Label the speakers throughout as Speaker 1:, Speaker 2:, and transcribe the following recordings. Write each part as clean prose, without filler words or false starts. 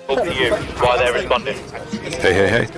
Speaker 1: Up to you while they're responding.
Speaker 2: Hey.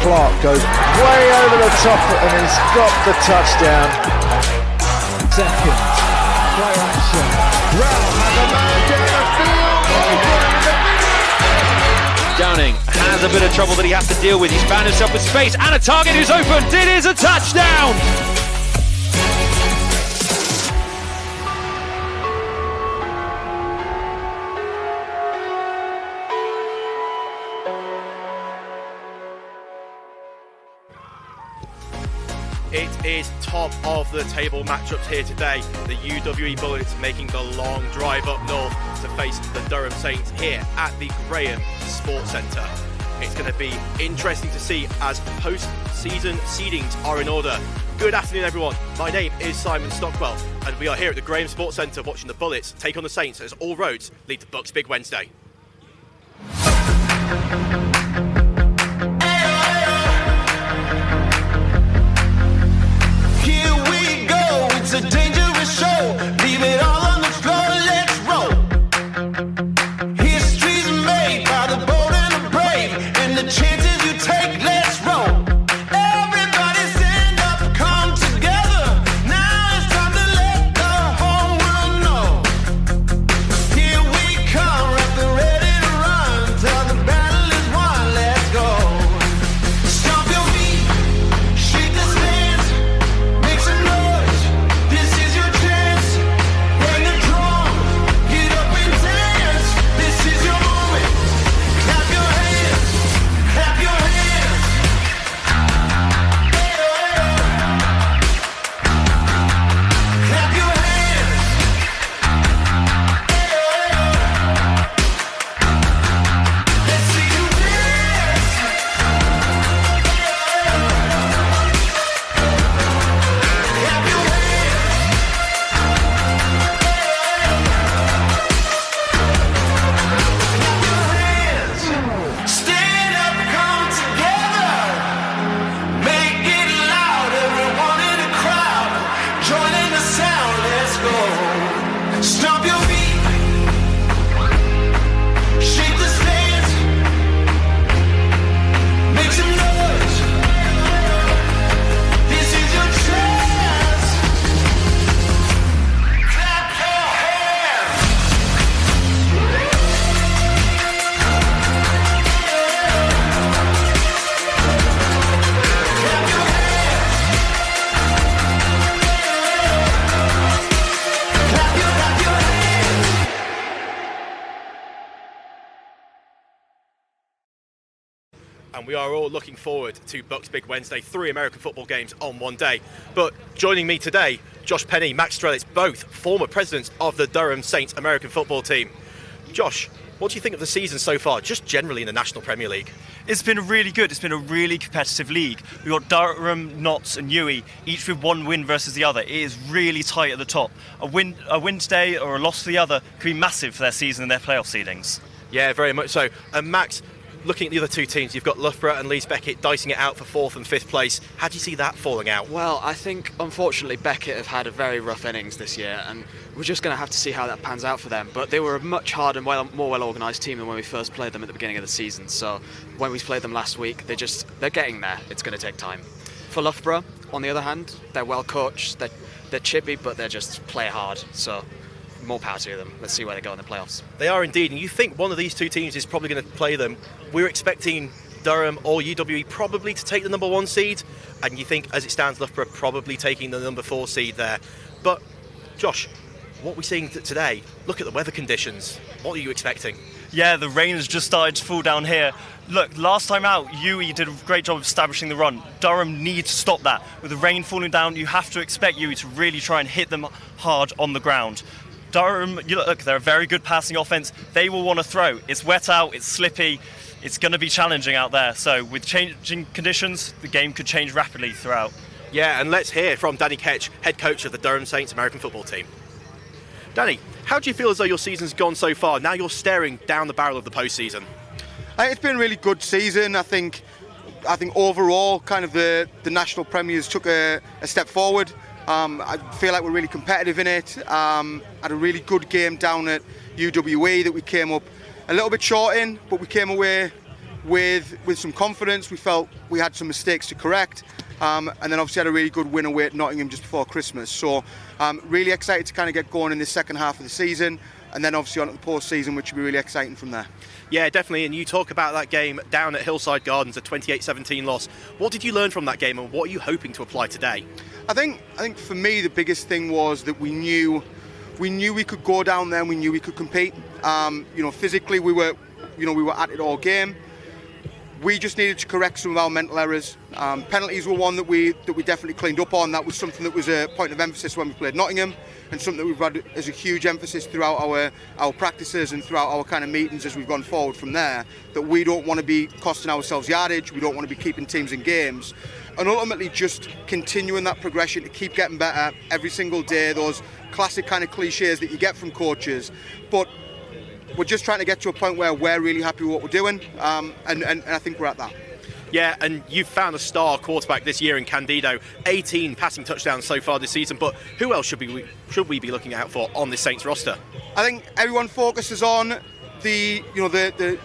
Speaker 3: Clark goes way over the top and he's got the touchdown. Second, player action. Brown has a man down the field.
Speaker 4: Downing has a bit of trouble that he has to deal with. He's found himself with space and a target who's open. It is a touchdown!
Speaker 5: It is top of the table matchups here today. The UWE Bullets making the long drive up north to face the Durham Saints here at the Graham Sports Centre. It's going to be interesting to see as post-season seedings are in order. Good afternoon, everyone. My name is Simon Stockwell, and we are here at the Graham Sports Centre watching the Bullets take on the Saints as all roads lead to BUCS Big Wednesday.
Speaker 6: It's a dangerous show. Leave it all on the floor, let's roll. History's made by the bold and the brave, and the chances you take, let's roll. Everybody stand up, come together. Now it's time to let the whole world know. Here we come, wrap the
Speaker 5: and we are all looking forward to BUCS Big Wednesday, 3 American football games on one day. But joining me today, Josh Penny, Max Strelitz, both former presidents of the Durham Saints American football team. Josh, what do you think of the season so far, just generally in the National Premier League?
Speaker 2: It's been really good. It's been a really competitive league. We've got Durham, Notts and UWE, each with one win versus the other. It is really tight at the top. A win today or a loss to the other could be massive for their season and their playoff seedings.
Speaker 5: Yeah, very much so. And Max, looking at the other two teams, you've got Loughborough and Leeds Beckett dicing it out for 4th and 5th place. How do you see that falling out?
Speaker 7: Well, I think, unfortunately, Beckett have had a very rough innings this year, and we're just going to have to see how that pans out for them. But they were a much harder and more well-organised team than when we first played them at the beginning of the season. So when we played them last week, they're getting there. It's going to take time. For Loughborough, on the other hand, they're well coached. They're chippy, but they just play hard. So more power to them. Let's see where they go in the playoffs.
Speaker 5: They are indeed, and you think one of these two teams is probably going to play them. We're expecting Durham or UWE probably to take the number 1 seed, and you think, as it stands, Loughborough probably taking the number 4 seed there. But Josh, what we're seeing today, look at the weather conditions. What are you expecting?
Speaker 2: Yeah, the rain has just started to fall down here. Look, last time out, UWE did a great job of establishing the run. Durham needs to stop that. With the rain falling down, you have to expect UWE to really try and hit them hard on the ground. Durham, look, they're a very good passing offence. They will want to throw. It's wet out, it's slippy, it's going to be challenging out there. So with changing conditions, the game could change rapidly throughout.
Speaker 5: Yeah, and let's hear from Danny Ketch, head coach of the Durham Saints American football team. Danny, how do you feel as though your season's gone so far? Now you're staring down the barrel of the postseason.
Speaker 8: It's been a really good season. I think overall, kind of the National Premiers took a step forward. I feel like we're really competitive in it. Had a really good game down at UWE that we came up a little bit short in, but we came away with some confidence. We felt we had some mistakes to correct, and then obviously had a really good win away at Nottingham just before Christmas. So really excited to kind of get going in this second half of the season, and then obviously on to the post-season, which will be really exciting from there.
Speaker 5: Yeah, definitely, and you talk about that game down at Hillside Gardens, a 28-17 loss. What did you learn from that game, and what are you hoping to apply today?
Speaker 8: I think for me the biggest thing was that we knew we could go down there and we knew we could compete. Physically we were at it all game. We just needed to correct some of our mental errors. Penalties were one that we definitely cleaned up on. That was something that was a point of emphasis when we played Nottingham, and something that we've had as a huge emphasis throughout our practices and throughout our kind of meetings as we've gone forward from there, that we don't want to be costing ourselves yardage, we don't want to be keeping teams in games, and ultimately just continuing that progression to keep getting better every single day, those classic kind of cliches that you get from coaches. But we're just trying to get to a point where we're really happy with what we're doing, and I think we're at that.
Speaker 5: Yeah, and you've found a star quarterback this year in Candido, 18 passing touchdowns so far this season, but who else should we be looking out for on this Saints roster?
Speaker 8: I think everyone focuses on the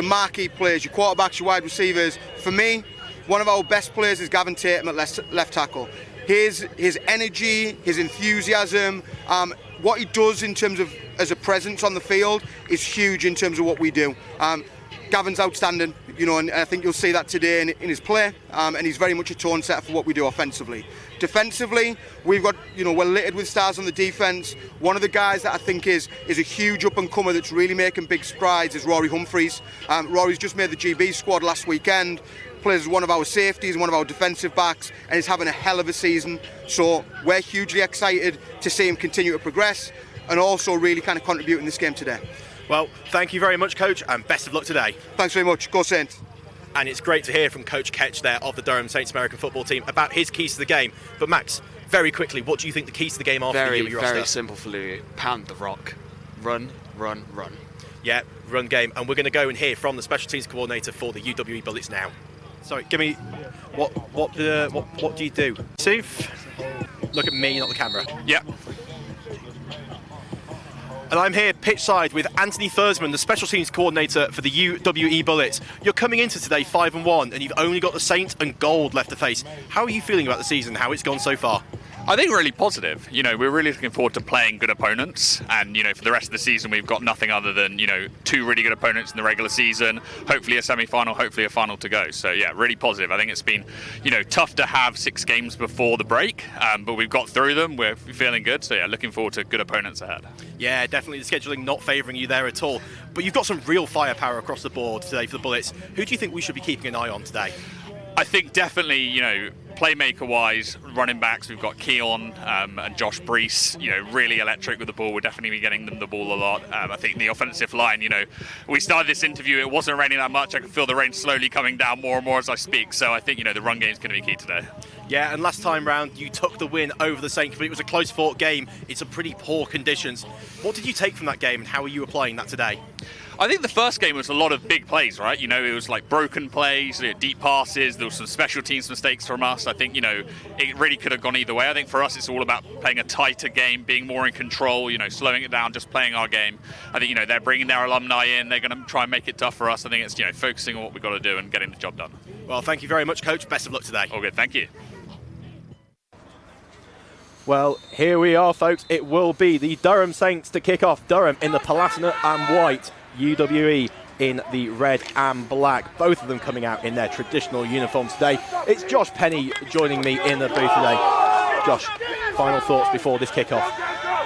Speaker 8: marquee players, your quarterbacks, your wide receivers. For me, one of our best players is Gavin Tatum at left tackle. His energy, his enthusiasm, what he does in terms of as a presence on the field is huge in terms of what we do. Gavin's outstanding, and I think you'll see that today in his play, and he's very much a tone setter for what we do offensively. Defensively, we've got, we're littered with stars on the defence. One of the guys that I think is a huge up-and-comer that's really making big strides is Rory Humphreys. Rory's just made the GB squad last weekend, plays as one of our safeties and one of our defensive backs, and is having a hell of a season. So we're hugely excited to see him continue to progress and also really kind of contribute in this game today.
Speaker 5: Well, thank you very much, Coach, and best of luck today.
Speaker 8: Thanks very much. Go Saints.
Speaker 5: And it's great to hear from Coach Ketch there of the Durham Saints American football team about his keys to the game. But Max, very quickly, what do you think the keys to the game are for you and your roster?
Speaker 7: Very simple for Louis. Pound the rock. Run, run, run.
Speaker 5: Yeah, run game. And we're going to go and hear from the special teams coordinator for the UWE Bullets now. Sorry, give me what do you do? Steve, look at me, not the camera.
Speaker 1: Yeah.
Speaker 5: And I'm here pitch side with Anthony Thursman, the special teams coordinator for the UWE Bullets. You're coming into today 5-1, and you've only got the Saints and gold left to face. How are you feeling about the season, how it's gone so far?
Speaker 9: I think really positive. You know, we're really looking forward to playing good opponents, and you know, for the rest of the season we've got nothing other than, you know, 2 really good opponents in the regular season, hopefully a semi-final, hopefully a final to go. So yeah, really positive. I think it's been, you know, tough to have 6 games before the break, but we've got through them. We're feeling good. So yeah, looking forward to good opponents ahead.
Speaker 5: Yeah, definitely the scheduling not favouring you there at all. But you've got some real firepower across the board today for the Bullets. Who do you think we should be keeping an eye on today?
Speaker 9: I think definitely, you know, playmaker-wise, running backs, we've got Keon and Josh Brees, you know, really electric with the ball. We're definitely getting them the ball a lot. I think the offensive line, you know, we started this interview, it wasn't raining that much. I can feel the rain slowly coming down more and more as I speak. So I think, you know, the run game is going to be key today.
Speaker 5: Yeah, and last time round, you took the win over the Saints, but it was a close-fought game. It's a pretty poor conditions. What did you take from that game, and how are you applying that today?
Speaker 9: I think the first game was a lot of big plays, right? You know, it was like broken plays, deep passes, there was some special teams mistakes from us. I think, you know, it really could have gone either way. I think for us, it's all about playing a tighter game, being more in control, you know, slowing it down, just playing our game. I think, you know, they're bringing their alumni in, they're going to try and make it tough for us. I think it's, you know, focusing on what we've got to do and getting the job done.
Speaker 5: Well, thank you very much, Coach. Best of luck today.
Speaker 9: All good, thank you.
Speaker 10: Well, here we are, folks. It will be the Durham Saints to kick off. Durham in the Palatinate and white, UWE in the red and black. Both of them coming out in their traditional uniforms today. It's Josh Penny joining me in the booth today. Josh, final thoughts before this kickoff?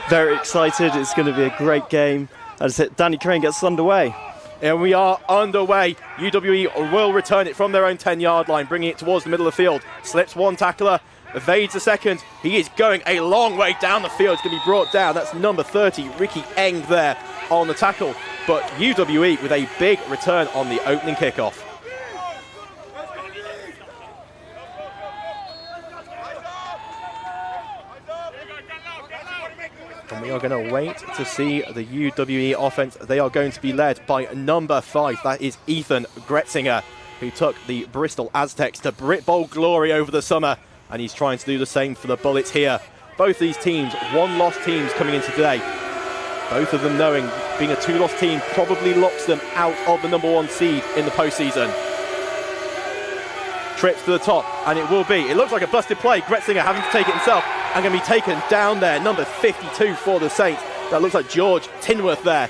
Speaker 2: Very excited. It's going to be a great game. As I said, Danny Crane gets underway.
Speaker 10: And we are underway. UWE will return it from their own 10-yard line, bringing it towards the middle of the field. Slips one tackler, evades the second. He is going a long way down the field. It's going to be brought down. That's number 30, Ricky Eng there on the tackle. But UWE with a big return on the opening kickoff. And we are going to wait to see the UWE offense. They are going to be led by number 5. That is Ethan Gretzinger, who took the Bristol Aztecs to Brit Bowl glory over the summer. And he's trying to do the same for the Bullets here. Both these teams, 1-loss teams coming into today. Both of them knowing being a 2-loss team probably locks them out of the number 1 seed in the postseason. Trips to the top, and it will be. It looks like a busted play. Gretzinger having to take it himself and going to be taken down there. Number 52 for the Saints. That looks like George Tinworth there.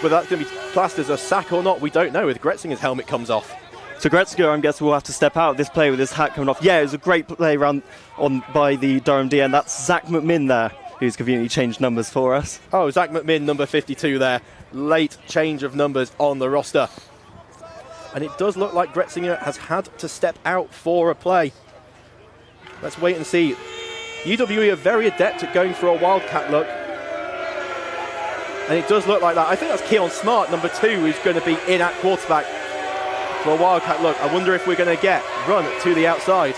Speaker 10: Whether that's going to be classed as a sack or not, we don't know, with Gretzinger's helmet comes off.
Speaker 2: So Gretzinger, I'm guessing, will have to step out of this play with his hat coming off. Yeah, it was a great play run on by the Durham DN. That's Zach McMinn there, who's conveniently changed numbers for us.
Speaker 10: Oh, Zach McMinn, number 52 there. Late change of numbers on the roster. And it does look like Gretzinger has had to step out for a play. Let's wait and see. UWE are very adept at going for a wildcat look. And it does look like that. I think that's Keon Smart, number 2, who's going to be in at quarterback for a wildcat look. I wonder if we're going to get run to the outside.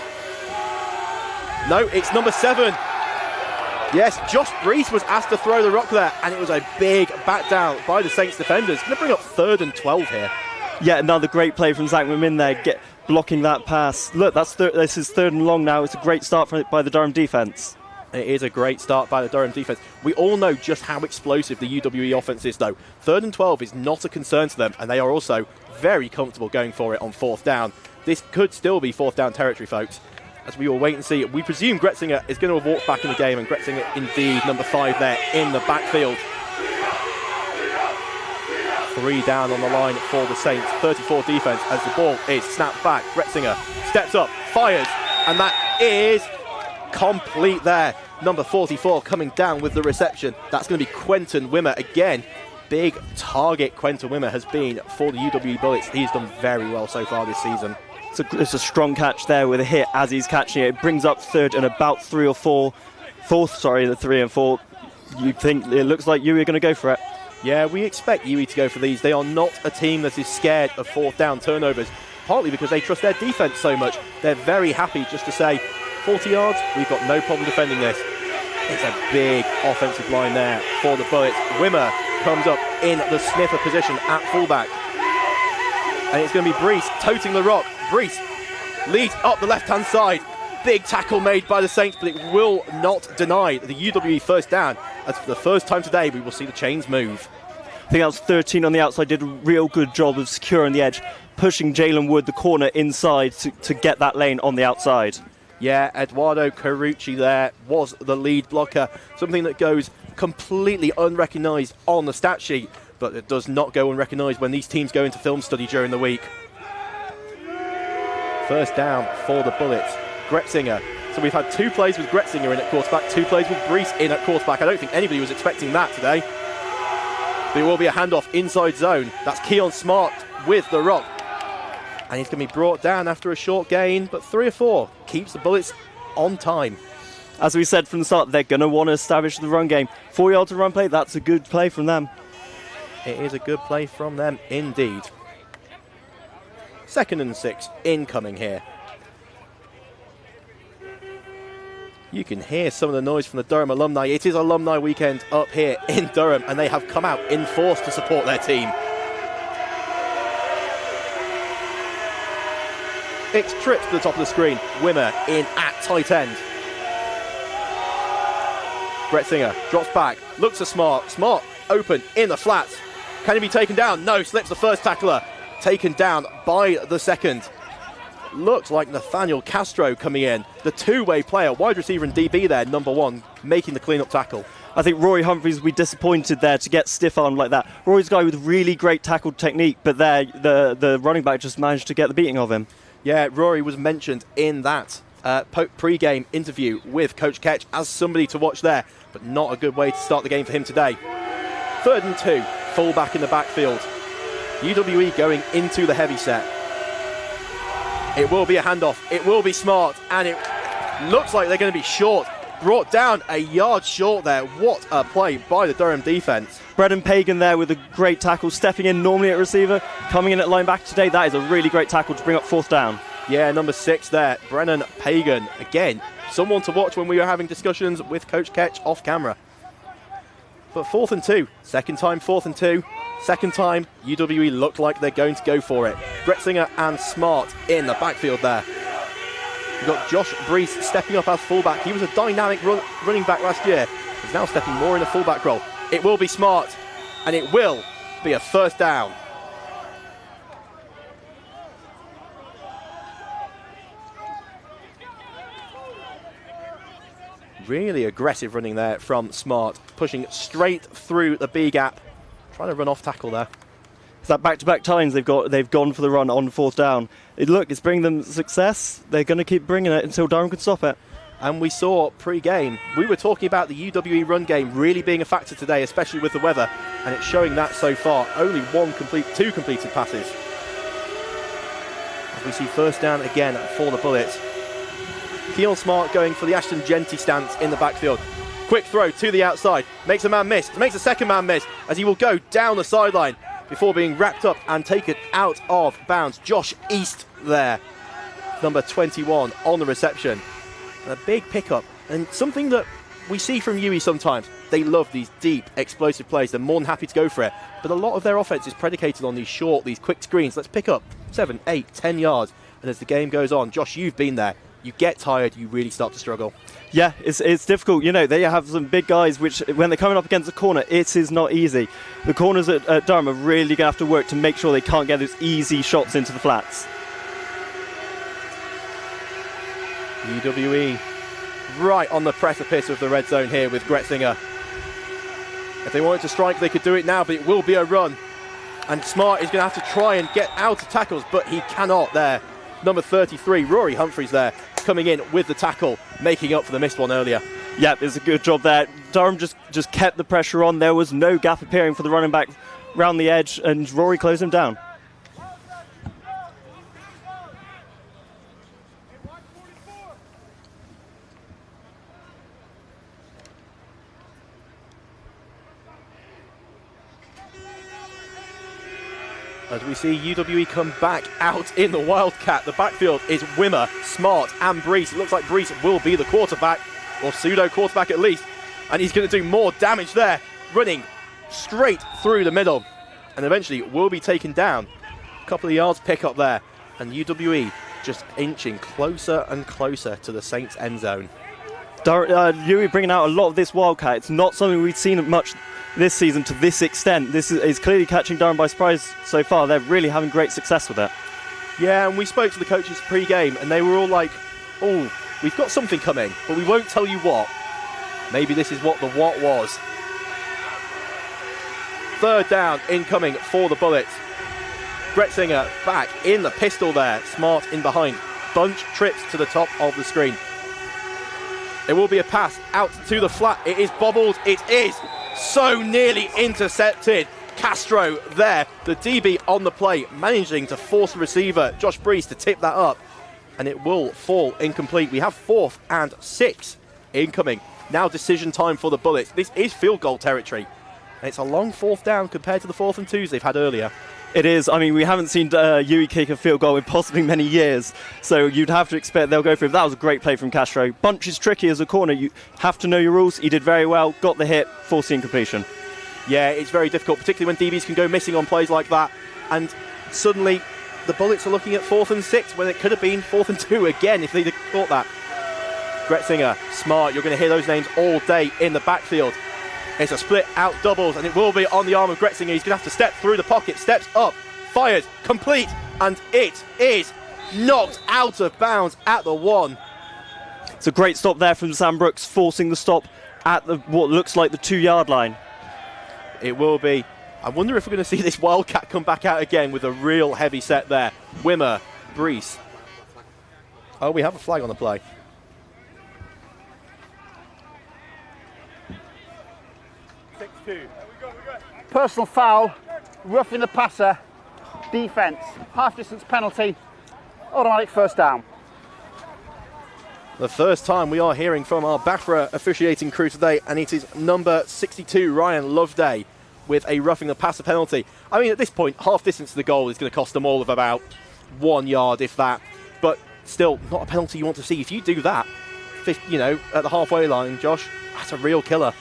Speaker 10: No, it's number 7. Yes, Josh Brees was asked to throw the rock there, and it was a big back down by the Saints defenders. Going to bring up 3rd and 12 here.
Speaker 2: Yeah, another great play from Zach McMinn there, blocking that pass. Look, this is 3rd and long now. It's a great start by the Durham defence.
Speaker 10: It is a great start by the Durham defence. We all know just how explosive the UWE offence is, though. 3rd and 12 is not a concern to them, and they are also very comfortable going for it on 4th down. This could still be 4th down territory, folks, as we will wait and see. We presume Gretzinger is going to have walked back in the game, and Gretzinger, indeed, number 5 there in the backfield. 3 down on the line for the Saints. 34 defence as the ball is snapped back. Gretzinger steps up, fires, and that is complete there. Number 44 coming down with the reception. That's going to be Quentin Wimmer again. Big target Quentin Wimmer has been for the UWE Bullets. He's done very well so far this season.
Speaker 2: It's a strong catch there with a hit as he's catching it. It brings up 3rd and about 3 or 4. 4th, sorry, the 3 and 4. You think it looks like UWE are going to go for it.
Speaker 10: Yeah, we expect UWE to go for these. They are not a team that is scared of 4th down turnovers, partly because they trust their defence so much. They're very happy just to say, 40 yards, we've got no problem defending this. It's a big offensive line there for the Bullets. Wimmer comes up in the sniffer position at fullback. And it's going to be Brees toting the rock. Brees leads up the left-hand side. Big tackle made by the Saints, but it will not deny the UWE 1st down. As for the first time today, we will see the chains move.
Speaker 2: I think that was 13 on the outside, did a real good job of securing the edge, pushing Jalen Wood, the corner, inside to get that lane on the outside.
Speaker 10: Yeah, Eduardo Carucci there was the lead blocker, something that goes completely unrecognised on the stat sheet, but it does not go unrecognised when these teams go into film study during the week. First down for the Bullets. Gretzinger. So we've had 2 plays with Gretzinger in at quarterback, 2 plays with Brees in at quarterback. I don't think anybody was expecting that today. There will be a handoff inside zone. That's Keon Smart with the rock. And he's going to be brought down after a short gain, but 3 or 4 keeps the Bullets on time.
Speaker 2: As we said from the start, they're going to want to establish the run game. 4 yards of run play, that's a good play from them.
Speaker 10: It is a good play from them indeed. 2nd and 6 incoming here. You can hear some of the noise from the Durham alumni. It is alumni weekend up here in Durham, and they have come out in force to support their team. It's tripped to the top of the screen. Wimmer in at tight end. Gretzinger drops back, looks to Smart. Smart open in the flats. Can he be taken down? No, slips the first tackler. Taken down by the second. Looks like Nathaniel Castro coming in. The 2-way player, wide receiver and DB there, number 1, making the clean-up tackle.
Speaker 2: I think Rory Humphries will be disappointed there to get stiff-armed like that. Rory's a guy with really great tackle technique, but there the running back just managed to get the beating of him.
Speaker 10: Yeah, Rory was mentioned in that pre-game interview with Coach Ketch as somebody to watch there, but not a good way to start the game for him today. 3rd and 2, full-back in the backfield. UWE going into the heavy set. It will be a handoff. It will be Smart, and it looks like they're going to be short. Brought down a yard short there. What a play by the Durham defence.
Speaker 2: Brennan Pagan there with a great tackle, stepping in normally at receiver, coming in at linebacker today. That is a really great tackle to bring up 4th down.
Speaker 10: Yeah, number 6 there, Brennan Pagan. Again, someone to watch when we were having discussions with Coach Ketch off camera. But 4th and 2, 2nd time 4th and 2. 2nd time, UWE look like they're going to go for it. Gretzinger and Smart in the backfield there. We've got Josh Brees stepping up as fullback. He was a dynamic running back last year. He's now stepping more in a fullback role. It will be Smart, and it will be a 1st down. Really aggressive running there from Smart, pushing straight through the B gap. Trying to run off tackle there.
Speaker 2: It's that back-to-back times they've gone for the run on 4th down. It's bringing them success. They're going to keep bringing it until Durham can stop it.
Speaker 10: And we saw pre-game, we were talking about the UWE run game really being a factor today, especially with the weather, and it's showing that so far. Only 2 completed passes. As we see 1st down again for the Bullets. Keon Smart going for the Ashton Genty stance in the backfield. Quick throw to the outside, makes a man miss, makes a 2nd man miss, as he will go down the sideline before being wrapped up and taken out of bounds. Josh East there, number 21 on the reception. And a big pickup, and something that we see from UWE sometimes. They love these deep, explosive plays. They're more than happy to go for it. But a lot of their offense is predicated on these short, these quick screens. Let's pick up 7, 8, 10 yards. And as the game goes on, Josh, you've been there. You get tired, you really start to struggle.
Speaker 2: Yeah, it's difficult. You know, they have some big guys which, when they're coming up against the corner, it is not easy. The corners at Durham are really going to have to work to make sure they can't get those easy shots into the flats.
Speaker 10: UWE right on the precipice of the red zone here with Gretzinger. If they wanted to strike, they could do it now, but it will be a run. And Smart is going to have to try and get out of tackles, but he cannot there. Number 33, Rory Humphries there, coming in with the tackle, making up for the missed one earlier.
Speaker 2: Yep, it's a good job there. Durham just kept the pressure on. There was no gap appearing for the running back round the edge, and Rory closed him down.
Speaker 10: As we see UWE come back out in the Wildcat. The backfield is Wimmer, Smart and Brees. It looks like Brees will be the quarterback, or pseudo quarterback at least. And he's going to do more damage there, running straight through the middle. And eventually will be taken down. A couple of yards pick up there. And UWE just inching closer and closer to the Saints' end zone.
Speaker 2: UWE bringing out a lot of this Wildcat. It's not something we've seen much this season to this extent. This is clearly catching Durham by surprise so far. They're really having great success with it.
Speaker 10: Yeah, and we spoke to the coaches pre-game, and they were all like, oh, we've got something coming, but we won't tell you what. Maybe this is what the what was. Third down incoming for the Bullets. Gretzinger back in the pistol there. Smart in behind. Bunch trips to the top of the screen. It will be a pass out to the flat. It is bobbled. It is so nearly intercepted. Castro there, the DB on the play, managing to force the receiver, Josh Brees, to tip that up. And it will fall incomplete. We have 4th and 6 incoming. Now decision time for the Bullets. This is field goal territory. And it's a long 4th down compared to the 4th and 2s they've had earlier.
Speaker 2: It is. I mean, we haven't seen UWE kick a field goal in possibly many years, so you'd have to expect they'll go for it. That was a great play from Castro. Bunch is tricky as a corner. You have to know your rules. He did very well, got the hit, forcing incompletion.
Speaker 10: Yeah, it's very difficult, particularly when DBs can go missing on plays like that. And suddenly, the Bullets are looking at 4th and 6, when it could have been 4th and 2 again if they'd have caught that. Gretzinger, Smart, you're going to hear those names all day in the backfield. It's a split out doubles, and it will be on the arm of Gretzinger. He's going to have to step through the pocket, steps up, fires, complete, and it is knocked out of bounds at the 1.
Speaker 2: It's a great stop there from Sam Brooks, forcing the stop at what looks like the 2-yard line.
Speaker 10: It will be. I wonder if we're going to see this Wildcat come back out again with a real heavy set there. Wimmer, Brees. Oh, we have a flag on the play.
Speaker 11: Personal foul, roughing the passer, defence, half-distance penalty, automatic first down.
Speaker 10: The first time we are hearing from our Bafra officiating crew today, and it is number 62, Ryan Loveday, with a roughing the passer penalty. I mean, at this point, half distance to the goal is going to cost them all of about 1 yard, if that. But still, not a penalty you want to see. If you do that, you know, at the halfway line, Josh, that's a real killer.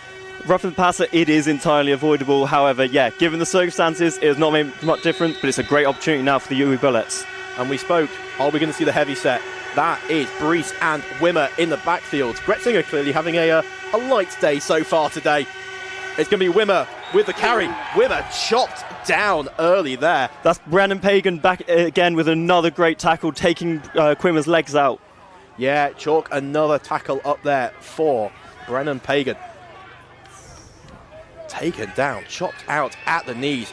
Speaker 2: Roughing the passer, it is entirely avoidable. However, yeah, given the circumstances, it has not made much difference, but it's a great opportunity now for the UWE Bullets.
Speaker 10: And we spoke, are we going to see the heavy set? That is Brees and Wimmer in the backfield. Gretzinger clearly having a light day so far today. It's going to be Wimmer with the carry. Wimmer chopped down early there.
Speaker 2: That's Brennan Pagan back again with another great tackle, taking Quimmer's legs out.
Speaker 10: Yeah, chalk another tackle up there for Brennan Pagan. Taken down, chopped out at the knees.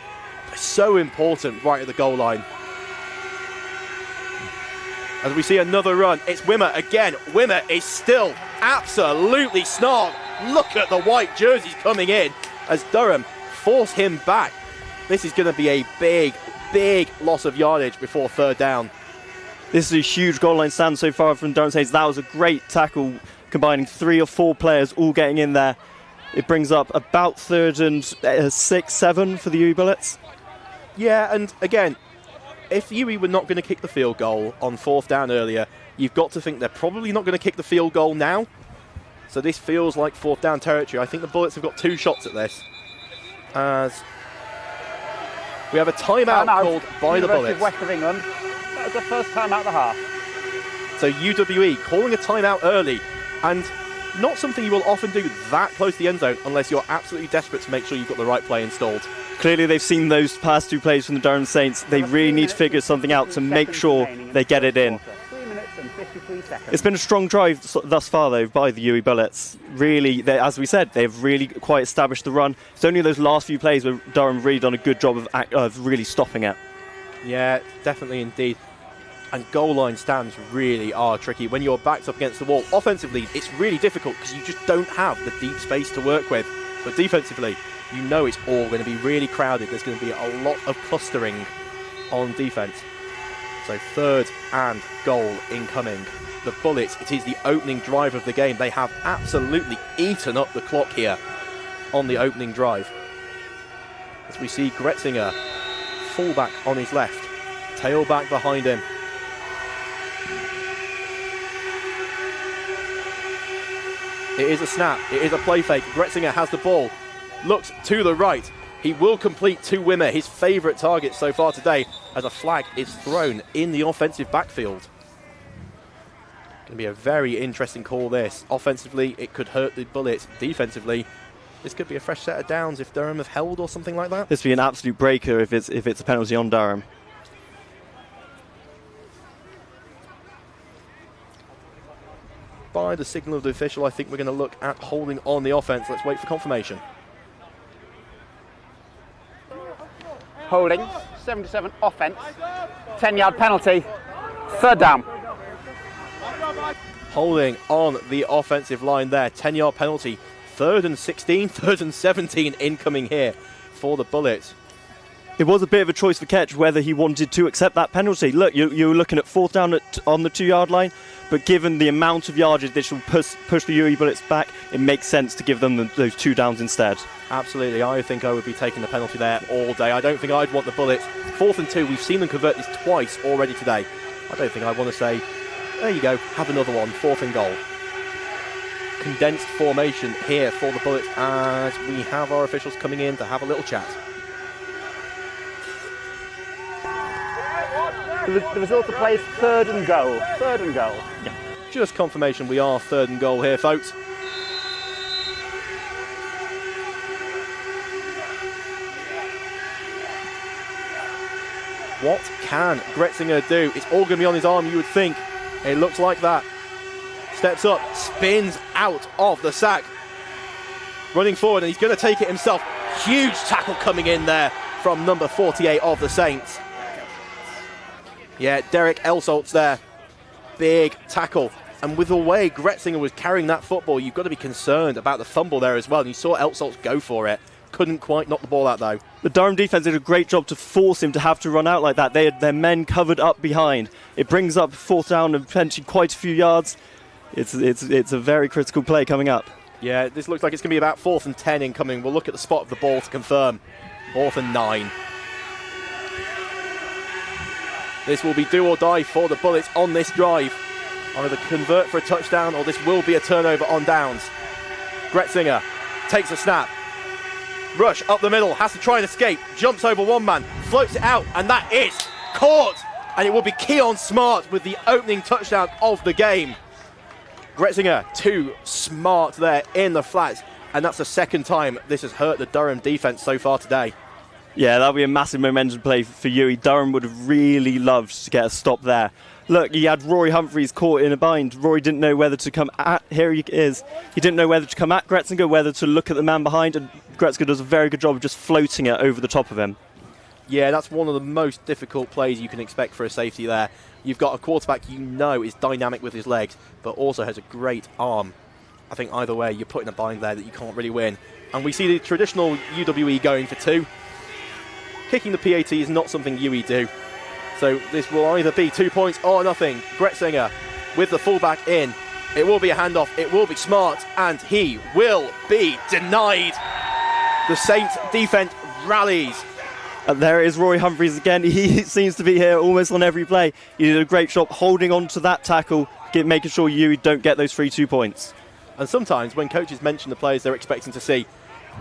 Speaker 10: So important right at the goal line. As we see another run, it's Wimmer again. Wimmer is still absolutely snarled. Look at the white jerseys coming in as Durham force him back. This is going to be a big, big loss of yardage before third down.
Speaker 2: This is a huge goal line stand so far from Durham Saints. That was a great tackle, combining 3 or 4 players all getting in there. It brings up about 3rd and 6, 7 for the UWE Bullets.
Speaker 10: Yeah, and again, if UWE were not going to kick the field goal on 4th down earlier, you've got to think they're probably not going to kick the field goal now. So this feels like 4th down territory. I think the Bullets have got 2 shots at this. As we have a timeout called by the Bullets.
Speaker 11: West of England. That was the first time out of the half.
Speaker 10: So UWE calling a timeout early, and not something you will often do that close to the end zone unless you're absolutely desperate to make sure you've got the right play installed.
Speaker 2: Clearly they've seen those past 2 plays from the Durham Saints. They really need to figure something out to make sure they get it in.
Speaker 11: 3 minutes and 53 seconds.
Speaker 2: It's been a strong drive thus far, though, by the UWE Bullets. Really, as we said, they've really quite established the run. It's only those last few plays where Durham really done a good job of really stopping it.
Speaker 10: Yeah, definitely indeed. And goal line stands really are tricky. When you're backed up against the wall, offensively, it's really difficult because you just don't have the deep space to work with. But defensively, you know it's all going to be really crowded. There's going to be a lot of clustering on defense. So 3rd and goal incoming. The Bullets, it is the opening drive of the game. They have absolutely eaten up the clock here on the opening drive. As we see Gretzinger, fullback on his left, tailback behind him. It is a snap. It is a play fake. Gretzinger has the ball. Looks to the right. He will complete to Wimmer, his favourite target so far today, as a flag is thrown in the offensive backfield. Going to be a very interesting call this. Offensively, it could hurt the Bullets. Defensively, this could be a fresh set of downs if Durham have held or something like that.
Speaker 2: This would be an absolute breaker if it's a penalty on Durham.
Speaker 10: by the signal of the official, I think we're going to look at holding on the offence. Let's wait for confirmation.
Speaker 11: Holding, 77 offence, 10-yard penalty, 3rd down.
Speaker 10: Holding on the offensive line there, 10-yard penalty, 3rd and 16, 3rd and 17 incoming here for the Bullets.
Speaker 2: It was a bit of a choice for Ketch whether he wanted to accept that penalty. Look, you're looking at 4th down on the 2-yard line, but given the amount of yardage this will push the UWE Bullets back, it makes sense to give them those 2 downs instead.
Speaker 10: Absolutely, I think I would be taking the penalty there all day. I don't think I'd want the Bullets. 4th and 2, we've seen them convert this twice already today. I don't think I want to say, there you go, have another one, 4th and goal. Condensed formation here for the Bullets as we have our officials coming in to have a little chat.
Speaker 11: The result of play is 3rd and goal. 3rd and goal.
Speaker 10: Yeah. Just confirmation we are 3rd and goal here, folks. What can Gretzinger do? It's all going to be on his arm, you would think. It looks like that. Steps up, spins out of the sack. Running forward, and he's going to take it himself. Huge tackle coming in there from number 48 of the Saints. Yeah, Derek Elsalt's there. Big tackle. And with the way Gretzinger was carrying that football, you've got to be concerned about the fumble there as well. And you saw Elsaltz go for it. Couldn't quite knock the ball out, though.
Speaker 2: The Durham defence did a great job to force him to have to run out like that. They had their men covered up behind. It brings up 4th down and potentially quite a few yards. It's a very critical play coming up.
Speaker 10: Yeah, this looks like it's going to be about 4th and 10 incoming. We'll look at the spot of the ball to confirm. 4th and 9. This will be do or die for the Bullets on this drive. Either convert for a touchdown or this will be a turnover on downs. Gretzinger takes a snap. Rush up the middle, has to try and escape. Jumps over one man, floats it out, and that is caught. And it will be Keon Smart with the opening touchdown of the game. Gretzinger too smart there in the flats. And that's the 2nd time this has hurt the Durham defence so far today.
Speaker 2: Yeah, that'll be a massive momentum play for UWE. Durham would have really loved to get a stop there. Look, he had Rory Humphreys caught in a bind. Rory didn't know whether to come at, here he is. He didn't know whether to come at Gretzinger, whether to look at the man behind, and Gretzinger does a very good job of just floating it over the top of him.
Speaker 10: Yeah, that's one of the most difficult plays you can expect for a safety there. You've got a quarterback you know is dynamic with his legs, but also has a great arm. I think either way, you're putting a bind there that you can't really win. And we see the traditional UWE going for 2. Kicking the PAT is not something UWE do. So this will either be 2 points or nothing. Gretzinger with the fullback in. It will be a handoff. It will be Smart, and he will be denied. The Saints defense rallies.
Speaker 2: And there is Rory Humphreys again. He seems to be here almost on every play. He did a great job holding on to that tackle, making sure UWE don't get those free 2 points.
Speaker 10: And sometimes when coaches mention the players they're expecting to see,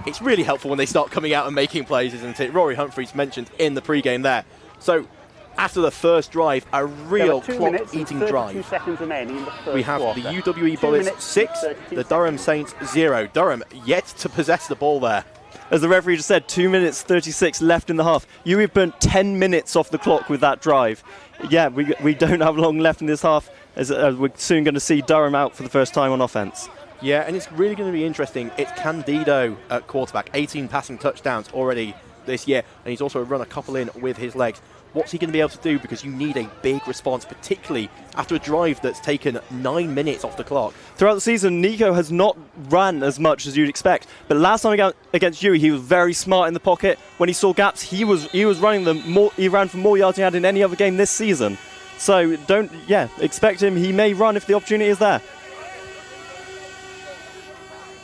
Speaker 10: it's really helpful when they start coming out and making plays, isn't it? Rory Humphreys mentioned in the pre-game there. So after the first drive, a real clock-eating drive.
Speaker 11: Seconds remaining in the first
Speaker 10: we have
Speaker 11: quarter.
Speaker 10: the UWE Bullets 6, the Durham Saints 0. Durham yet to possess the ball there.
Speaker 2: As the referee just said, 2 minutes 36 left in the half. UWE burnt 10 minutes off the clock with that drive. Yeah, we don't have long left in this half, as we're soon going to see Durham out for the first time on offense.
Speaker 10: Yeah, and it's really going to be interesting. It's Candido at quarterback, 18 passing touchdowns already this year, and he's also run a couple in with his legs. What's he going to be able to do? Because you need a big response, particularly after a drive that's taken 9 minutes off the clock.
Speaker 2: Throughout the season, Nico has not run as much as you'd expect, but last time against UWE, he was very smart in the pocket. When he saw gaps, he was running them more. He ran for more yards than he had in any other game this season. So expect him. He may run if the opportunity is there.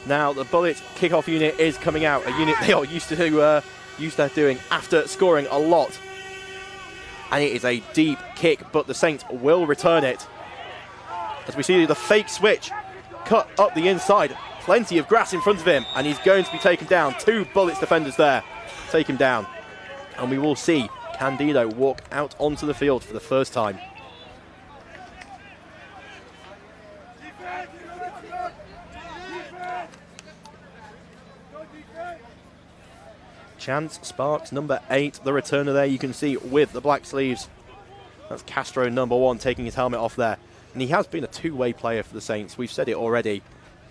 Speaker 10: Now the Bullets kickoff unit is coming out, a unit they are used to doing after scoring a lot. And it is a deep kick, but the Saints will return it. As we see the fake switch cut up the inside, plenty of grass in front of him, and he's going to be taken down. 2 Bullets defenders there take him down. And we will see Candido walk out onto the field for the first time. Chance Sparks, number 8, the returner there you can see with the black sleeves. That's Castro, number 1, taking his helmet off there. And he has been a two-way player for the Saints. We've said it already.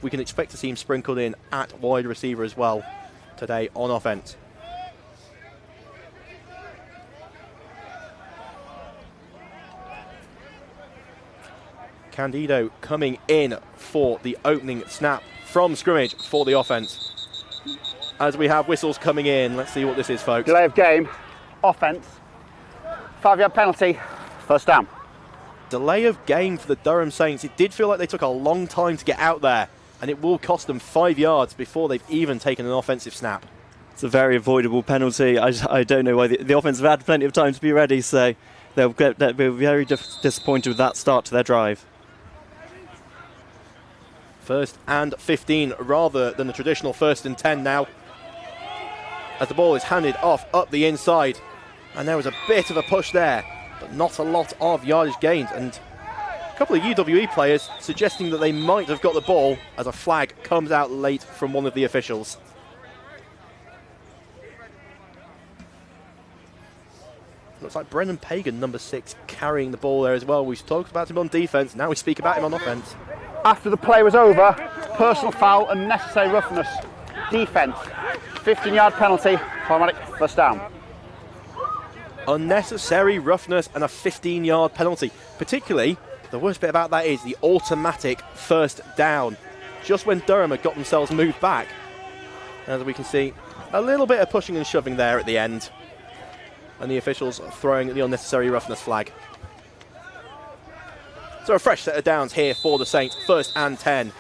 Speaker 10: We can expect to see him sprinkled in at wide receiver as well today on offense. Candido coming in for the opening snap from scrimmage for the offense. As we have whistles coming in, let's see what this is, folks.
Speaker 11: Delay of game, offense, 5-yard penalty, first down.
Speaker 10: Delay of game for the Durham Saints. It did feel like they took a long time to get out there, and it will cost them 5 yards before they've even taken an offensive snap.
Speaker 2: It's a very avoidable penalty. I don't know why the offense have had plenty of time to be ready, so they'll be very disappointed with that start to their drive.
Speaker 10: 1st and 15 rather than the traditional 1st and 10 now, as the ball is handed off up the inside, and there was a bit of a push there, but not a lot of yardage gained, and a couple of UWE players suggesting that they might have got the ball as a flag comes out late from one of the officials. Looks like Brennan Pagan, number 6, carrying the ball there as well. We've talked about him on defense, now we speak about him on offense.
Speaker 11: After the play was over, personal foul, unnecessary roughness, defense, 15-yard penalty, automatic first down.
Speaker 10: Unnecessary roughness and a 15-yard penalty. Particularly, the worst bit about that is the automatic first down. Just when Durham had got themselves moved back. As we can see, a little bit of pushing and shoving there at the end. And the officials throwing the unnecessary roughness flag. So a fresh set of downs here for the Saints. 1st and 10.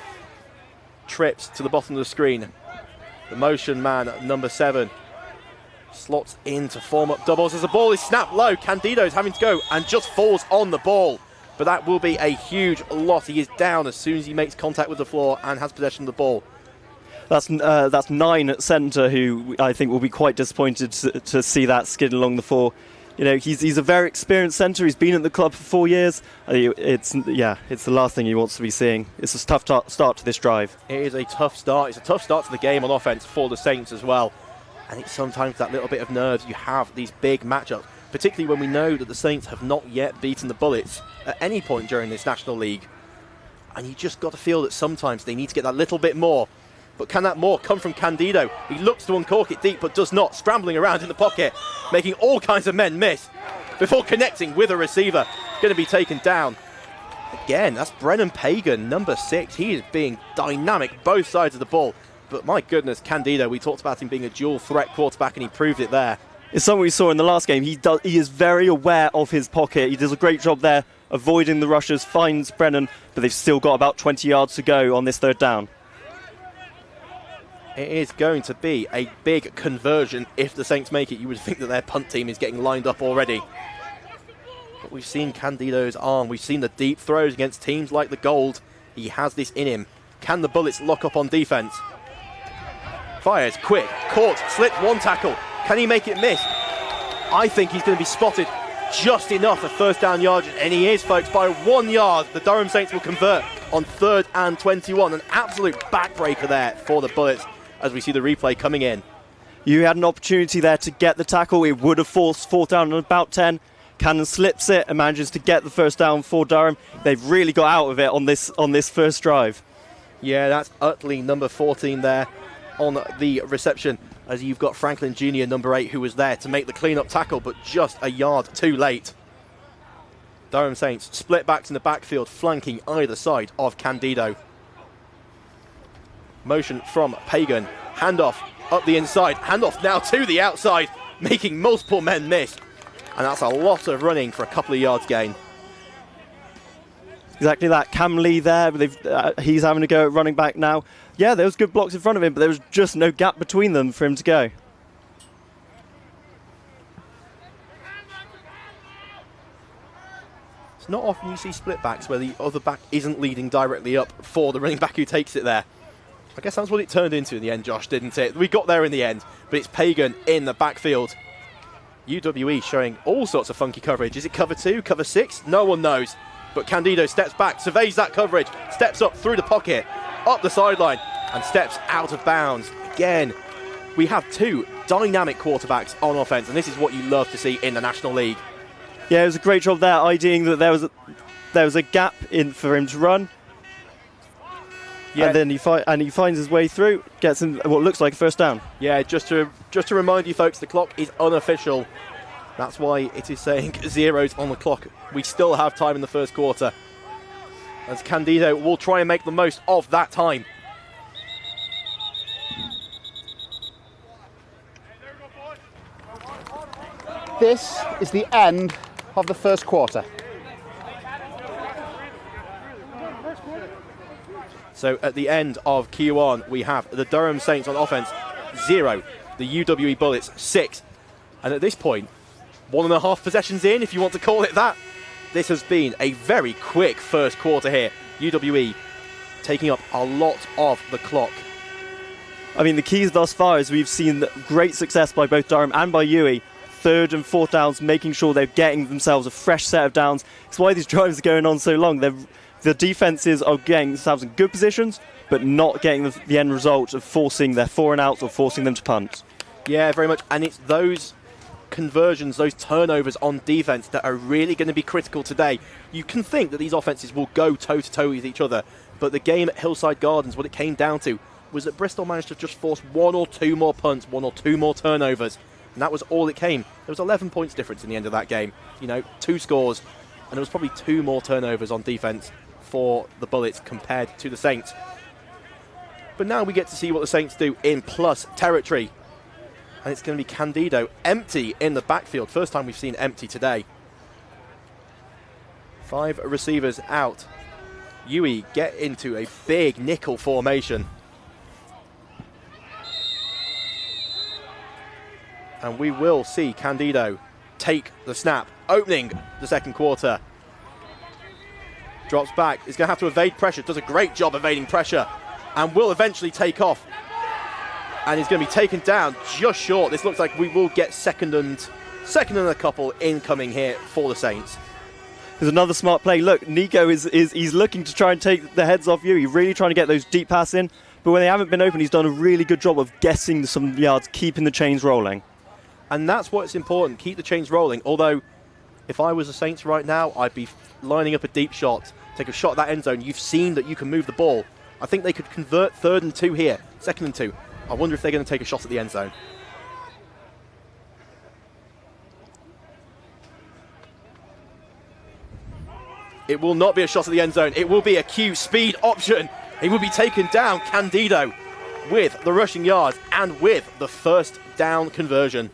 Speaker 10: Trips to the bottom of the screen. The motion man, number 7, slots in to form up doubles as the ball is snapped low. Candido's having to go and just falls on the ball. But that will be a huge loss. He is down as soon as he makes contact with the floor and has possession of the ball.
Speaker 2: That's 9 at centre, who I think will be quite disappointed to see that skid along the floor. You know, he's a very experienced centre. He's been at the club for 4 years. It's the last thing he wants to be seeing. It's a tough start to this drive.
Speaker 10: It is a tough start. It's a tough start to the game on offence for the Saints as well. And it's sometimes that little bit of nerves. You have these big matchups, particularly when we know that the Saints have not yet beaten the Bullets at any point during this National League. And you just got to feel that sometimes they need to get that little bit more. But can that more come from Candido? He looks to uncork it deep, but does not. Scrambling around in the pocket, making all kinds of men miss before connecting with a receiver. Going to be taken down. Again, that's Brennan Pagan, number 6. He is being dynamic both sides of the ball. But my goodness, Candido, we talked about him being a dual threat quarterback, and he proved it there.
Speaker 2: It's something we saw in the last game. He is very aware of his pocket. He does a great job there, avoiding the rushers, finds Brennan, but they've still got about 20 yards to go on this 3rd down.
Speaker 10: It is going to be a big conversion if the Saints make it. You would think that their punt team is getting lined up already. But we've seen Candido's arm. We've seen the deep throws against teams like the Gold. He has this in him. Can the Bullets lock up on defense? Fires, quick, caught, slipped one tackle. Can he make it miss? I think he's going to be spotted just enough at 1st down yardage, and he is, folks, by 1 yard. The Durham Saints will convert on 3rd and 21. An absolute backbreaker there for the Bullets as we see the replay coming in.
Speaker 2: You had an opportunity there to get the tackle. It would have forced 4th down on about 10. Cannon slips it and manages to get the 1st down for Durham. They've really got out of it on this first drive.
Speaker 10: Yeah, that's Utley, number 14 there on the reception, as you've got Franklin Jr., number 8, who was there to make the clean-up tackle, but just a yard too late. Durham Saints split backs in the backfield, flanking either side of Candido. Motion from Pagan, handoff up the inside, handoff now to the outside, making multiple men miss. And that's a lot of running for a couple of yards gain.
Speaker 2: Exactly that. Cam Lee there, but he's having to go at running back now. Yeah, there was good blocks in front of him, but there was just no gap between them for him to go.
Speaker 10: It's not often you see split backs where the other back isn't leading directly up for the running back who takes it there. I guess that's what it turned into in the end, Josh, didn't it? We got there in the end, but it's Pagan in the backfield. UWE showing all sorts of funky coverage. Is it cover 2, cover 6? No one knows. But Candido steps back, surveys that coverage, steps up through the pocket, up the sideline, and steps out of bounds. Again, we have 2 dynamic quarterbacks on offense, and this is what you love to see in the National League.
Speaker 2: Yeah, it was a great job there, IDing that there was there was a gap in for him to run. Yeah. And then he finds his way through, gets him what looks like a first down.
Speaker 10: Yeah, just to remind you folks, the clock is unofficial. That's why it is saying zeros on the clock. We still have time in the first quarter, as Candido will try and make the most of that time.
Speaker 11: This is the end of the first quarter.
Speaker 10: So at the end of Q1, we have the Durham Saints on offense 0, the UWE Bullets 6. And at this point, 1.5 possessions in, if you want to call it that. This has been a very quick first quarter here. UWE taking up a lot of the clock.
Speaker 2: I mean, the keys thus far is we've seen great success by both Durham and by UWE. 3rd and 4th downs, making sure they're getting themselves a fresh set of downs. It's why these drives are going on so long. The defenses are getting themselves in good positions, but not getting the end result of forcing their 4 and outs or forcing them to punt.
Speaker 10: Yeah, very much. And it's those conversions, those turnovers on defense that are really going to be critical today. You can think that these offenses will go toe-to-toe with each other, but the game at Hillside Gardens, what it came down to was that Bristol managed to just force 1 or 2 more punts, 1 or 2 more turnovers, and that was all it came. There was 11 points difference in the end of that game. 2 scores, and there was probably 2 more turnovers on defense for the Bullets compared to the Saints. But now we get to see what the Saints do in plus territory. And it's going to be Candido empty in the backfield. First time we've seen empty today. 5 receivers out. UWE get into a big nickel formation. And we will see Candido take the snap, opening the second quarter. Drops back, is going to have to evade pressure, does a great job evading pressure, and will eventually take off. And he's going to be taken down just short. This looks like we will get second and a couple incoming here for the Saints.
Speaker 2: There's another smart play. Look, Nico he's looking to try and take the heads off you. He's really trying to get those deep passes in, but when they haven't been open, he's done a really good job of getting some yards, keeping the chains rolling.
Speaker 10: And that's what's important, keep the chains rolling. Although, if I was the Saints right now, I'd be lining up a deep shot, take a shot at that end zone. You've seen that you can move the ball. I think they could convert 3rd and 2 here, 2nd and 2. I wonder if they're going to take a shot at the end zone. It will not be a shot at the end zone. It will be a Q speed option. He will be taken down, Candido, with the rushing yards and with the first down conversion.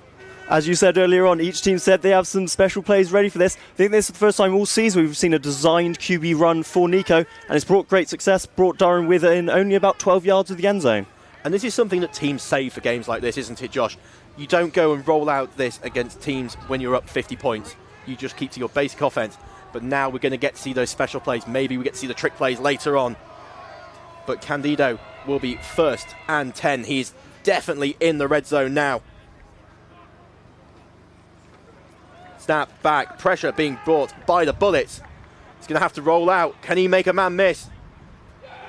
Speaker 2: As you said earlier on, each team said they have some special plays ready for this. I think this is the first time all season we've seen a designed QB run for Nico, and it's brought great success, brought Durham within only about 12 yards of the end zone.
Speaker 10: And this is something that teams save for games like this, isn't it, Josh? You don't go and roll out this against teams when you're up 50 points. You just keep to your basic offense. But now we're going to get to see those special plays. Maybe we get to see the trick plays later on. But Candido will be 1st and 10. He's definitely in the red zone now. Snap back, pressure being brought by the Bullets. He's going to have to roll out. Can he make a man miss?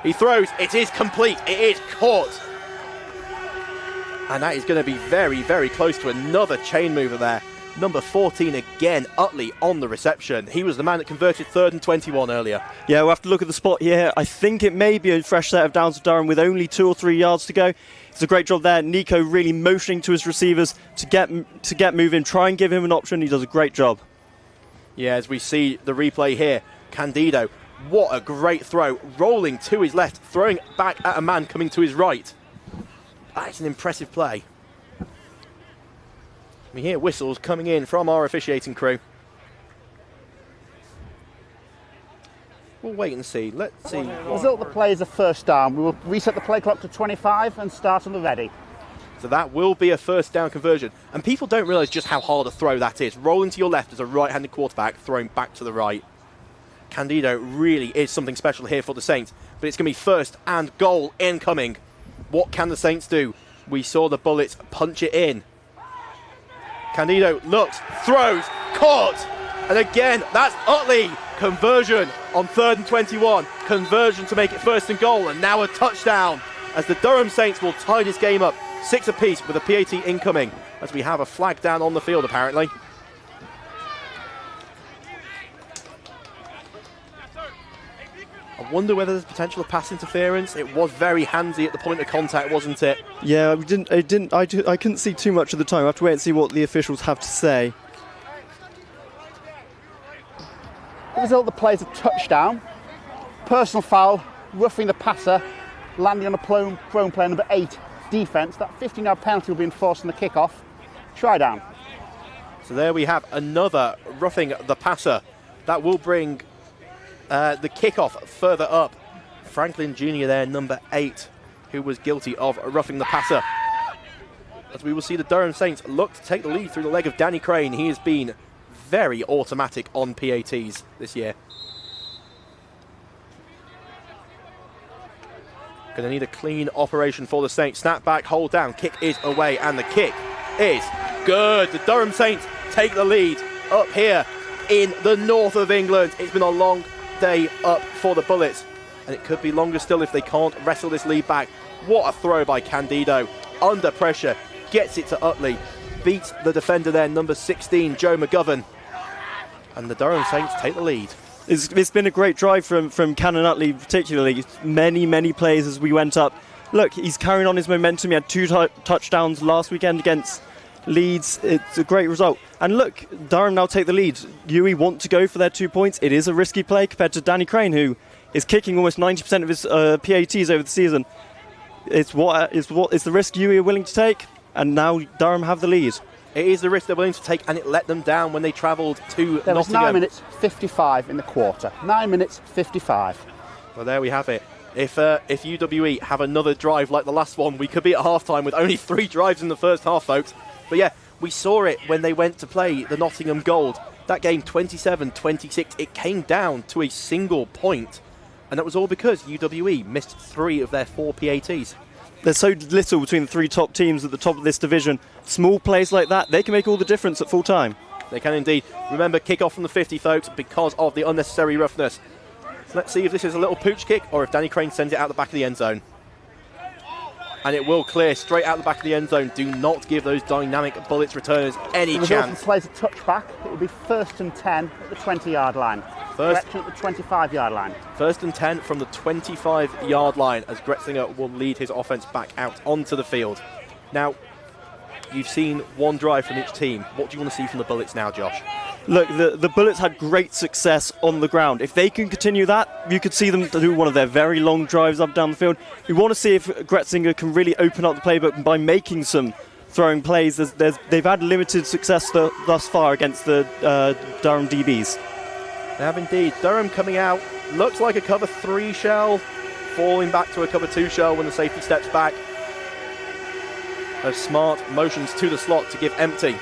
Speaker 10: He throws. It is complete. It is caught. And that is going to be very, very close to another chain mover there. Number 14 again, Utley on the reception. He was the man that converted 3rd and 21 earlier.
Speaker 2: Yeah, we'll have to look at the spot here. I think it may be a fresh set of downs to Durham with only 2 or 3 yards to go. It's a great job there. Nico really motioning to his receivers to get moving, try and give him an option. He does a great job.
Speaker 10: Yeah, as we see the replay here, Candido, what a great throw. Rolling to his left, throwing back at a man coming to his right. That's an impressive play. We hear whistles coming in from our officiating crew. We'll wait and see. Let's see.
Speaker 11: Result of the play is a first down. We will reset the play clock to 25 and start on the ready.
Speaker 10: So that will be a first down conversion. And people don't realise just how hard a throw that is. Rolling to your left as a right-handed quarterback, throwing back to the right. Candido really is something special here for the Saints. But it's going to be 1st and goal incoming. What can the Saints do? We saw the Bullets punch it in. Candido looks, throws, caught, and again, that's Utley. Conversion on 3rd and 21. Conversion to make it 1st and goal, and now a touchdown as the Durham Saints will tie this game up 6 apiece with a PAT incoming as we have a flag down on the field apparently. I wonder whether there's potential of pass interference. It was very handsy at the point of contact, wasn't it?
Speaker 12: Yeah, I couldn't see too much at the time. I have to wait and see what the officials have to say.
Speaker 11: The result of the play is a touchdown. Personal foul, roughing the passer, landing on a prone player number 8 defence. That 15-yard penalty will be enforced on the kickoff. Try down.
Speaker 10: So there we have another roughing the passer. That will bring the kickoff further up. Franklin Jr. there, number 8, who was guilty of roughing the passer. As we will see the Durham Saints look to take the lead through the leg of Danny Crane. He has been very automatic on PATs this year. Going to need a clean operation for the Saints. Snap back, hold down, kick is away, and the kick is good. The Durham Saints take the lead up here in the north of England. It's been a long day up for the Bullets, and it could be longer still if they can't wrestle this lead back. What a throw by Candido. Under pressure, gets it to Utley, beats the defender there, number 16, Joe McGovern. And the Durham Saints take the lead.
Speaker 12: It's been a great drive from Cannon Utley, particularly. Many plays as we went up. Look, he's carrying on his momentum. He had 2 touchdowns last weekend against Leeds. It's a great result. And look, Durham now take the lead. UWE want to go for their 2 points. It is a risky play compared to Danny Crane, who is kicking almost 90% of his PATs over the season. It's the risk UWE are willing to take, and now Durham have the lead.
Speaker 10: It is the risk they're willing to take, and it let them down when they travelled to Nottingham.
Speaker 11: There was 9 minutes 55 in the quarter. 9 minutes 55.
Speaker 10: Well, there we have it. If UWE have another drive like the last one, we could be at half-time with only 3 drives in the first half, folks. But yeah, we saw it when they went to play the Nottingham Gold. That game, 27-26, it came down to a single point. And that was all because UWE missed 3 of their 4 PATs.
Speaker 12: There's so little between the 3 top teams at the top of this division. Small plays like that, they can make all the difference at full time.
Speaker 10: They can indeed. Remember, kick off from the 50, folks, because of the unnecessary roughness. Let's see if this is a little pooch kick or if Danny Crane sends it out the back of the end zone. And it will clear straight out the back of the end zone. Do not give those dynamic Bullets returners any chance.
Speaker 11: The plays a touchback. It will be 1st and 10 at the 20-yard line. Correction at the 25-yard line.
Speaker 10: 1st and 10 from the 25-yard line as Gretzinger will lead his offense back out onto the field. Now, you've seen 1 drive from each team. What do you want to see from the Bullets now, Josh?
Speaker 12: Look, the Bullets had great success on the ground. If they can continue that, you could see them do one of their very long drives up down the field. We want to see if Gretzinger can really open up the playbook by making some throwing plays. They've had limited success thus far against the Durham DBs.
Speaker 10: They have indeed. Durham coming out, looks like a cover 3 shell, falling back to a cover 2 shell when the safety steps back. As Smart motions to the slot to give empty,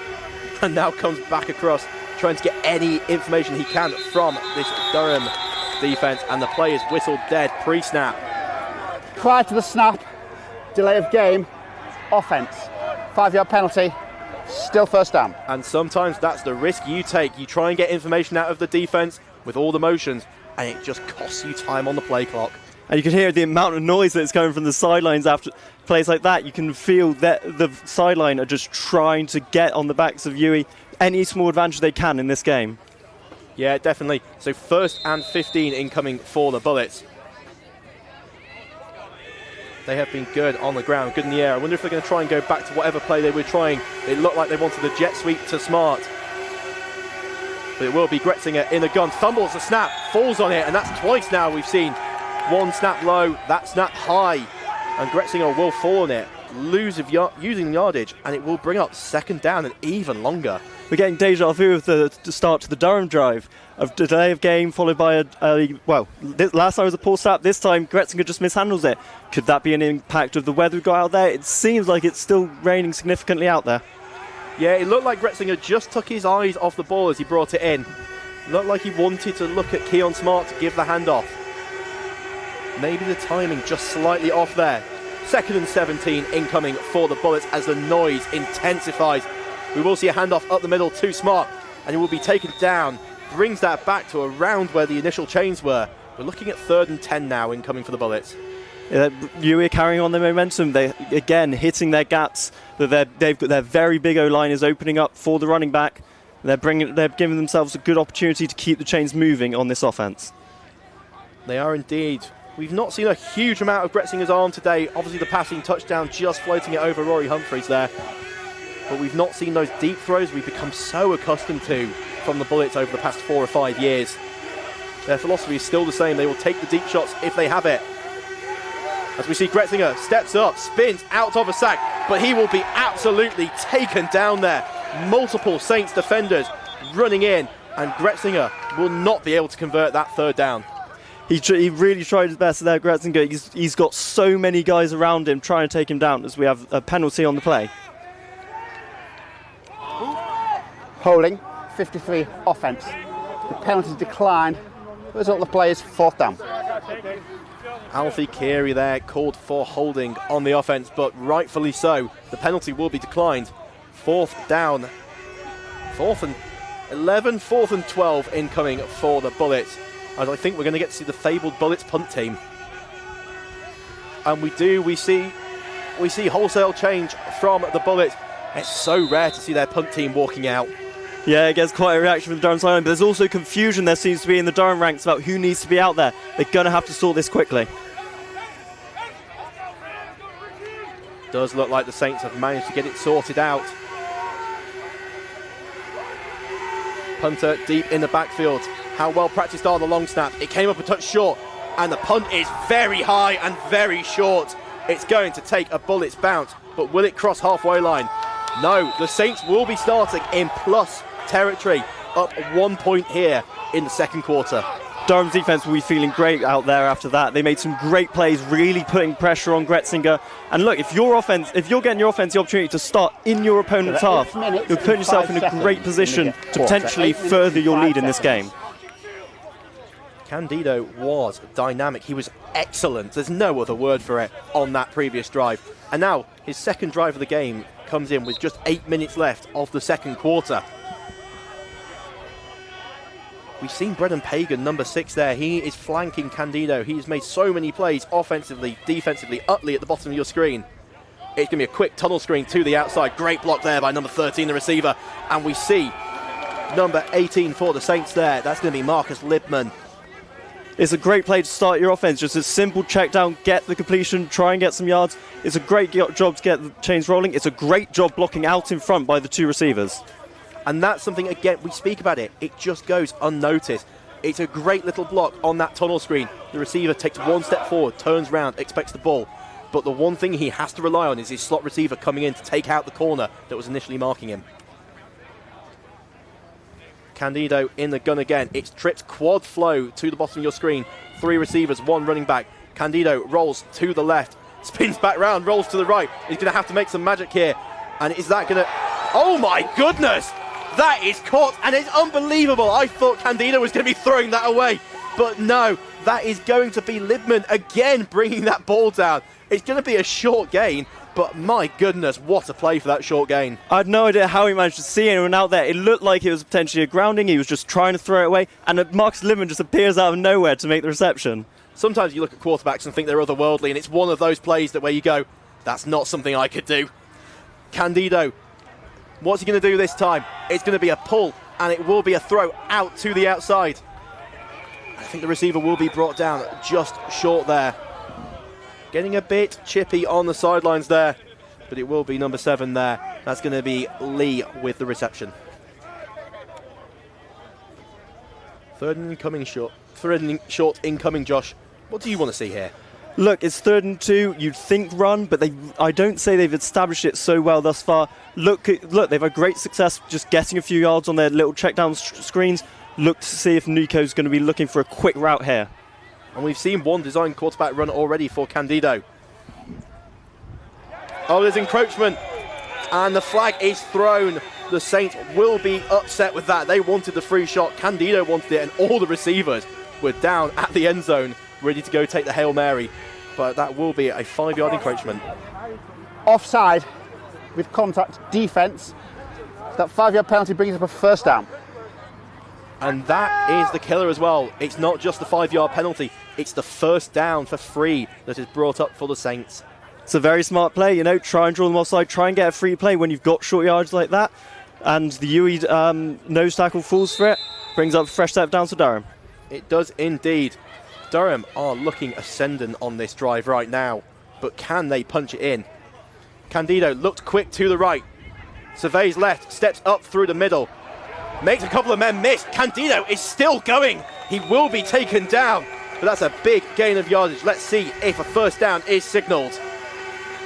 Speaker 10: and now comes back across, trying to get any information he can from this Durham defence, and the play is whistled dead pre-snap.
Speaker 11: Prior to the snap, delay of game, offence, 5-yard penalty, still first down.
Speaker 10: And sometimes that's the risk you take. You try and get information out of the defence with all the motions, and it just costs you time on the play clock.
Speaker 12: And you can hear the amount of noise that's coming from the sidelines after plays like that. You can feel that the sideline are just trying to get on the backs of UWE any small advantage they can in this game.
Speaker 10: Yeah, definitely. So 1st and 15 incoming for the Bullets. They have been good on the ground, good in the air. I wonder if they're going to try and go back to whatever play they were trying. It looked like they wanted a jet sweep to Smart. But it will be Gretzinger in the gun. Fumbles the snap, falls on it, and that's twice now we've seen. 1 snap low, that snap high. And Gretzinger will fall on it, using yardage, and it will bring up 2nd down and even longer.
Speaker 12: We're getting deja vu of the start to the Durham drive, of delay of game followed by last time was a poor snap, this time Gretzinger just mishandles it. Could that be an impact of the weather we got out there? It seems like it's still raining significantly out there.
Speaker 10: Yeah, it looked like Gretzinger just took his eyes off the ball as he brought it in. It looked like he wanted to look at Keon Smart to give the handoff. Maybe the timing just slightly off there. 2nd and 17 incoming for the Bullets as the noise intensifies. We will see a handoff up the middle to Smart, and he will be taken down. Brings that back to around where the initial chains were. We're looking at 3rd and 10 now incoming for the Bullets.
Speaker 12: UWE carrying on their momentum. They again hitting their gaps. They've got their very big O-line is opening up for the running back. They're giving themselves a good opportunity to keep the chains moving on this offense.
Speaker 10: They are indeed. We've not seen a huge amount of Gretzinger's arm today. Obviously the passing touchdown, just floating it over Rory Humphreys there. But we've not seen those deep throws we've become so accustomed to from the Bullets over the past 4 or 5 years. Their philosophy is still the same. They will take the deep shots if they have it. As we see Gretzinger steps up, spins out of a sack, but he will be absolutely taken down there. Multiple Saints defenders running in, and Gretzinger will not be able to convert that third down.
Speaker 12: He really tried his best there, Gretzinger. He's got so many guys around him trying to take him down as we have a penalty on the play.
Speaker 11: Holding, 53 offence. The penalties declined. Result of the play is 4th down.
Speaker 10: Alfie Keary there called for holding on the offence, but rightfully so. The penalty will be declined. 4th down. 4th and 11, 4th and 12 incoming for the Bullets. As I think we're going to get to see the fabled Bullets punt team. And we see wholesale change from the Bullets. It's so rare to see their punt team walking out.
Speaker 12: Yeah, it gets quite a reaction from the Durham sideline, but there's also confusion there seems to be in the Durham ranks about who needs to be out there. They're going to have to sort this quickly.
Speaker 10: Does look like the Saints have managed to get it sorted out. Punter deep in the backfield. How well practiced are the long snaps? It came up a touch short, and the punt is very high and very short. It's going to take a Bullets bounce, but will it cross halfway line? No, the Saints will be starting in plus territory, up 1 point here in the second quarter.
Speaker 12: Durham's defense will be feeling great out there after that. They made some great plays, really putting pressure on Gretzinger. And look, if you're getting your offense the opportunity to start in your opponent's half, you're putting yourself in a great position to potentially further your lead in this game.
Speaker 10: Candido was dynamic. He was excellent. There's no other word for it on that previous drive. And now his second drive of the game comes in with just 8 minutes left of the second quarter. We've seen Brendan Pagan, number 6 there. He is flanking Candido. He's made so many plays offensively, defensively. Utley at the bottom of your screen. It's going to be a quick tunnel screen to the outside. Great block there by number 13, the receiver. And we see number 18 for the Saints there. That's going to be Marcus Libman.
Speaker 12: It's a great play to start your offense. Just a simple check down, get the completion, try and get some yards. It's a great job to get the chains rolling. It's a great job blocking out in front by the 2 receivers.
Speaker 10: And that's something, again, we speak about it. It just goes unnoticed. It's a great little block on that tunnel screen. The receiver takes 1 step forward, turns round, expects the ball. But the one thing he has to rely on is his slot receiver coming in to take out the corner that was initially marking him. Candido in the gun again. It's tripped quad flow to the bottom of your screen. 3 receivers, 1 running back. Candido rolls to the left, spins back round, rolls to the right. He's going to have to make some magic here. And is that going to... Oh my goodness! That is caught, and it's unbelievable. I thought Candido was going to be throwing that away. But no, that is going to be Libman again bringing that ball down. It's going to be a short gain. But my goodness, what a play for that short gain.
Speaker 12: I had no idea how he managed to see anyone out there. It looked like it was potentially a grounding. He was just trying to throw it away. And Marcus Libman just appears out of nowhere to make the reception.
Speaker 10: Sometimes you look at quarterbacks and think they're otherworldly, and it's one of those plays that where you go, that's not something I could do. Candido, what's he going to do this time? It's going to be a pull, and it will be a throw out to the outside. I think the receiver will be brought down just short there. Getting a bit chippy on the sidelines there, but it will be number 7 there. That's going to be Lee with the reception. Third and short incoming, Josh. What do you want to see here?
Speaker 12: Look, it's 3rd and 2. You'd think run, but I don't say they've established it so well thus far. Look, they've had great success just getting a few yards on their little check down screens. Look to see if Nico's going to be looking for a quick route here.
Speaker 10: And we've seen one design quarterback run already for Candido. Oh, there's encroachment. And the flag is thrown. The Saints will be upset with that. They wanted the free shot. Candido wanted it, and all the receivers were down at the end zone, ready to go take the Hail Mary. But that will be a 5-yard encroachment.
Speaker 11: Offside with contact defence. That 5-yard penalty brings up a 1st down.
Speaker 10: And that is the killer as well. It's not just the 5-yard penalty, it's the 1st down for free that is brought up for the Saints.
Speaker 12: It's a very smart play, you know, try and draw them offside, try and get a free play when you've got short yards like that. And the UWE nose tackle falls for it, brings up a fresh step down to Durham.
Speaker 10: It does indeed. Durham are looking ascendant on this drive right now, but can they punch it in? Candido looked quick to the right, surveys left, steps up through the middle, makes a couple of men miss. Candido is still going. He will be taken down, but that's a big gain of yardage. Let's see if a first down is signalled.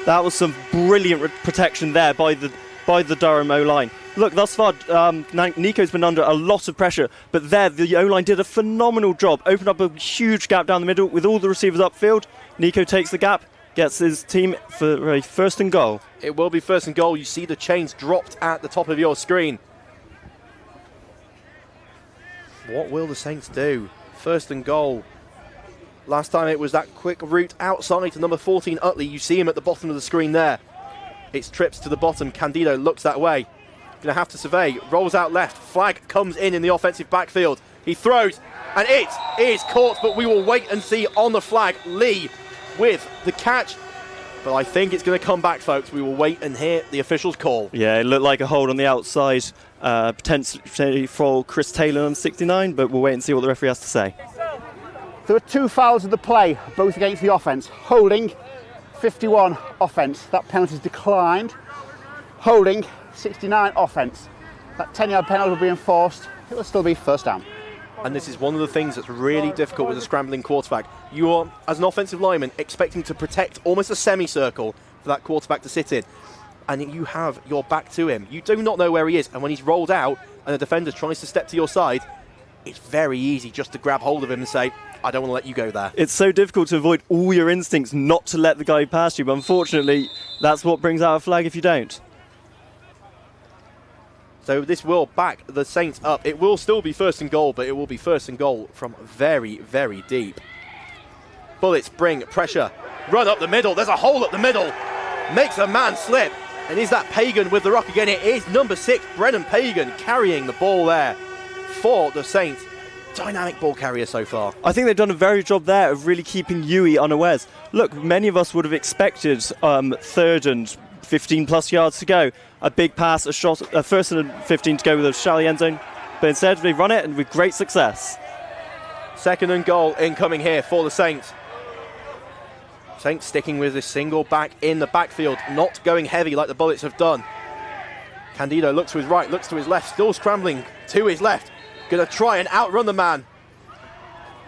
Speaker 12: That was some brilliant protection there by the Durham O-line. Look, thus far, Nico's been under a lot of pressure, but there the O-line did a phenomenal job, opened up a huge gap down the middle with all the receivers upfield. Nico takes the gap, gets his team for a first and goal.
Speaker 10: It will be first and goal. You see the chains dropped at the top of your screen. What will the Saints do? First and goal. Last time it was that quick route outside to number 14, Utley. You see him at the bottom of the screen there. It's trips to the bottom. Candido looks that way. Going to have to survey. Rolls out left. Flag comes in the offensive backfield. He throws, and it is caught, but we will wait and see on the flag. Lee with the catch. But I think it's going to come back, folks. We will wait and hear the officials' call.
Speaker 12: Yeah, it looked like a hold on the outside, potentially for Chris Taylor on 69, but we'll wait and see what the referee has to say.
Speaker 11: There were 2 fouls of the play, both against the offence. Holding, 51 offence. That penalty is declined. Holding, 69 offence. That 10-yard penalty will be enforced. It will still be first down.
Speaker 10: And this is one of the things that's really difficult with a scrambling quarterback. You are, as an offensive lineman, expecting to protect almost a semicircle for that quarterback to sit in. And you have your back to him. You do not know where he is. And when he's rolled out and the defender tries to step to your side, it's very easy just to grab hold of him and say, I don't want to let you go there.
Speaker 12: It's so difficult to avoid all your instincts not to let the guy pass you, but unfortunately, that's what brings out a flag if you don't.
Speaker 10: So this will back the Saints up. It will still be first and goal, but it will be first and goal from very, very deep. Bullets bring pressure. Run up the middle. There's a hole up the middle. Makes a man slip. And is that Pagan with the rock again? It is number 6, Brennan Pagan, carrying the ball there for the Saints. Dynamic ball carrier so far.
Speaker 12: I think they've done a very good job there of really keeping UWE unawares. Look, many of us would have expected 3rd and 15 plus yards to go. A big pass, a shot, a 1st and 15 to go with a shallow end zone. But instead, they run it and with great success.
Speaker 10: 2nd and goal incoming here for the Saints. Saints sticking with this single back in the backfield, not going heavy like the Bullets have done. Candido looks to his right, looks to his left, still scrambling to his left. Going to try and outrun the man.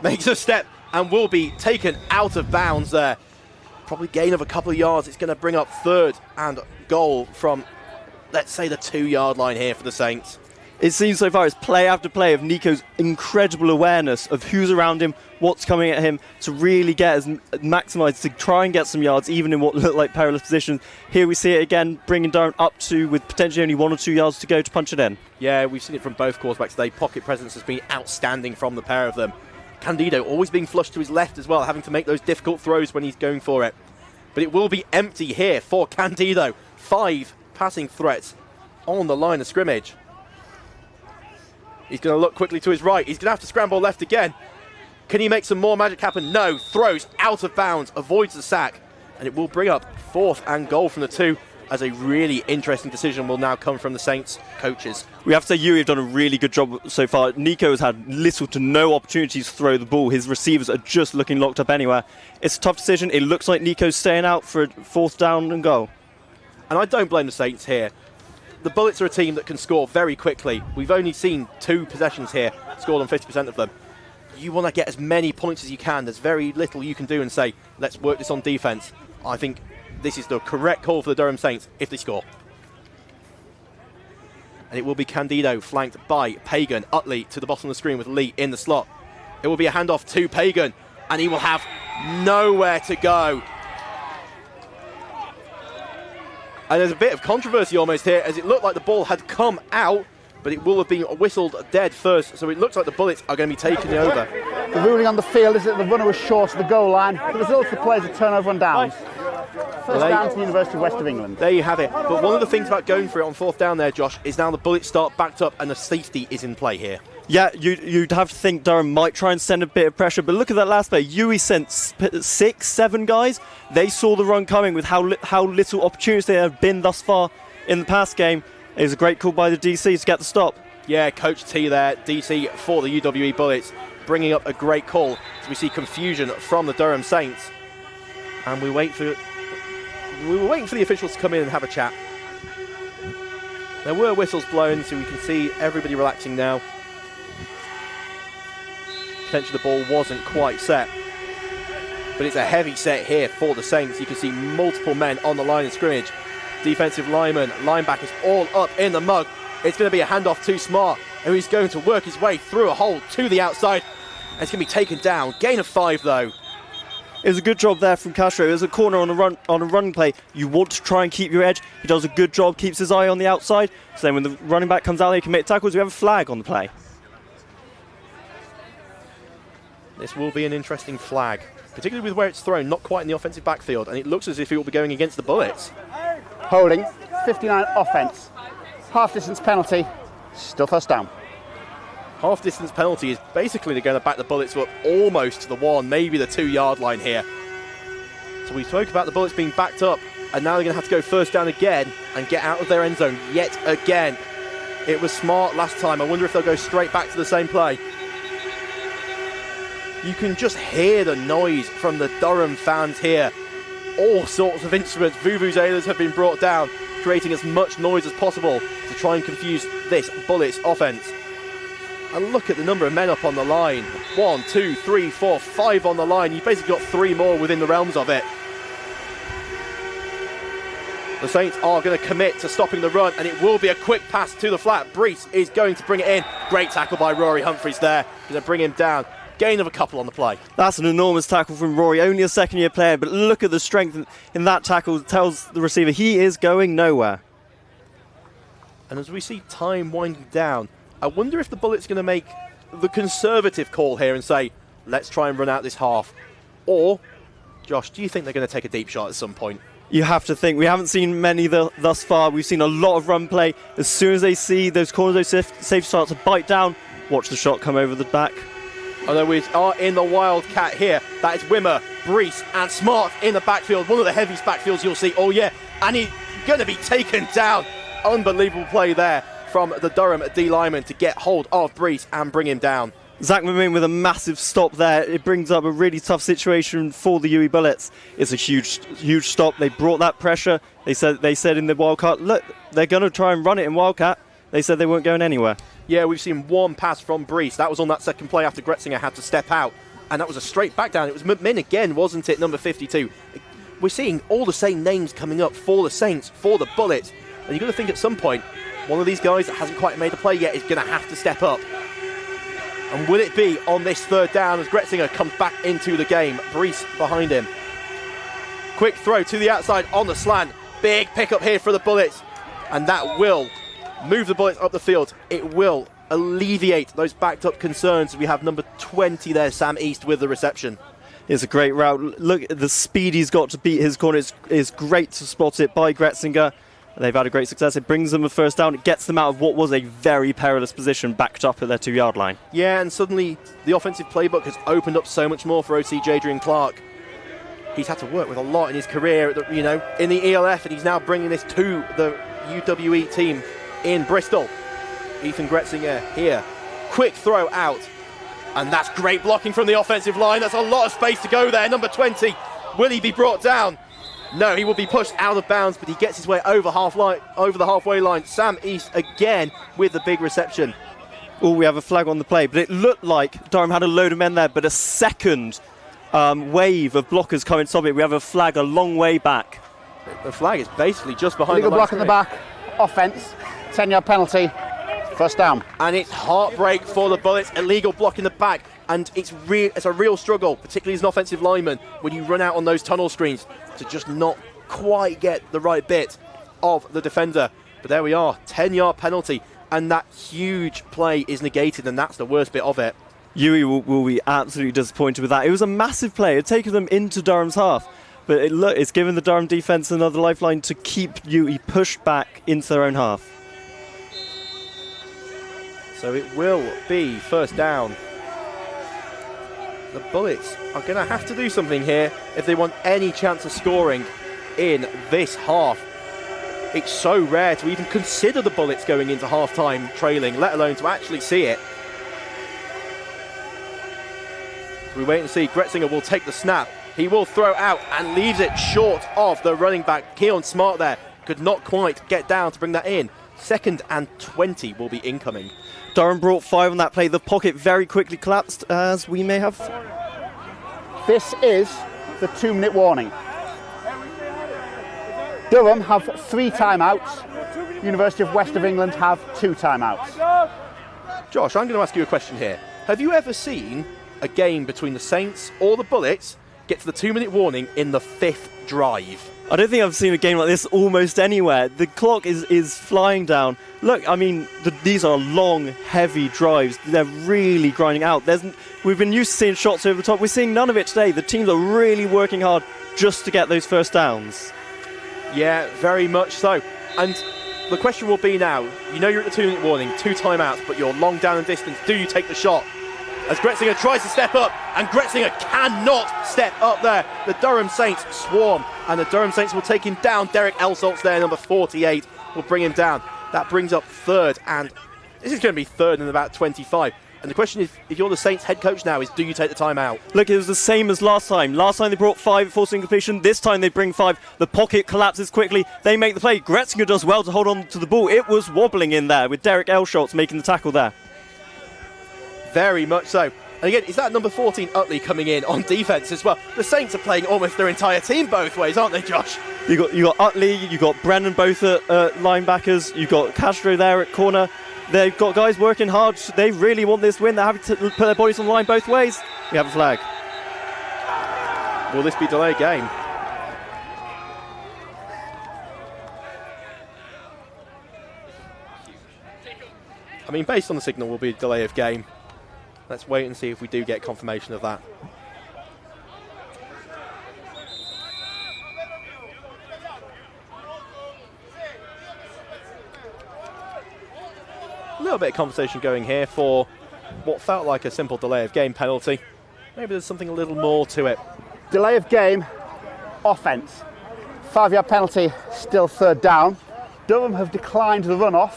Speaker 10: Makes a step and will be taken out of bounds there. Probably gain of a couple of yards. It's going to bring up 3rd and goal from, let's say, the 2-yard line here for the Saints.
Speaker 12: It seems so far it's play after play of Nico's incredible awareness of who's around him, what's coming at him, to really get as maximised, to try and get some yards, even in what look like perilous positions. Here we see it again, bringing Durham up to, with potentially only 1 or 2 yards to go to punch it in.
Speaker 10: Yeah, we've seen it from both quarterbacks today. Pocket presence has been outstanding from the pair of them. Candido always being flushed to his left as well, having to make those difficult throws when he's going for it. But it will be empty here for Candido. 5 passing threats on the line of scrimmage. He's going to look quickly to his right. He's going to have to scramble left again. Can he make some more magic happen? No. Throws out of bounds, avoids the sack, and it will bring up 4th and goal from the 2, as a really interesting decision will now come from the Saints coaches.
Speaker 12: We have to say UWE have done a really good job so far. Nico has had little to no opportunities to throw the ball. His receivers are just looking locked up anywhere. It's a tough decision. It looks like Nico's staying out for a 4th down and goal.
Speaker 10: And I don't blame the Saints here. The Bullets are a team that can score very quickly. We've only seen 2 possessions here, scored on 50% of them. You want to get as many points as you can. There's very little you can do and say, let's work this on defense. I think this is the correct call for the Durham Saints if they score. And it will be Candido flanked by Pagan. Utley to the bottom of the screen with Lee in the slot. It will be a handoff to Pagan, and he will have nowhere to go. And there's a bit of controversy almost here, as it looked like the ball had come out, but it will have been whistled dead first. So it looks like the Bullets are going to be taking it over.
Speaker 11: The ruling on the field is that the runner was short of the goal line. The result of the play is a turnover on downs. First down to the University of West of England.
Speaker 10: There you have it. But one of the things about going for it on 4th down there, Josh, is now the Bullets start backed up and the safety is in play here.
Speaker 12: Yeah, you'd have to think Durham might try and send a bit of pressure, but look at that last play. UWE sent 6, 7 guys. They saw the run coming with how little opportunity there have been thus far in the past game. It was a great call by the DC to get the stop.
Speaker 10: Yeah, Coach T there, DC for the UWE Bullets. bringing up a great call. So we see confusion from the Durham Saints. And we were waiting for the officials to come in and have a chat. There were whistles blown, so we can see everybody relaxing now. Potentially the ball wasn't quite set. But it's a heavy set here for the Saints. You can see multiple men on the line of scrimmage. Defensive linemen, linebackers all up in the mug. It's going to be a handoff to Smart, and he's going to work his way through a hole to the outside. And it's going to be taken down. Gain of 5 though.
Speaker 12: It was a good job there from Castro. It was a corner on a run play. You want to try and keep your edge. He does a good job, keeps his eye on the outside. So then when the running back comes out, he can make tackles. We have a flag on the play.
Speaker 10: This will be an interesting flag, particularly with where it's thrown, not quite in the offensive backfield, and it looks as if it will be going against the Bullets.
Speaker 11: Holding, 59 offence, half-distance penalty, still first down.
Speaker 10: Half-distance penalty is basically they're going to back the Bullets up almost to the 1, maybe the 2-yard line here. So we spoke about the Bullets being backed up, and now they're going to have to go first down again and get out of their end zone yet again. It was Smart last time. I wonder if they'll go straight back to the same play. You can just hear the noise from the Durham fans here. All sorts of instruments, vuvuzelas have been brought down, creating as much noise as possible to try and confuse this Bullets offense. And look at the number of men up on the line. 1, 2, 3, 4, 5 on the line. You've basically got 3 more within the realms of it. The Saints are going to commit to stopping the run, and it will be a quick pass to the flat. Brees is going to bring it in. Great tackle by Rory Humphreys there. Going to bring him down. Gain of a couple on the play.
Speaker 12: That's an enormous tackle from Rory, only a second-year player, but look at the strength in that tackle. It tells the receiver he is going nowhere.
Speaker 10: And as we see time winding down, I wonder if the Bullets going to make the conservative call here and say, let's try and run out this half. Or, Josh, do you think they're going to take a deep shot at some point?
Speaker 12: You have to think. We haven't seen many thus far. We've seen a lot of run play. As soon as they see those corners, those safety start to bite down, watch the shot come over the back.
Speaker 10: Although we are in the Wildcat here. That is Wimmer, Brees and Smart in the backfield. One of the heaviest backfields you'll see. Oh yeah, and he's going to be taken down. Unbelievable play there from the Durham D lineman to get hold of Brees and bring him down.
Speaker 12: Zach McMinn with a massive stop there. It brings up a really tough situation for the UWE Bullets. It's a huge stop. They brought that pressure. They said in the Wildcat, look, they're going to try and run it in Wildcat. They said they weren't going anywhere.
Speaker 10: Yeah, we've seen one pass from Brees. That was on that second play after Gretzinger had to step out. And that was a straight back down. It was McMinn again, wasn't it, number 52? We're seeing all the same names coming up for the Saints, for the Bullets. And you've got to think at some point, one of these guys that hasn't quite made a play yet is going to have to step up. And will it be on this third down as Gretzinger comes back into the game? Brees behind him. Quick throw to the outside on the slant. Big pickup here for the Bullets. And that will move the Bullets up the field. It will alleviate those backed up concerns. We have number 20 there, Sam East, with the reception.
Speaker 12: It's a great route. Look at the speed he's got to beat his corner. It's great to spot it by Gretzinger. They've had a great success. It brings them a first down. It gets them out of what was a very perilous position, backed up at their 2-yard line.
Speaker 10: Yeah, and suddenly the offensive playbook has opened up so much more for OC Jadrian Clark. He's had to work with a lot in his career, in the ELF, and he's now bringing this to the UWE team in Bristol. Ethan Gretzinger here. Quick throw out. And that's great blocking from the offensive line. That's a lot of space to go there. Number 20. Will he be brought down? No, he will be pushed out of bounds, but he gets his way over the halfway line. Sam East again with the big reception.
Speaker 12: Oh, we have a flag on the play, but it looked like Durham had a load of men there, but a second wave of blockers coming to stop it. We have a flag a long way back.
Speaker 10: The flag is basically just behind
Speaker 11: Illegal
Speaker 10: the
Speaker 11: block in the back, offence, 10-yard penalty, first down.
Speaker 10: And it's heartbreak for the Bullets, illegal block in the back. And it's a real struggle, particularly as an offensive lineman, when you run out on those tunnel screens to just not quite get the right bit of the defender. But there we are, 10-yard penalty, and that huge play is negated, and that's the worst bit of it.
Speaker 12: UWE will be absolutely disappointed with that. It was a massive play. It had taken them into Durham's half, but it's given the Durham defence another lifeline to keep UWE pushed back into their own half.
Speaker 10: So it will be first down. The Bullets are going to have to do something here if they want any chance of scoring in this half. It's so rare to even consider the Bullets going into half-time trailing, let alone to actually see it. We wait and see. Gretzinger will take the snap. He will throw out and leaves it short of the running back. Keon Smart there could not quite get down to bring that in. 2nd and 20 will be incoming.
Speaker 12: Durham brought 5 on that play. The pocket very quickly collapsed, as we may have.
Speaker 11: This is the 2-minute warning. Durham have 3 timeouts. University of West of England have 2 timeouts.
Speaker 10: Josh, I'm going to ask you a question here. Have you ever seen a game between the Saints or the Bullets get to the 2-minute warning in the 5th drive?
Speaker 12: I don't think I've seen a game like this almost anywhere. The clock is flying down. Look, I mean, these are long, heavy drives. They're really grinding out. We've been used to seeing shots over the top. We're seeing none of it today. The teams are really working hard just to get those first downs.
Speaker 10: Yeah, very much so. And the question will be now, you know you're at the 2-minute warning, 2 timeouts, but you're long down in distance. Do you take the shot? As Gretzinger tries to step up, and Gretzinger cannot step up there. The Durham Saints swarm, and the Durham Saints will take him down. Derek Elsalt's there, number 48, will bring him down. That brings up 3rd, and this is going to be 3rd and about 25. And the question is, if you're the Saints head coach now, is do you take the timeout?
Speaker 12: Look, it was the same as last time. Last time they brought 5 forcing completion. This time they bring 5. The pocket collapses quickly. They make the play. Gretzinger does well to hold on to the ball. It was wobbling in there with Derek Elsalt's making the tackle there.
Speaker 10: Very much so. And again, is that number 14 Utley coming in on defence as well? The Saints are playing almost their entire team both ways, aren't they, Josh?
Speaker 12: You got Utley, you got Brennan both at linebackers, you got Castro there at corner. They've got guys working hard. They really want this win. They're having to put their bodies on the line both ways. We have a flag.
Speaker 10: Will this be delayed game? I mean, based on the signal, will be a delay of game. Let's wait and see if we do get confirmation of that. A little bit of conversation going here for what felt like a simple delay of game penalty. Maybe there's something a little more to it.
Speaker 11: Delay of game, offence. 5-yard penalty, still 3rd down. Durham have declined the runoff.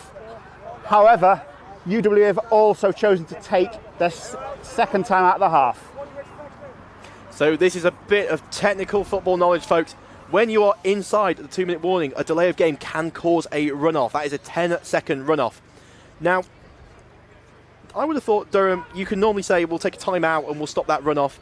Speaker 11: However, UWE have also chosen to take their 2nd time out of the half.
Speaker 10: So this is a bit of technical football knowledge, folks. When you are inside the 2-minute warning, a delay of game can cause a runoff. That is a 10-second runoff. Now, I would have thought Durham, you can normally say, we'll take a timeout and we'll stop that runoff.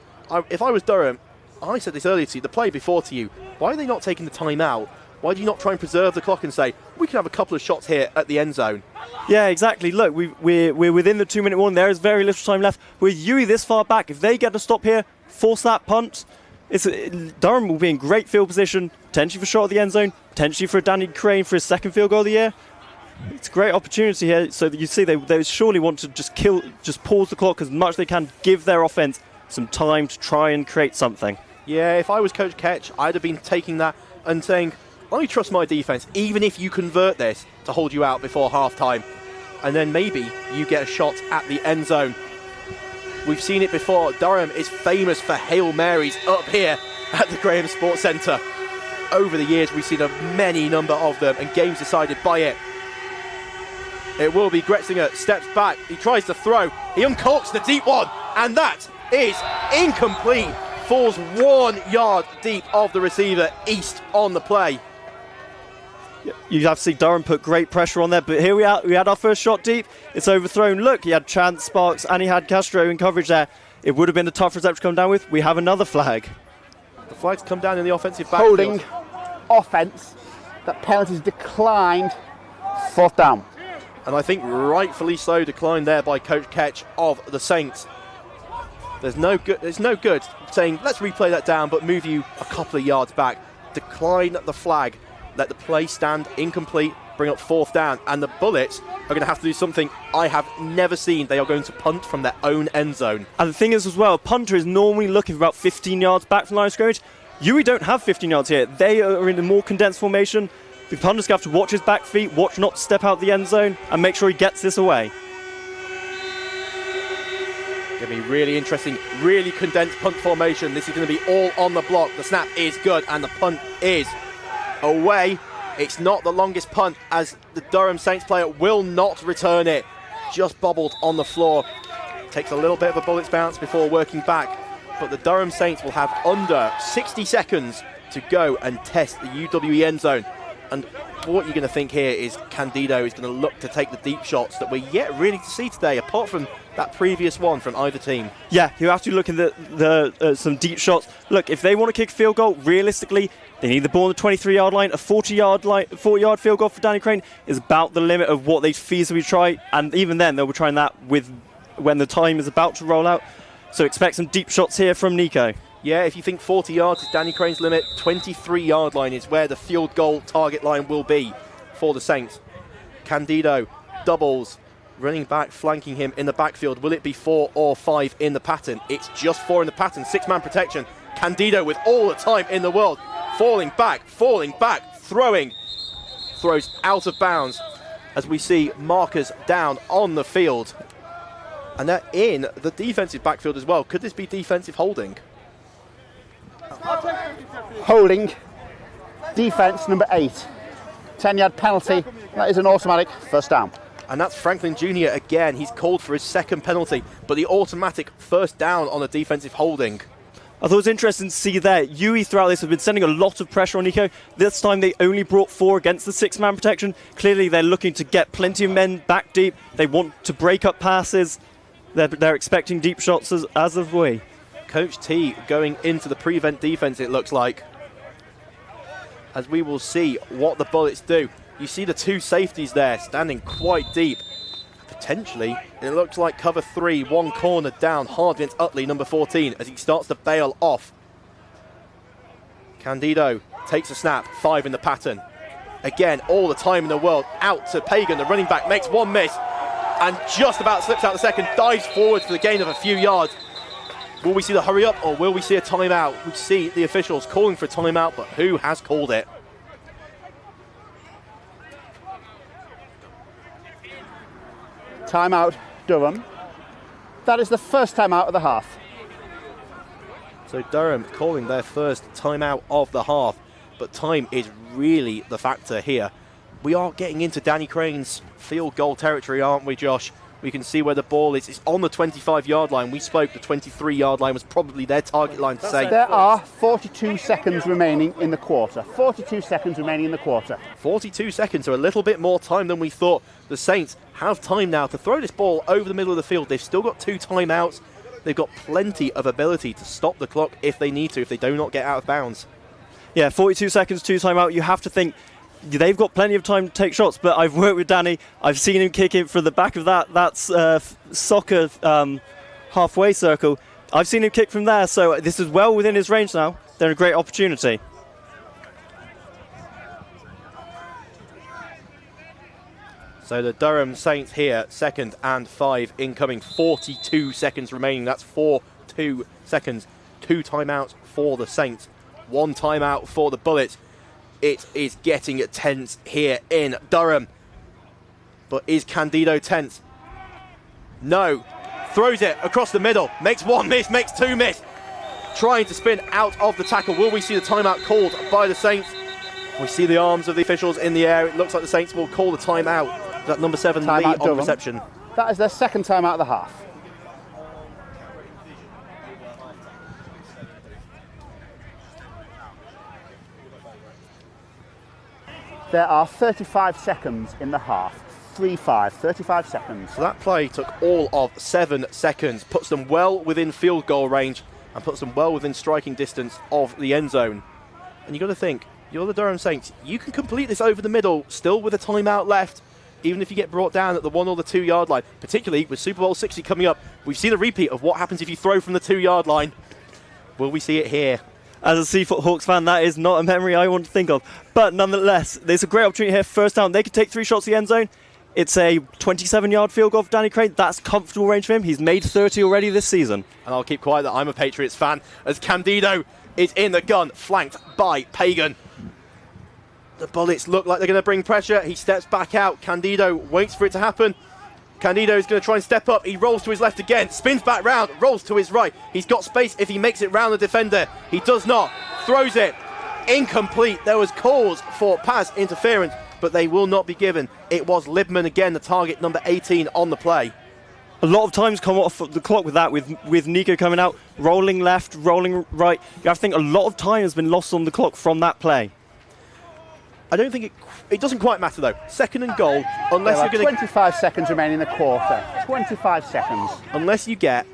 Speaker 10: If I was Durham, I said this earlier to you, the play before to you, why are they not taking the timeout? Why do you not try and preserve the clock and say, we can have a couple of shots here at the end zone?
Speaker 12: Yeah, exactly. Look, we're within the 2-minute warning. There is very little time left. With UWE this far back, if they get a stop here, force that punt, Durham will be in great field position, potentially for a shot at the end zone, potentially for Danny Crane for his 2nd field goal of the year. It's a great opportunity here. So that you see they surely want to just pause the clock as much as they can, give their offense some time to try and create something.
Speaker 10: Yeah, if I was Coach Ketch, I'd have been taking that and saying, I trust my defence, even if you convert this to hold you out before half-time. And then maybe you get a shot at the end zone. We've seen it before. Durham is famous for Hail Marys up here at the Graham Sports Centre. Over the years, we've seen a many number of them and games decided by it. It will be Gretzinger, steps back, he tries to throw, he uncorks the deep one, and that is incomplete. Falls 1 yard deep of the receiver, East on the play.
Speaker 12: You have to see Durham put great pressure on there, but here we had our first shot deep. It's overthrown. Look, he had Chance, Sparks, and he had Castro in coverage there. It would have been a tough reception to come down with. We have another flag.
Speaker 10: The flag's come down in the offensive backfield.
Speaker 11: Holding offence. That penalty's declined. 4th down.
Speaker 10: And I think rightfully so declined there by Coach Ketch of the Saints. There's no good saying, let's replay that down, but move you a couple of yards back. Decline the flag. Let the play stand incomplete, bring up 4th down, and the Bullets are going to have to do something I have never seen. They are going to punt from their own end zone.
Speaker 12: And the thing is as well, punter is normally looking for about 15 yards back from the line of scrimmage. UWE don't have 15 yards here. They are in a more condensed formation. The punter's going to have to watch his back feet, watch not to step out the end zone, and make sure he gets this away.
Speaker 10: Going to be really interesting, really condensed punt formation. This is going to be all on the block. The snap is good, and the punt is away. It's not the longest punt, as the Durham Saints player will not return it. Just bobbled on the floor. Takes a little bit of a Bullets bounce before working back. but the Durham Saints will have under 60 seconds to go and test the UWE end zone. And what you're going to think here is Candido is going to look to take the deep shots that we're yet really to see today, apart from that previous one from either team.
Speaker 12: Yeah, you have to look at some deep shots. Look, if they want to kick a field goal, realistically, they need the ball on the 23-yard line. A 40-yard field goal for Danny Crane is about the limit of what they feasibly try, and even then they'll be trying that when the time is about to roll out. So expect some deep shots here from Nico.
Speaker 10: Yeah, if you think 40 yards is Danny Crane's limit, 23-yard line is where the field goal target line will be for the Saints. Candido doubles, running back, flanking him in the backfield. Will it be 4 or 5 in the pattern? It's just 4 in the pattern, 6-man protection. Candido with all the time in the world, falling back, throwing. Throws out of bounds as we see markers down on the field. And they're in the defensive backfield as well. Could this be defensive holding?
Speaker 11: Holding, defence number 8. 10-yard penalty, that is an automatic first down.
Speaker 10: And that's Franklin Jr. again. He's called for his second penalty, but the automatic first down on a defensive holding.
Speaker 12: I thought it was interesting to see there. UWE throughout this have been sending a lot of pressure on Nico. This time they only brought 4 against the 6-man protection. Clearly they're looking to get plenty of men back deep. They want to break up passes. They're expecting deep shots as of we.
Speaker 10: Coach T going into the prevent defense, it looks like, as we will see what the Bullets do. You see the 2 safeties there standing quite deep. Potentially, it looks like cover 3, 1 corner down hard against Utley, number 14, as he starts to bail off. Candido takes a snap, 5 in the pattern. Again, all the time in the world, out to Pagan, the running back, makes 1 miss, and just about slips out the second, dives forward for the gain of a few yards. Will we see the hurry up, or will we see a timeout? We see the officials calling for a timeout, but who has called it?
Speaker 11: Timeout, Durham. That is the first timeout of the half.
Speaker 10: So Durham calling their first timeout of the half, but time is really the factor here. We are getting into Danny Crane's field goal territory, aren't we, Josh? We can see where the ball is. It's on the 25-yard line. We spoke the 23-yard line was probably their target line to say.
Speaker 11: There are 42 seconds remaining in the quarter. 42 seconds remaining in the quarter.
Speaker 10: 42 seconds, so a little bit more time than we thought. The Saints have time now to throw this ball over the middle of the field. They've still got 2 timeouts. They've got plenty of ability to stop the clock if they need to, if they do not get out of bounds.
Speaker 12: Yeah, 42 seconds, 2 timeout. You have to think they've got plenty of time to take shots, but I've worked with Danny. I've seen him kick it from the back of that's soccer halfway circle. I've seen him kick from there, so this is well within his range now. They're a great opportunity.
Speaker 10: So the Durham Saints here, 2nd and 5 incoming, 42 seconds remaining. That's 4-2 seconds. 2 timeouts for the Saints, 1 timeout for the Bullets. It is getting tense here in Durham. But is Candido tense? No. Throws it across the middle. Makes 1 miss, makes 2 miss. Trying to spin out of the tackle. Will we see the timeout called by the Saints? We see the arms of the officials in the air. It looks like the Saints will call the timeout. That number 7 Lee on
Speaker 11: Durham.
Speaker 10: reception.
Speaker 11: That is their second timeout of the half. There are 35 seconds in the half. 3-5, 35 seconds.
Speaker 10: So that play took all of 7 seconds, puts them well within field goal range and puts them well within striking distance of the end zone. And you've got to think, you're the Durham Saints, you can complete this over the middle, still with a timeout left, even if you get brought down at the 1 or the 2 yard line, particularly with Super Bowl 60 coming up. We've seen a repeat of what happens if you throw from the 2 yard line. Will we see it here?
Speaker 12: As a Seafoot Hawks fan, that is not a memory I want to think of. But nonetheless, there's a great opportunity here. First down, they could take 3 shots at the end zone. It's a 27-yard field goal for Danny Crane. That's comfortable range for him. He's made 30 already this season.
Speaker 10: And I'll keep quiet that I'm a Patriots fan, as Candido is in the gun, flanked by Pagan. The Bullets look like they're going to bring pressure. He steps back out. Candido waits for it to happen. Candido is going to try and step up. He rolls to his left again, spins back round, rolls to his right. He's got space if he makes it round the defender. He does not. Throws it. Incomplete. There was cause for pass interference, but they will not be given. It was Libman again, the target, number 18 on the play.
Speaker 12: a lot of times come off the clock with that, with Nico coming out, rolling left, rolling right. I think a lot of time has been lost on the clock from that play.
Speaker 10: I don't think it doesn't quite matter though. Second and goal, unless you're going to
Speaker 11: 25 seconds remaining in the quarter. 25 seconds.
Speaker 10: Unless you get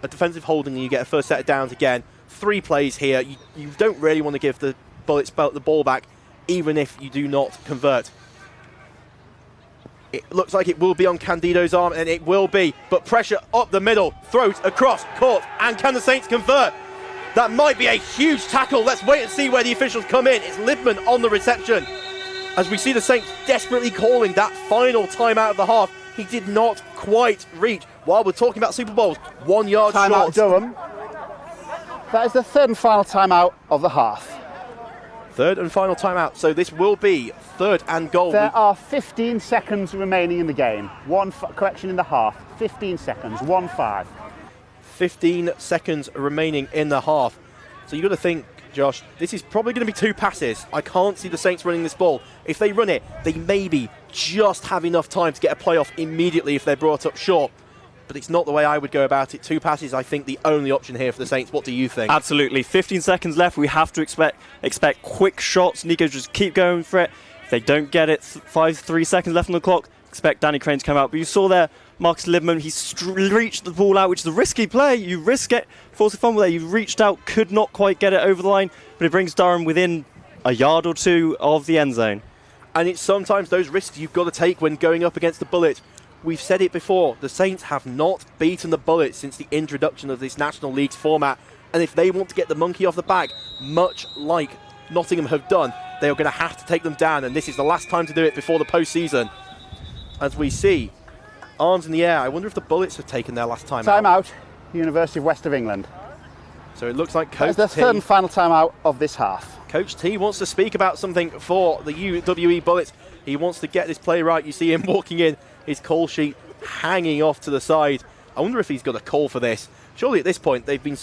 Speaker 10: a defensive holding and you get a first set of downs again. 3 plays here. You don't really want to give the Bullets the ball back, even if you do not convert. It looks like it will be on Candido's arm, and it will be, but pressure up the middle, throws across, caught, and can the Saints convert? That might be a huge tackle. Let's wait and see where the officials come in. It's Libman on the reception. As we see the Saints desperately calling that final timeout of the half, he did not quite reach. While we're talking about Super Bowls, 1 yard short.
Speaker 11: Timeout Durham. That is the third and final timeout of the half.
Speaker 10: Third and final timeout, so this will be third and goal.
Speaker 11: There are 15 seconds remaining in the game. Correction in the half. 15 seconds, 1-5.
Speaker 10: 15 seconds remaining in the half. So you've got to think, Josh, this is probably going to be 2 passes. I can't see the Saints running this ball. If they run it, they maybe just have enough time to get a playoff immediately if they're brought up short. But it's not the way I would go about it. 2 passes, I think, the only option here for the Saints. What do you think?
Speaker 12: Absolutely. 15 seconds left. We have to expect quick shots. Nico just keep going for it. If they don't get it, 3 seconds left on the clock, expect Danny Crane to come out. But you saw there, Marcus Libman, he reached the ball out, which is a risky play. You risk it, force a fumble there. You reached out, could not quite get it over the line, but it brings Durham within a yard or 2 of the end zone.
Speaker 10: And it's sometimes those risks you've got to take when going up against the Bullets. We've said it before, the Saints have not beaten the Bullets since the introduction of this National Leagues format. And if they want to get the monkey off the back, much like Nottingham have done, they are going to have to take them down. And this is the last time to do it before the postseason. As we see, arms in the air. I wonder if the Bullets have taken their last time out.
Speaker 11: Timeout, University of West of England.
Speaker 10: So it looks like Coach T.
Speaker 11: That's the third and final timeout of this half.
Speaker 10: Coach T wants to speak about something for the UWE Bullets. He wants to get this play right. You see him walking in, his call sheet hanging off to the side. I wonder if he's got a call for this. Surely at this point, there's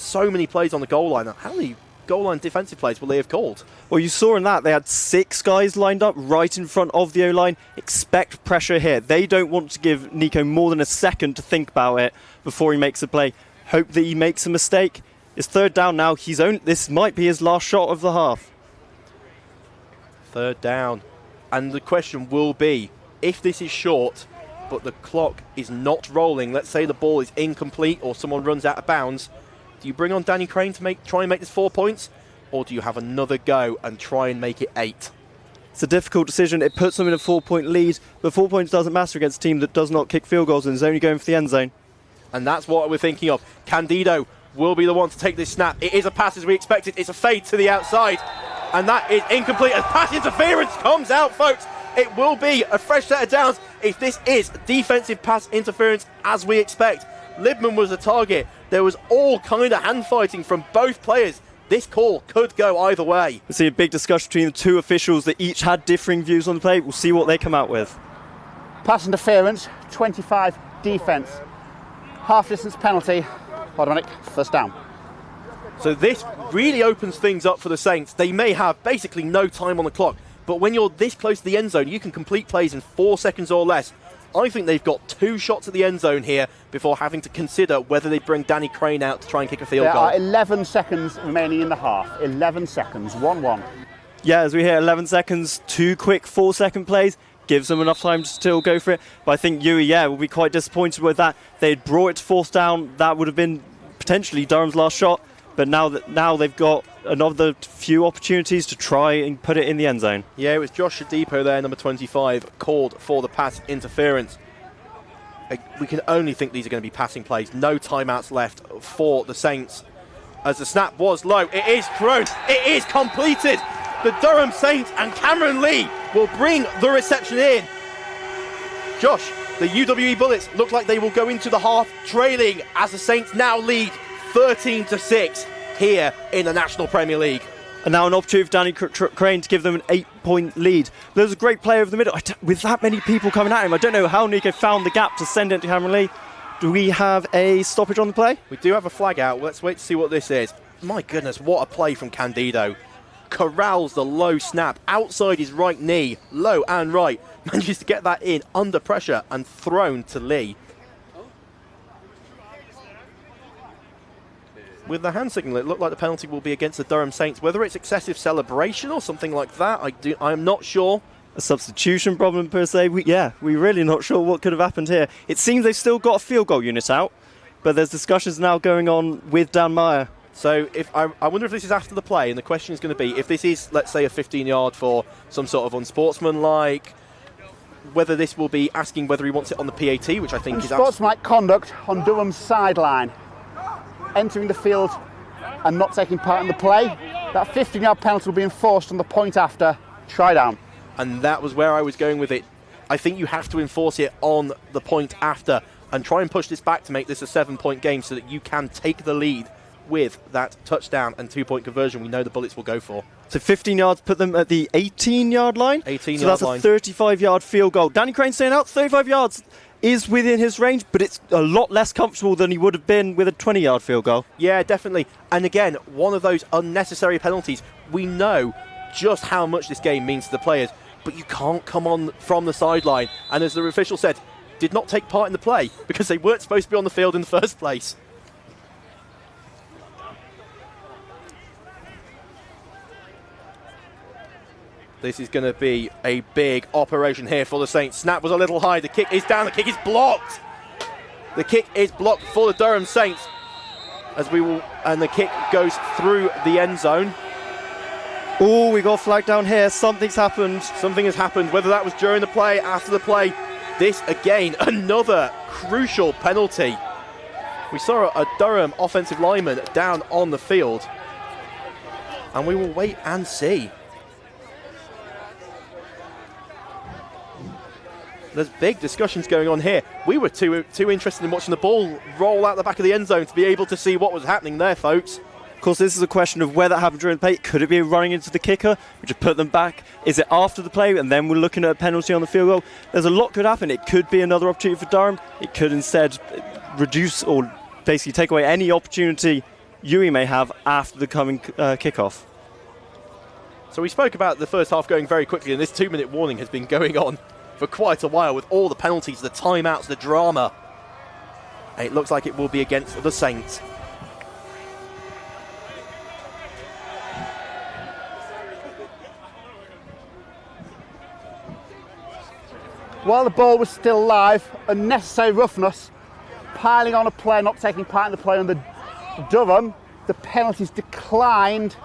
Speaker 10: so many plays on the goal line. How many goal line defensive plays will they have called?
Speaker 12: Well, you saw in that they had 6 guys lined up right in front of the O-line. Expect pressure here. They don't want to give Nico more than a second to think about it before he makes a play. Hope that he makes a mistake. It's third down now. This might be his last shot of the half.
Speaker 10: Third down. And the question will be, if this is short, but the clock is not rolling, let's say the ball is incomplete or someone runs out of bounds, do you bring on Danny Crane to try and make this 4 points? Or do you have another go and try and make it 8?
Speaker 12: It's a difficult decision. It puts them in a 4-point lead, but 4 points doesn't matter against a team that does not kick field goals and is only going for the end zone.
Speaker 10: And that's what we're thinking of. Candido will be the one to take this snap. It is a pass as we expected. It's a fade to the outside. And that is incomplete as pass interference comes out, folks. It will be a fresh set of downs if this is defensive pass interference as we expect. Libman was the target. There was all kind of hand fighting from both players. This call could go either way.
Speaker 12: We'll see a big discussion between the 2 officials that each had differing views on the play. We'll see what they come out with.
Speaker 11: Pass interference, 25 defence. Half distance penalty, automatic first down.
Speaker 10: So this really opens things up for the Saints. They may have basically no time on the clock, but when you're this close to the end zone, you can complete plays in 4 seconds or less. I think they've got 2 shots at the end zone here before having to consider whether they bring Danny Crane out to try and kick a field goal.
Speaker 11: There are 11 seconds remaining in the half. 11 seconds, 1-1.
Speaker 12: Yeah, as we hear 11 seconds, 2 quick 4-second plays. Gives them enough time to still go for it. But I think UWE, will be quite disappointed with that. They'd brought it to 4th down. That would have been potentially Durham's last shot. But now they've got another few opportunities to try and put it in the end zone.
Speaker 10: Yeah, it was Josh Shadipo there, number 25, called for the pass interference. We can only think these are going to be passing plays. No timeouts left for the Saints. As the snap was low, it is thrown. It is completed. The Durham Saints and Cameron Lee will bring the reception in. Josh, the UWE Bullets look like they will go into the half trailing as the Saints now lead 13-6 here in the National Premier League.
Speaker 12: And now an opportunity for Danny Crane to give them an 8-point lead. There's a great play over the middle. With that many people coming at him, I don't know how Nico found the gap to send it to Cameron Lee. Do we have a stoppage on the play?
Speaker 10: We do have a flag out. Let's wait to see what this is. My goodness, what a play from Candido. Corrals the low snap outside his right knee, low and right. Manages to get that in under pressure and thrown to Lee. with the hand signal. It looked like the penalty will be against the Durham Saints. Whether it's excessive celebration or something like that, I'm not sure.
Speaker 12: A substitution problem per se. We're really not sure what could have happened here. It seems they've still got a field goal unit out, but there's discussions now going on with Dan Meyer.
Speaker 10: So if I wonder if this is after the play, and the question is going to be, if this is, let's say, a 15-yard for some sort of unsportsmanlike, whether this will be asking whether he wants it on the PAT, which I think is
Speaker 11: unsportsmanlike conduct on Durham's sideline, entering the field and not taking part in the play. That 15-yard penalty will be enforced on the point after try down.
Speaker 10: And that was where I was going with it. I think you have to enforce it on the point after and try and push this back to make this a 7-point game so that you can take the lead with that touchdown and 2-point conversion we know the Bullets will go for.
Speaker 12: So 15 yards put them at the 18-yard line.
Speaker 10: 18-yard
Speaker 12: so that's
Speaker 10: line.
Speaker 12: A 35-yard field goal. Danny Crane staying out, 35 yards is within his range, but it's a lot less comfortable than he would have been with a 20-yard field goal.
Speaker 10: Yeah, definitely. And again, one of those unnecessary penalties. We know just how much this game means to the players, but you can't come on from the sideline. And as the official said, did not take part in the play because they weren't supposed to be on the field in the first place. This is going to be a big operation here for the Saints. Snap was a little high. The kick is down. The kick is blocked. The kick is blocked for the Durham Saints. And the kick goes through the end zone.
Speaker 12: Oh, we got a flag down here. Something's happened.
Speaker 10: Something has happened. Whether that was during the play, after the play. This, again, another crucial penalty. We saw a Durham offensive lineman down on the field. And we will wait and see. There's big discussions going on here. We were too interested in watching the ball roll out the back of the end zone to be able to see what was happening there, folks.
Speaker 12: Of course, this is a question of whether it happened during the play. Could it be running into the kicker, which would put them back? Is it after the play, and then we're looking at a penalty on the field goal? There's a lot could happen. It could be another opportunity for Durham. It could instead reduce or basically take away any opportunity UWE may have after the coming kickoff.
Speaker 10: So we spoke about the first half going very quickly, and this 2-minute warning has been going on for quite a while with all the penalties, the timeouts, the drama. And it looks like it will be against the Saints.
Speaker 11: While the ball was still live, unnecessary roughness, piling on a player, not taking part in the play under Durham. The penalties declined.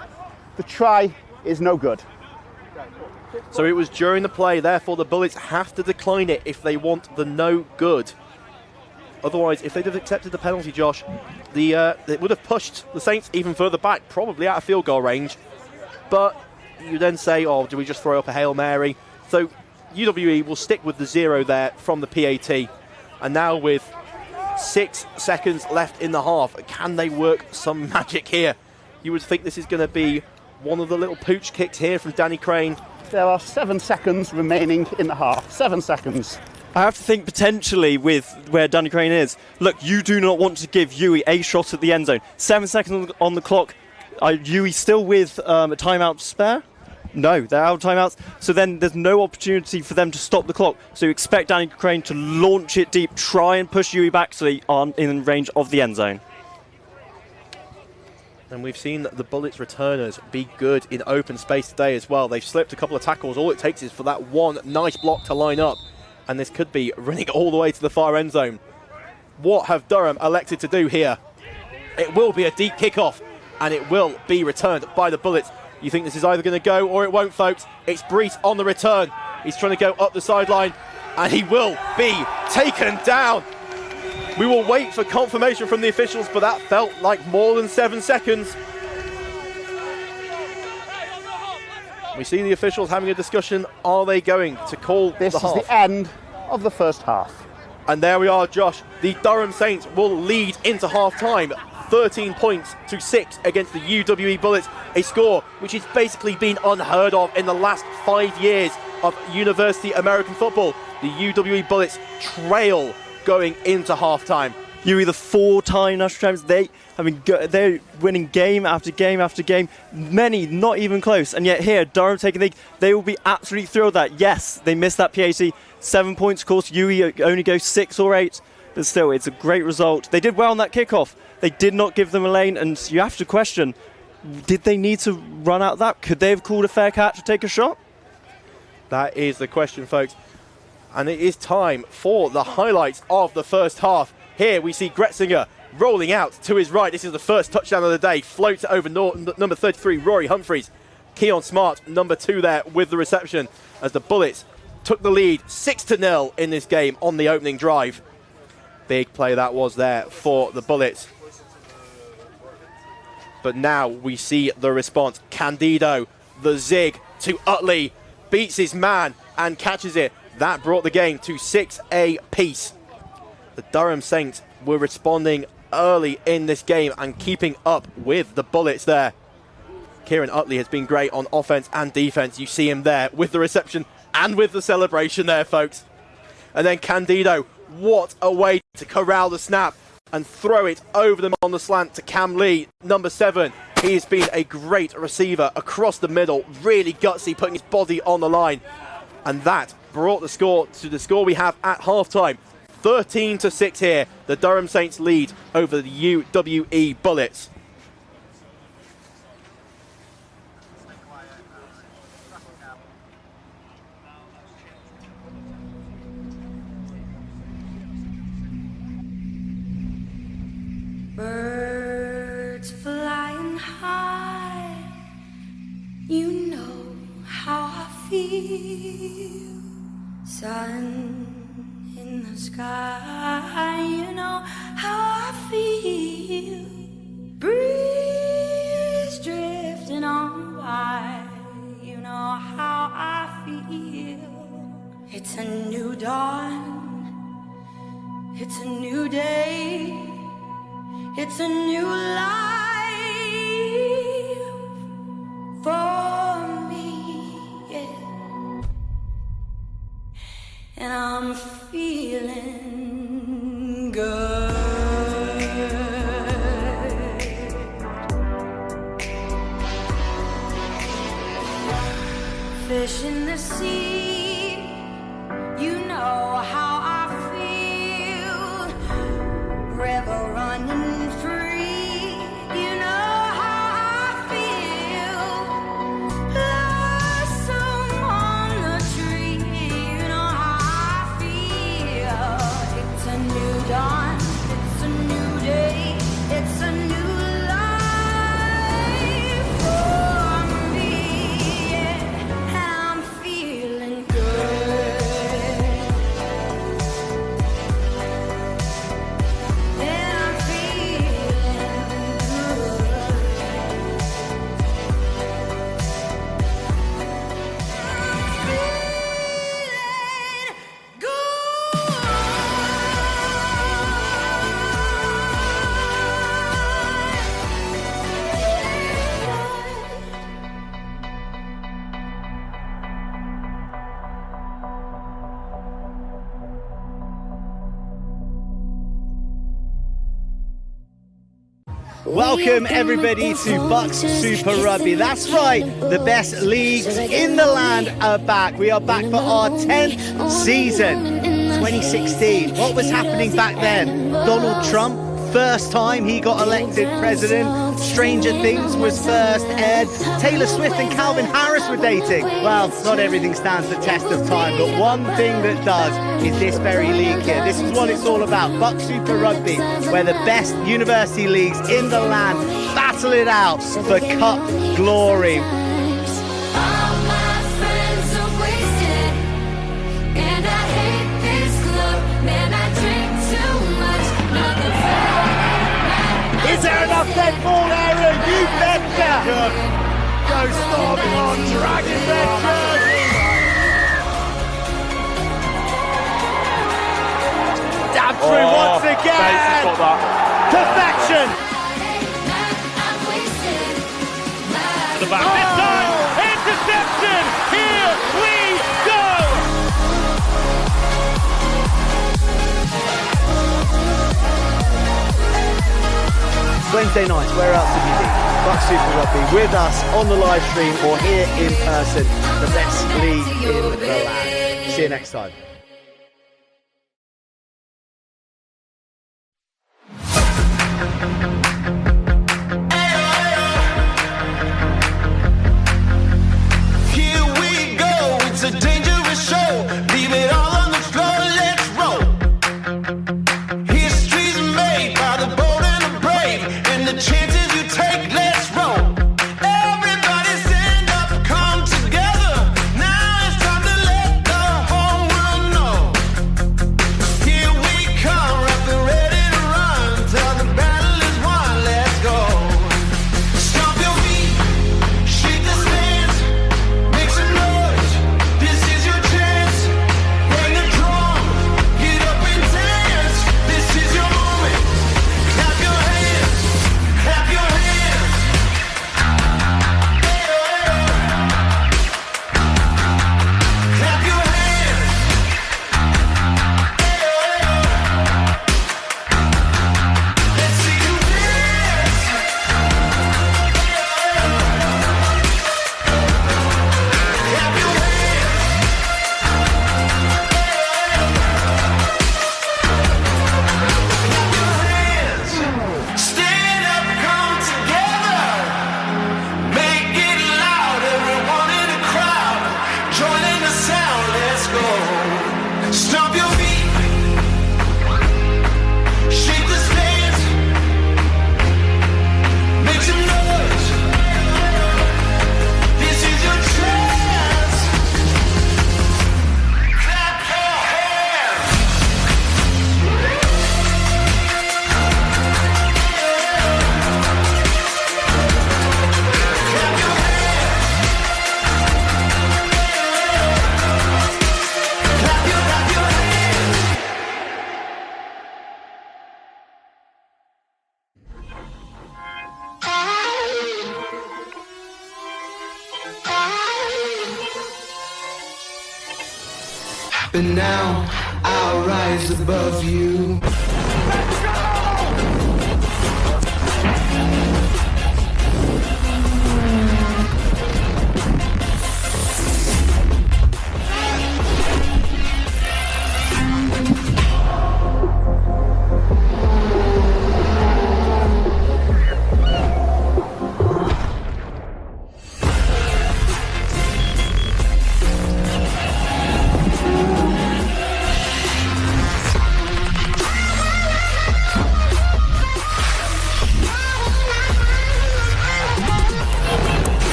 Speaker 11: The try is no good.
Speaker 10: So it was during the play, therefore the Bullets have to decline it if they want the no good. Otherwise, if they'd have accepted the penalty, Josh, it would have pushed the Saints even further back, probably out of field goal range. But you then say, oh, do we just throw up a Hail Mary? So UWE will stick with the 0 there from the PAT. And now with 6 seconds left in the half, can they work some magic here? You would think this is going to be one of the little pooch kicks here from Danny Crane.
Speaker 11: There are 7 seconds remaining in the half. 7 seconds.
Speaker 12: I have to think potentially with where Danny Crane is. Look, you do not want to give UWE a shot at the end zone. 7 seconds on the clock. Are UWE still with a timeout to spare? No, they're out of timeouts. So then there's no opportunity for them to stop the clock. So you expect Danny Crane to launch it deep, try and push UWE back so they aren't in range of the end zone.
Speaker 10: And we've seen the Bullets returners be good in open space today as well. They've slipped a couple of tackles. All it takes is for that one nice block to line up. And this could be running all the way to the far end zone. What have Durham elected to do here? It will be a deep kickoff, and it will be returned by the Bullets. You think this is either going to go or it won't, folks. It's Brees on the return. He's trying to go up the sideline, and he will be taken down. We will wait for confirmation from the officials, but that felt like more than 7 seconds. We see the officials having a discussion. Are they going to call
Speaker 11: this
Speaker 10: the half?
Speaker 11: This is the end of the first half.
Speaker 10: And there we are, Josh. The Durham Saints will lead into half-time. 13 points to 6 against the UWE Bullets. A score which has basically been unheard of in the last 5 years of University American football. The UWE Bullets trail going into half-time.
Speaker 12: UWE, the 4-time national champions, they're winning game after game after game. Many not even close, and yet here, Durham taking the lead. They will be absolutely thrilled that, yes, they missed that PAT. 7 points, of course, UWE only go 6 or 8. but still, it's a great result. They did well on that kickoff. They did not give them a lane, and you have to question, did they need to run out that? Could they have called a fair catch to take a shot?
Speaker 10: That is the question, folks. And it is time for the highlights of the first half. Here we see Gretzinger rolling out to his right. This is the first touchdown of the day. Floats it over number 33, Rory Humphreys. Keon Smart, number 2 there with the reception as the Bullets took the lead 6-0 in this game on the opening drive. Big play that was there for the Bullets. But now we see the response. Candido, the zig to Utley, beats his man and catches it. That brought the game to 6 apiece. The Durham Saints were responding early in this game and keeping up with the Bullets there. Kieran Utley has been great on offense and defense. You see him there with the reception and with the celebration there, folks. And then Candido, what a way to corral the snap and throw it over them on the slant to Cam Lee, number 7. He's been a great receiver across the middle, really gutsy, putting his body on the line. And that brought the score to the score we have at halftime. 13-6 here. The Durham Saints lead over the UWE Bullets.
Speaker 13: Birds flying high, you know how I feel. Sun in the sky, you know how I feel. Breeze drifting on by, you know how I feel. It's a new dawn, it's a new day. It's a new life for me, yeah. And I'm feeling good. Fish in the sea, you know how I feel. River running free, you know how I feel. Blossom on the tree, you know how I feel. It's a new dawn, it's a new day, it's a new life for me, yeah. I'm feeling good.
Speaker 14: Welcome everybody to BUCS Super Rugby. That's right, the best leagues in the land are back. We are back for our 10th season, 2016. What was happening back then? Donald Trump, first time he got elected president. Stranger Things was first aired. Taylor Swift and Calvin Harris were dating. Well, not everything stands the test of time, but one thing that does is this very league here. This is what it's all about, BUCS Super Rugby, where the best university leagues in the land battle it out for cup glory. Is there enough dead ball, Aaron? You betcha! Go storming on, Dragon Ventures! Dab through once again! Perfection!
Speaker 4: The back this time! Interception! Here we go!
Speaker 14: Wednesday nights, where else have you been? BUCS Super Rugby with us on the live stream or here in person. The best league in the land. See you next time.
Speaker 6: but now I'll rise above you.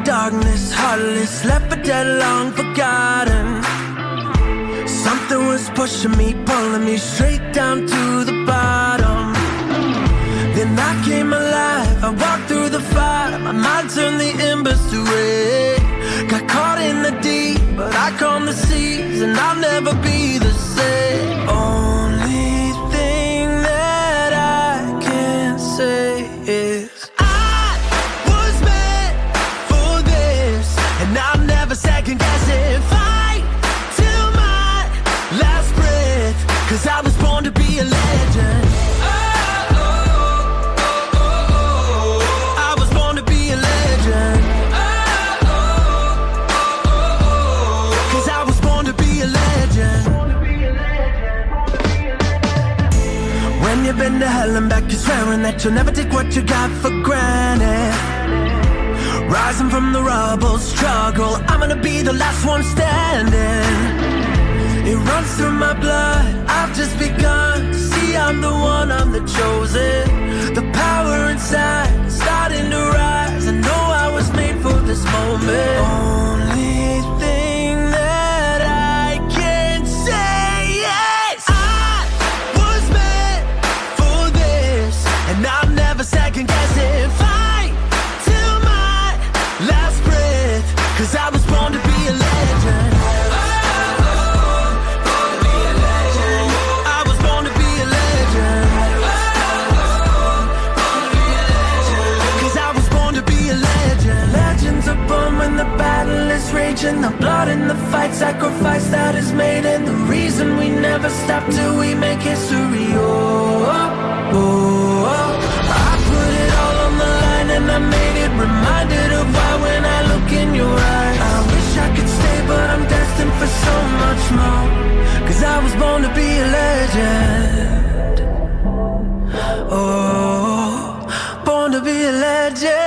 Speaker 6: Darkness, heartless, left for dead, long forgotten. Something was pushing me, pulling me straight down to the bottom. Then I came alive, I walked through the fire. My mind turned the embers to red. Got caught in the deep, but I calmed the seas, and I'll never be the same. Only thing that I can say is second guess it, fight till my last breath, 'cause I was born to be a legend. I was born to be a legend. 'Cause I was born to be a legend. When you've been to hell and back, you're swearing that you'll never take what you got for granted. Rising from the rubble, struggle, I'm gonna be the last one standing. It runs through my blood, I've just begun. See, I'm the one, I'm the chosen. The power inside is starting to rise. I know I was made for this moment. Only thing that I can say is I was meant for this, and I'll never second guess it. Fight till my last breath, 'cause I was born to be a legend. Born to be a legend. I was born to be a legend. Born to be a legend. 'Cause I was born to be a legend. Legends are born when the battle is raging. The blood in the fight, sacrifice that is made, and the reason we never stop till we make history. Oh, oh, oh. I put it all on the line and I made it. Reminded of why when I look in your eyes. I wish I could stay, but I'm destined for so much more. 'Cause I was born to be a legend. Oh, born to be a legend.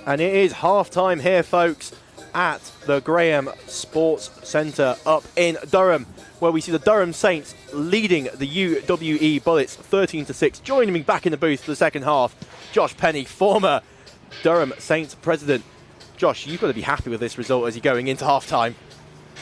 Speaker 10: And it is half-time here, folks, at the Graham Sports Centre up in Durham, where we see the Durham Saints leading the UWE Bullets 13-6. Joining me back in the booth for the second half, Josh Penny, former Durham Saints president. Josh, you've got to be happy with this result as you're going into half-time.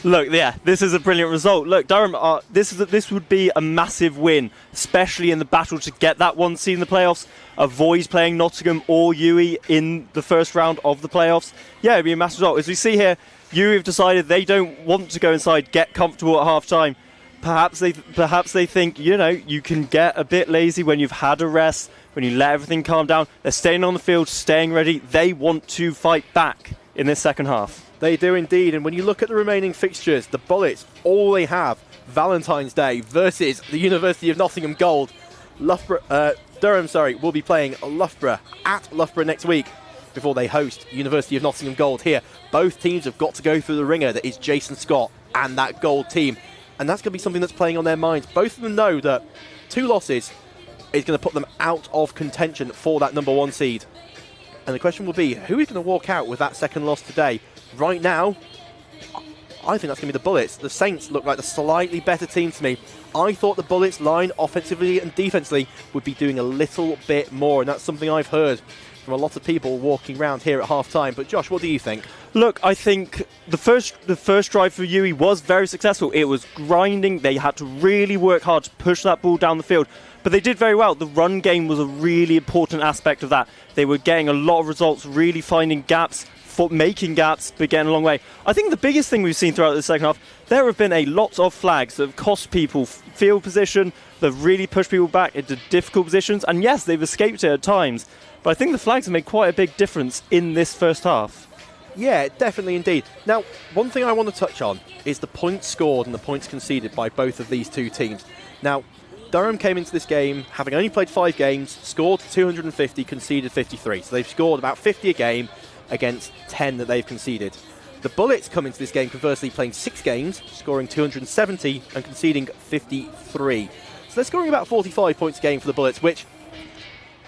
Speaker 12: Look, yeah, this is a brilliant result. Look, Durham, this would be a massive win, especially in the battle to get that one seed in the playoffs, avoid playing Nottingham or UWE in the first round of the playoffs. Yeah, it'd be a massive result. As we see here, UWE have decided they don't want to go inside, get comfortable at half-time. Perhaps they think, you know, you can get a bit lazy when you've had a rest, when you let everything calm down. They're staying on the field, staying ready. They want to fight back in this second half.
Speaker 10: They do indeed, and when you look at the remaining fixtures, the Bullets, all they have, Valentine's Day versus the University of Nottingham Gold. Durham, will be playing Loughborough at Loughborough next week before they host University of Nottingham Gold here. Both teams have got to go through the ringer that is Jason Scott and that Gold team, and that's going to be something that's playing on their minds. Both of them know that 2 losses is going to put them out of contention for that number 1 seed. And the question will be, who is going to walk out with that second loss today? Right now, I think that's going to be the Bullets. The Saints look like the slightly better team to me. I thought the Bullets line, offensively and defensively, would be doing a little bit more, and that's something I've heard from a lot of people walking around here at half-time. But Josh, what do you think?
Speaker 12: Look, I think the first drive for UWE was very successful. It was grinding. They had to really work hard to push that ball down the field. But they did very well. The run game was a really important aspect of that. They were getting a lot of results, really finding gaps, making gaps, but getting a long way. I think the biggest thing we've seen throughout the second half, there have been a lot of flags that have cost people field position, that have really pushed people back into difficult positions, and yes, they've escaped it at times. But I think the flags have made quite a big difference in this first half.
Speaker 10: Yeah, definitely indeed. Now, one thing I want to touch on is the points scored and the points conceded by both of these two teams. Now, Durham came into this game having only played 5 games, scored 250, conceded 53. So they've scored about 50 a game against 10 that they've conceded. The Bullets come into this game conversely playing 6 games, scoring 270 and conceding 53. So they're scoring about 45 points a game for the Bullets, which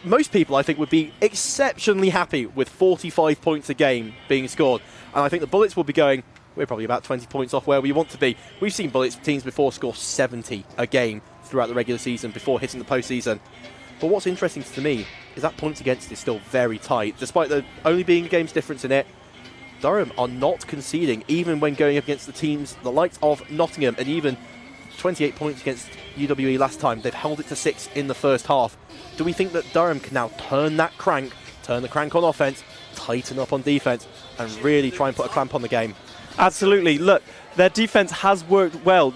Speaker 10: most people, I think, would be exceptionally happy with 45 points a game being scored. And I think the Bullets will be going, we're probably about 20 points off where we want to be. We've seen Bullets teams before score 70 a game throughout the regular season before hitting the postseason. But what's interesting to me is that points against is still very tight. Despite there only being a game's difference in it, Durham are not conceding, even when going up against the teams the likes of Nottingham, and even 28 points against UWE last time. They've held it to 6 in the first half. Do we think that Durham can now turn the crank on offence, tighten up on defence, and really try and put a clamp on the game?
Speaker 12: Absolutely. Look, their defence has worked well.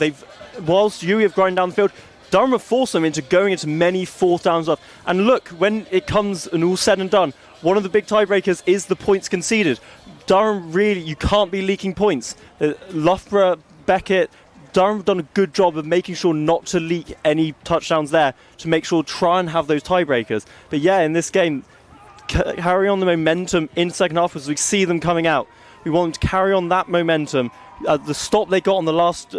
Speaker 12: Whilst UWE have grind down the field, Durham have forced them into going into many 4th downs up. And look, when it comes and all said and done, one of the big tiebreakers is the points conceded. Durham really, you can't be leaking points. Loughborough, Beckett, Durham have done a good job of making sure not to leak any touchdowns there, to make sure try and have those tiebreakers. But yeah, in this game, carry on the momentum in the second half as we see them coming out. We want them to carry on that momentum. The stop they got on the last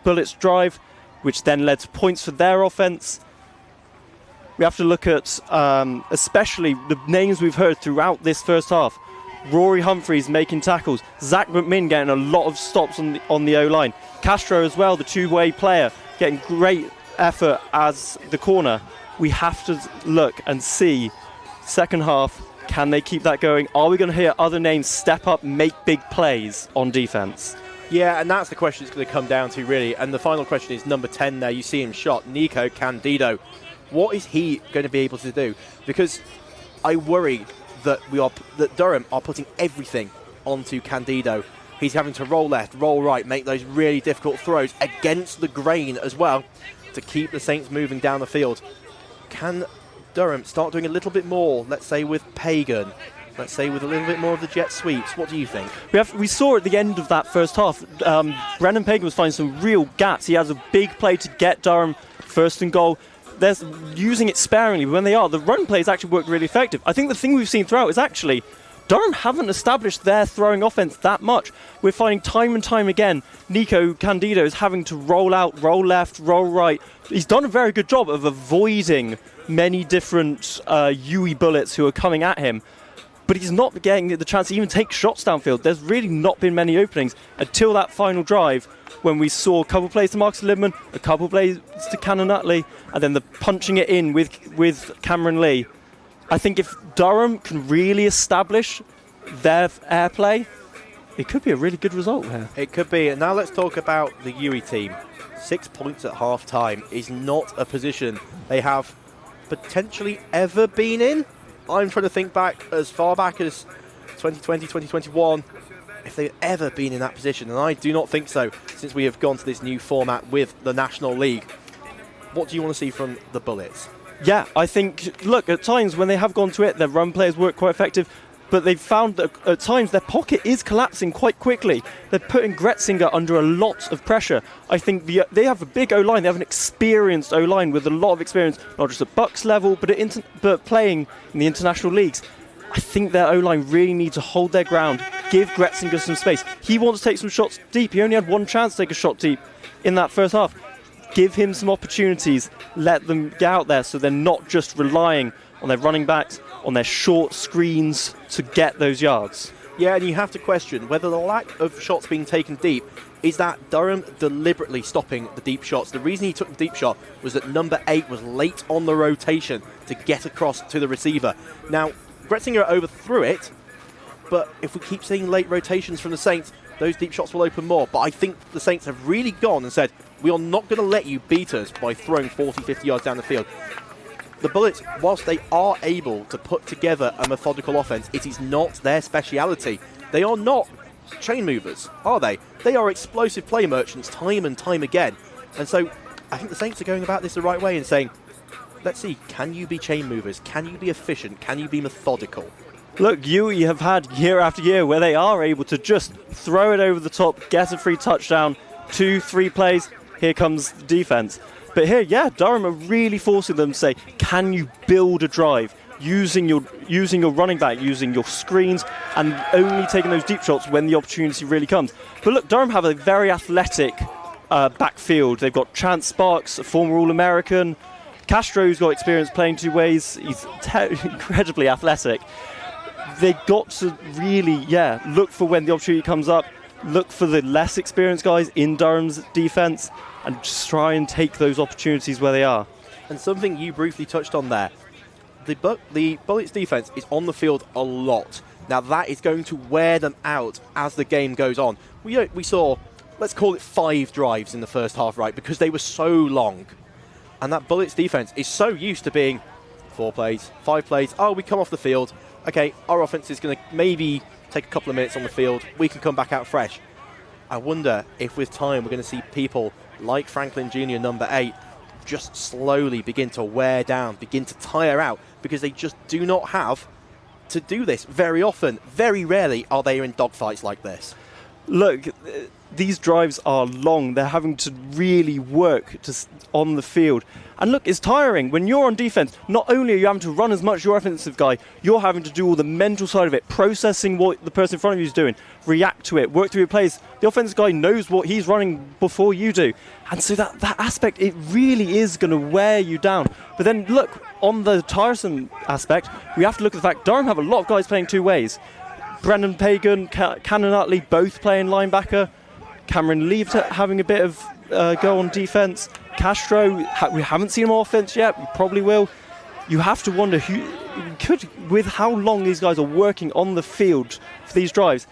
Speaker 12: Bullets drive, which then led to points for their offense. We have to look at especially the names we've heard throughout this first half. Rory Humphreys making tackles. Zach McMinn getting a lot of stops on the O-line. Castro as well, the two-way player, getting great effort as the corner. We have to look and see, second half, can they keep that going? Are we going to hear other names step up, make big plays on defence?
Speaker 10: Yeah, and that's the question it's going to come down to, really. And the final question is number 10 there. You see him shot, Nico Candido. What is he going to be able to do? Because I worry that Durham are putting everything onto Candido. He's having to roll left, roll right, make those really difficult throws against the grain as well to keep the Saints moving down the field. Can Durham start doing a little bit more, let's say with Pagan, let's say with a little bit more of the jet sweeps? What do you think?
Speaker 12: We saw at the end of that first half, Brennan Pagan was finding some real gaps. He has a big play to get Durham first and goal. They're using it sparingly, but when they are, the run plays actually worked really effective. I think the thing we've seen throughout is actually Durham haven't established their throwing offense that much. We're finding time and time again, Nico Candido is having to roll out, roll left, roll right. He's done a very good job of avoiding many different UWE Bullets who are coming at him, but he's not getting the chance to even take shots downfield. There's really not been many openings until that final drive, when we saw a couple plays to Marcus Lidman, a couple plays to Cannon Utley, and then the punching it in with Cameron Lee. I think if Durham can really establish their airplay, it could be a really good result here.
Speaker 10: It could be. And now let's talk about the UWE team. 6 points at half-time is not a position they have potentially ever been in. I'm trying to think back as far back as 2020, 2021, if they've ever been in that position, and I do not think so since we have gone to this new format with the National League. What do you want to see from the Bullets?
Speaker 12: Yeah, I think, look, at times when they have gone to it, their run players work quite effective. but they've found that at times their pocket is collapsing quite quickly. They're putting Gretzinger under a lot of pressure. I think they have a big O-line. They have an experienced O-line with a lot of experience, not just at BUCS level, but playing in the international leagues. I think their O-line really need to hold their ground, give Gretzinger some space. He wants to take some shots deep. He only had one chance to take a shot deep in that first half. Give him some opportunities. Let them get out there so they're not just relying on their running backs, on their short screens to get those yards.
Speaker 10: Yeah, and you have to question whether the lack of shots being taken deep is that Durham deliberately stopping the deep shots. The reason he took the deep shot was that number 8 was late on the rotation to get across to the receiver. Now, Gretzinger overthrew it, but if we keep seeing late rotations from the Saints, those deep shots will open more. But I think the Saints have really gone and said, we are not going to let you beat us by throwing 40, 50 yards down the field. The Bullets, whilst they are able to put together a methodical offense, it is not their speciality. They are not chain movers, are they? They are explosive play merchants time and time again. And so I think the Saints are going about this the right way and saying, let's see, can you be chain movers? Can you be efficient? Can you be methodical?
Speaker 12: Look, UWE have had year after year where they are able to just throw it over the top, get a free touchdown, 2-3 plays, here comes the defense. But here, yeah, Durham are really forcing them to say, can you build a drive using your running back, using your screens, and only taking those deep shots when the opportunity really comes. But look, Durham have a very athletic backfield. They've got Chance Sparks, a former All-American. Castro's got experience playing two ways. He's incredibly athletic. They've got to really, look for when the opportunity comes up, look for the less experienced guys in Durham's defense, and just try and take those opportunities where they are.
Speaker 10: And something you briefly touched on there, the Bullets defense is on the field a lot. Now that is going to wear them out as the game goes on. We saw, let's call it 5 drives in the first half, right, because they were so long. And that Bullets defense is so used to being 4 plays, 5 plays, oh, we come off the field, okay, our offense is going to maybe take a couple of minutes on the field, we can come back out fresh. I wonder if with time we're going to see people like Franklin Jr., number 8, just slowly begin to wear down, begin to tire out, because they just do not have to do this very often. Very rarely are they in dogfights like this.
Speaker 12: Look, these drives are long. They're having to really work on the field. And look, it's tiring. When you're on defense, not only are you having to run as much as your offensive guy, you're having to do all the mental side of it, processing what the person in front of you is doing, react to it, work through your plays. The offensive guy knows what he's running before you do. And so that aspect, it really is going to wear you down. But then look, on the tiresome aspect, we have to look at the fact Durham have a lot of guys playing two ways. Brendan Pagan, Cannon Utley, both playing linebacker. Cameron Lee having a bit of go on defense. Castro, we haven't seen him on offense yet. We probably will. You have to wonder with how long these guys are working on the field for these drives,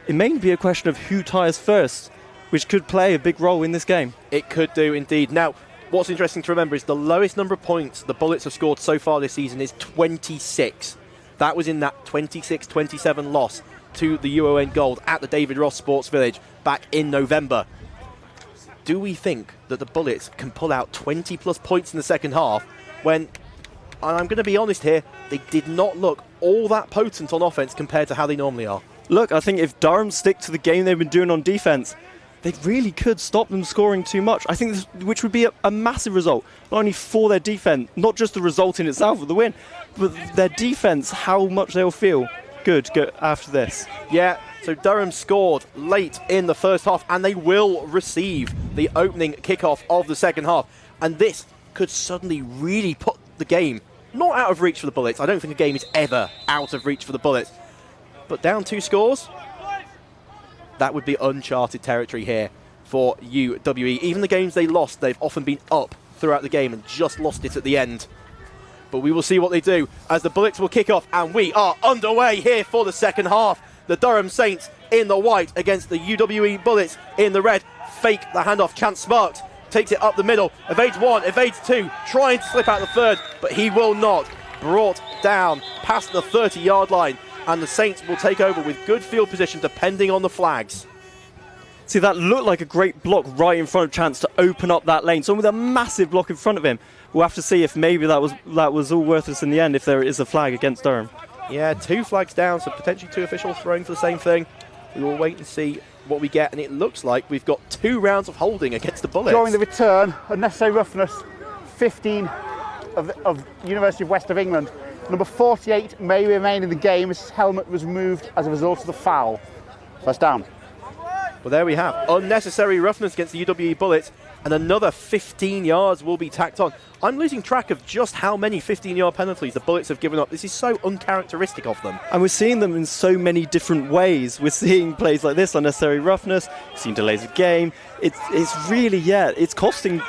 Speaker 12: it may be a question of who tires first, which could play a big role in this game.
Speaker 10: It could do indeed. Now, what's interesting to remember is the lowest number of points the Bullets have scored so far this season is 26. That was in that 26-27 loss to the UON Gold at the David Ross Sports Village back in November. Do we think that the Bullets can pull out 20-plus points in the second half when, I'm going to be honest here, they did not look all that potent on offense compared to how they normally are?
Speaker 12: Look, I think if Durham stick to the game they've been doing on defense, they really could stop them scoring too much. I think which would be a massive result, not only for their defense, not just the result in itself of the win, but their defense, how much they'll feel good after this.
Speaker 10: Yeah, so Durham scored late in the first half, and they will receive the opening kickoff of the second half. And this could suddenly really put the game not out of reach for the Bullets. I don't think a game is ever out of reach for the Bullets. But down 2 scores, that would be uncharted territory here for UWE. Even the games they lost, they've often been up throughout the game and just lost it at the end. But we will see what they do as the Bullets will kick off, and we are underway here for the second half. The Durham Saints in the white against the UWE Bullets in the red. Fake the handoff. Chance Sparks takes it up the middle. Evades 1, evades 2, trying to slip out the third, but he will not. Brought down past the 30-yard line, and the Saints will take over with good field position depending on the flags.
Speaker 12: See, that looked like a great block right in front of Chance to open up that lane. Someone with a massive block in front of him. We'll have to see if maybe that was all worthless in the end, if there is a flag against Durham.
Speaker 10: Yeah, 2 flags down, so potentially 2 officials throwing for the same thing. We will wait and see what we get, and it looks like we've got 2 rounds of holding against the Bullets.
Speaker 11: During the return, unnecessary roughness, 15 of University of West of England. Number 48 may remain in the game as his helmet was removed as a result of the foul. First down.
Speaker 10: Well, there we have unnecessary roughness against the UWE Bullets, and another 15 yards will be tacked on. I'm losing track of just how many 15-yard penalties the Bullets have given up. This is so uncharacteristic of them.
Speaker 12: And we're seeing them in so many different ways. We're seeing plays like this, unnecessary roughness, we've seen delays of game. It's really, it's costing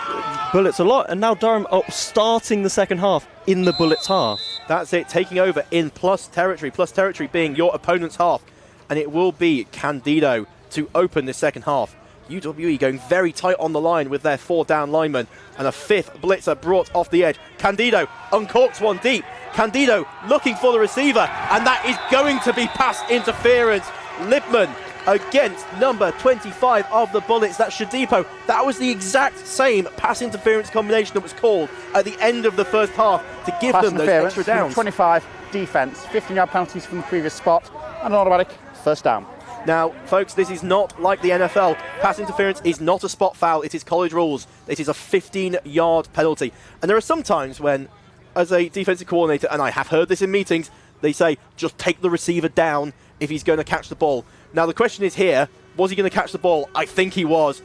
Speaker 12: Bullets a lot. And now Durham starting the second half in the Bullets half.
Speaker 10: That's it, taking over in plus territory being your opponent's half. And it will be Candido to open the second half. UWE going very tight on the line with their 4 down linemen, and a 5th blitzer brought off the edge. Candido uncorks one deep. Candido looking for the receiver, and that is going to be pass interference. Libman against number 25 of the Bullets. That's Shadipo. That was the exact same pass interference combination that was called at the end of the first half to give them those extra downs.
Speaker 11: 25 defense, 15-yard penalties from the previous spot, and an automatic first down.
Speaker 10: Now, folks, this is not like the NFL. Pass interference is not a spot foul. It is college rules. It is a 15-yard penalty. And there are some times when, as a defensive coordinator, and I have heard this in meetings, they say, just take the receiver down if he's going to catch the ball. Now, the question is here, was he going to catch the ball? I think he was.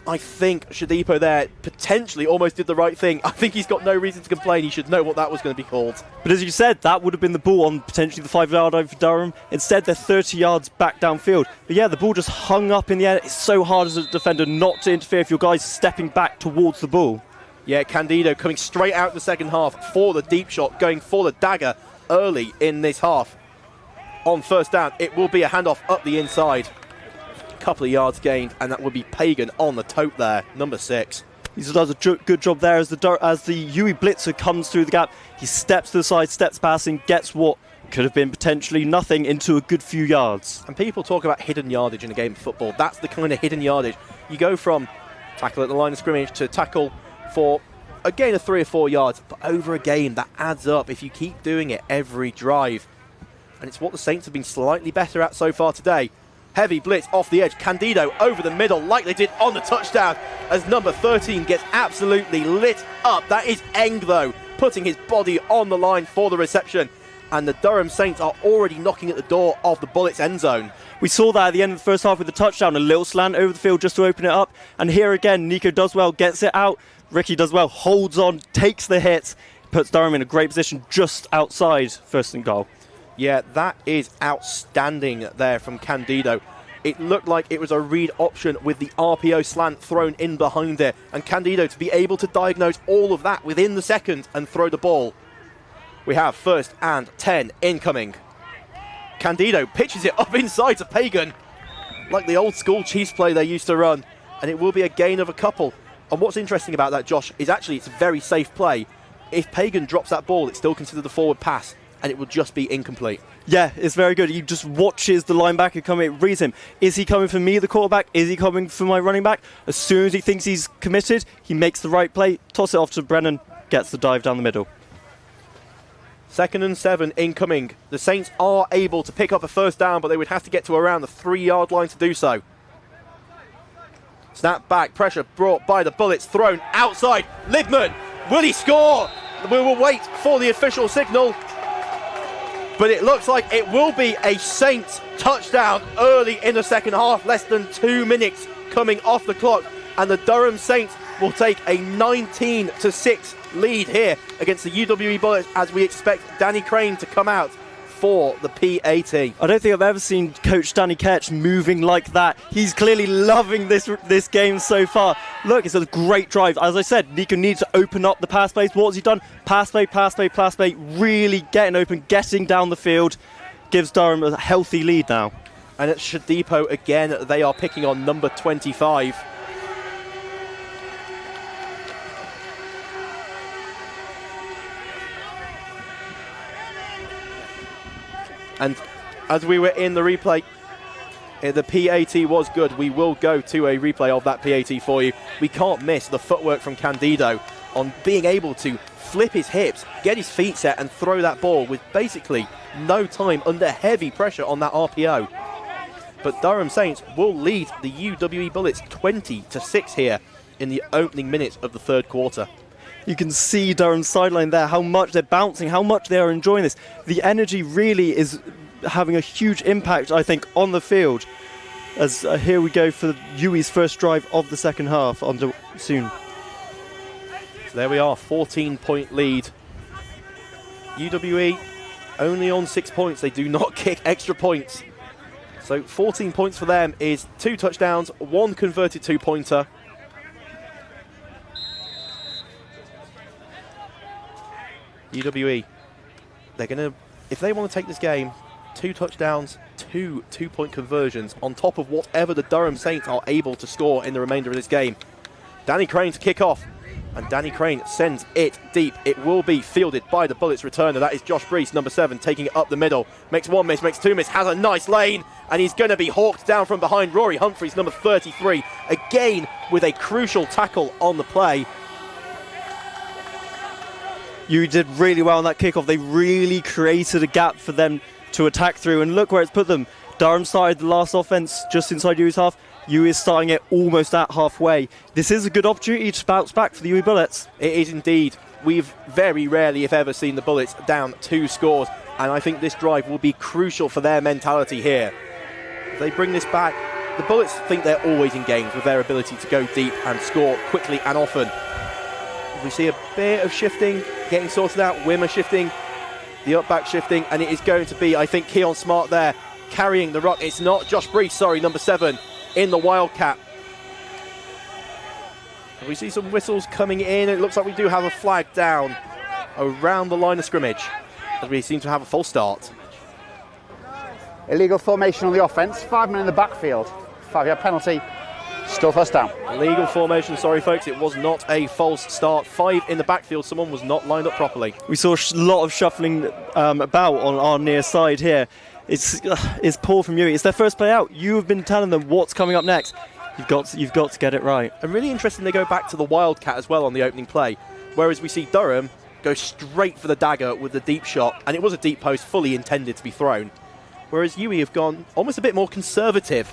Speaker 10: I think Shadipo there potentially almost did the right thing. I think he's got no reason to complain. He should know what that was going to be called.
Speaker 12: But as you said, that would have been the ball on potentially the 5-yard line for Durham. Instead, they're 30 yards back downfield. But yeah, the ball just hung up in the air. It's so hard as a defender not to interfere if your guy's stepping back towards the ball.
Speaker 10: Yeah, Candido coming straight out the second half for the deep shot, going for the dagger early in this half. On first down, it will be a handoff up the inside. Couple of yards gained, and that would be Pagan on the tote there, number 6.
Speaker 12: He does a good job there as the UWE blitzer comes through the gap. He steps to the side, steps passing, gets what could have been potentially nothing into a good few yards.
Speaker 10: And people talk about hidden yardage in a game of football. That's the kind of hidden yardage. You go from tackle at the line of scrimmage to tackle for a gain of 3 or 4 yards, but over a game that adds up if you keep doing it every drive. And it's what the Saints have been slightly better at so far today. Heavy blitz off the edge. Candido over the middle like they did on the touchdown as number 13 gets absolutely lit up. That is Eng, though, putting his body on the line for the reception. And the Durham Saints are already knocking at the door of the Bullets end zone.
Speaker 12: We saw that at the end of the first half with the touchdown, a little slant over the field just to open it up. And here again, Nico does well, gets it out. Ricky does well, holds on, takes the hit, puts Durham in a great position just outside first and goal.
Speaker 10: Yeah, that is outstanding there from Candido. It looked like it was a read option with the RPO slant thrown in behind there. And Candido to be able to diagnose all of that within the second and throw the ball. We have 1st and 10 incoming. Candido pitches it up inside to Pagan, like the old school Chiefs play they used to run. And it will be a gain of a couple. And what's interesting about that, Josh, is actually it's a very safe play. If Pagan drops that ball, it's still considered a forward pass, and it will just be incomplete.
Speaker 12: Yeah, it's very good. He just watches the linebacker come in, reads him. Is he coming for me, the quarterback? Is he coming for my running back? As soon as he thinks he's committed, he makes the right play, toss it off to Brennan, gets the dive down the middle.
Speaker 10: 2nd and 7 incoming. The Saints are able to pick up a first down, but they would have to get to around the 3-yard line to do so. Snap back, pressure brought by the Bullets, thrown outside. Libman, will he score? We will wait for the official signal. But it looks like it will be a Saints touchdown early in the second half. Less than 2 minutes coming off the clock. And the Durham Saints will take a 19-6 lead here against the UWE Bullets as we expect Danny Crane to come out for the PAT.
Speaker 12: I don't think I've ever seen Coach Danny Ketch moving like that. He's clearly loving this game so far. Look, it's a great drive. As I said, Nico needs to open up the pass plays. What has he done? Pass play, pass play, pass play. Really getting open, getting down the field. Gives Durham a healthy lead now.
Speaker 10: And at Shadipo again, they are picking on number 25. And as we were in the replay, the PAT was good. We will go to a replay of that PAT for you. We can't miss the footwork from Candido on being able to flip his hips, get his feet set and throw that ball with basically no time under heavy pressure on that RPO. But Durham Saints will lead the UWE Bullets 20-6 here in the opening minutes of the third quarter.
Speaker 12: You can see Durham's sideline there, how much they're bouncing, how much they are enjoying this. The energy really is having a huge impact, I think, on the field. As here we go for UWE's first drive of the second half on soon.
Speaker 10: So there we are, 14-point lead. UWE only on 6 points. They do not kick extra points. So 14 points for them is 2 touchdowns, 1 converted 2-pointer. UWE, they're going to, if they want to take this game, 2 touchdowns, 2 2-point conversions on top of whatever the Durham Saints are able to score in the remainder of this game. Danny Crane to kick off, and Danny Crane sends it deep. It will be fielded by the Bullets returner. That is Josh Brees, number 7, taking it up the middle. Makes 1 miss, makes 2 miss, has a nice lane, and he's going to be hawked down from behind. Rory Humphreys, number 33, again with a crucial tackle on the play.
Speaker 12: You did really well on that kickoff. They really created a gap for them to attack through, and look where it's put them. Durham started the last offense just inside UWE's half. UWE is starting it almost at halfway. This is a good opportunity to bounce back for the UWE Bullets.
Speaker 10: It is indeed. We've very rarely, if ever, seen the Bullets down 2 scores, and I think this drive will be crucial for their mentality here. If they bring this back, the Bullets think they're always in games with their ability to go deep and score quickly and often. We see a bit of shifting getting sorted out. Wimmer shifting, the up back shifting, and it is going to be, I think, Keon Smart there carrying the rock. It's not Josh Brees, sorry, number 7 in the Wildcat. And we see some whistles coming in. It looks like we do have a flag down around the line of scrimmage as we seem to have a false start.
Speaker 11: Illegal formation on the offence, 5 men in the backfield, 5-yard penalty. Still first down.
Speaker 10: Legal formation, sorry folks, it was not a false start. 5 in the backfield, someone was not lined up properly.
Speaker 12: We saw a lot of shuffling about on our near side here. It's poor from UWE. It's their first play out. You have been telling them what's coming up next. You've got to get it right.
Speaker 10: And really interesting, they go back to the Wildcat as well on the opening play, whereas we see Durham go straight for the dagger with the deep shot, and it was a deep post fully intended to be thrown. Whereas UWE have gone almost a bit more conservative,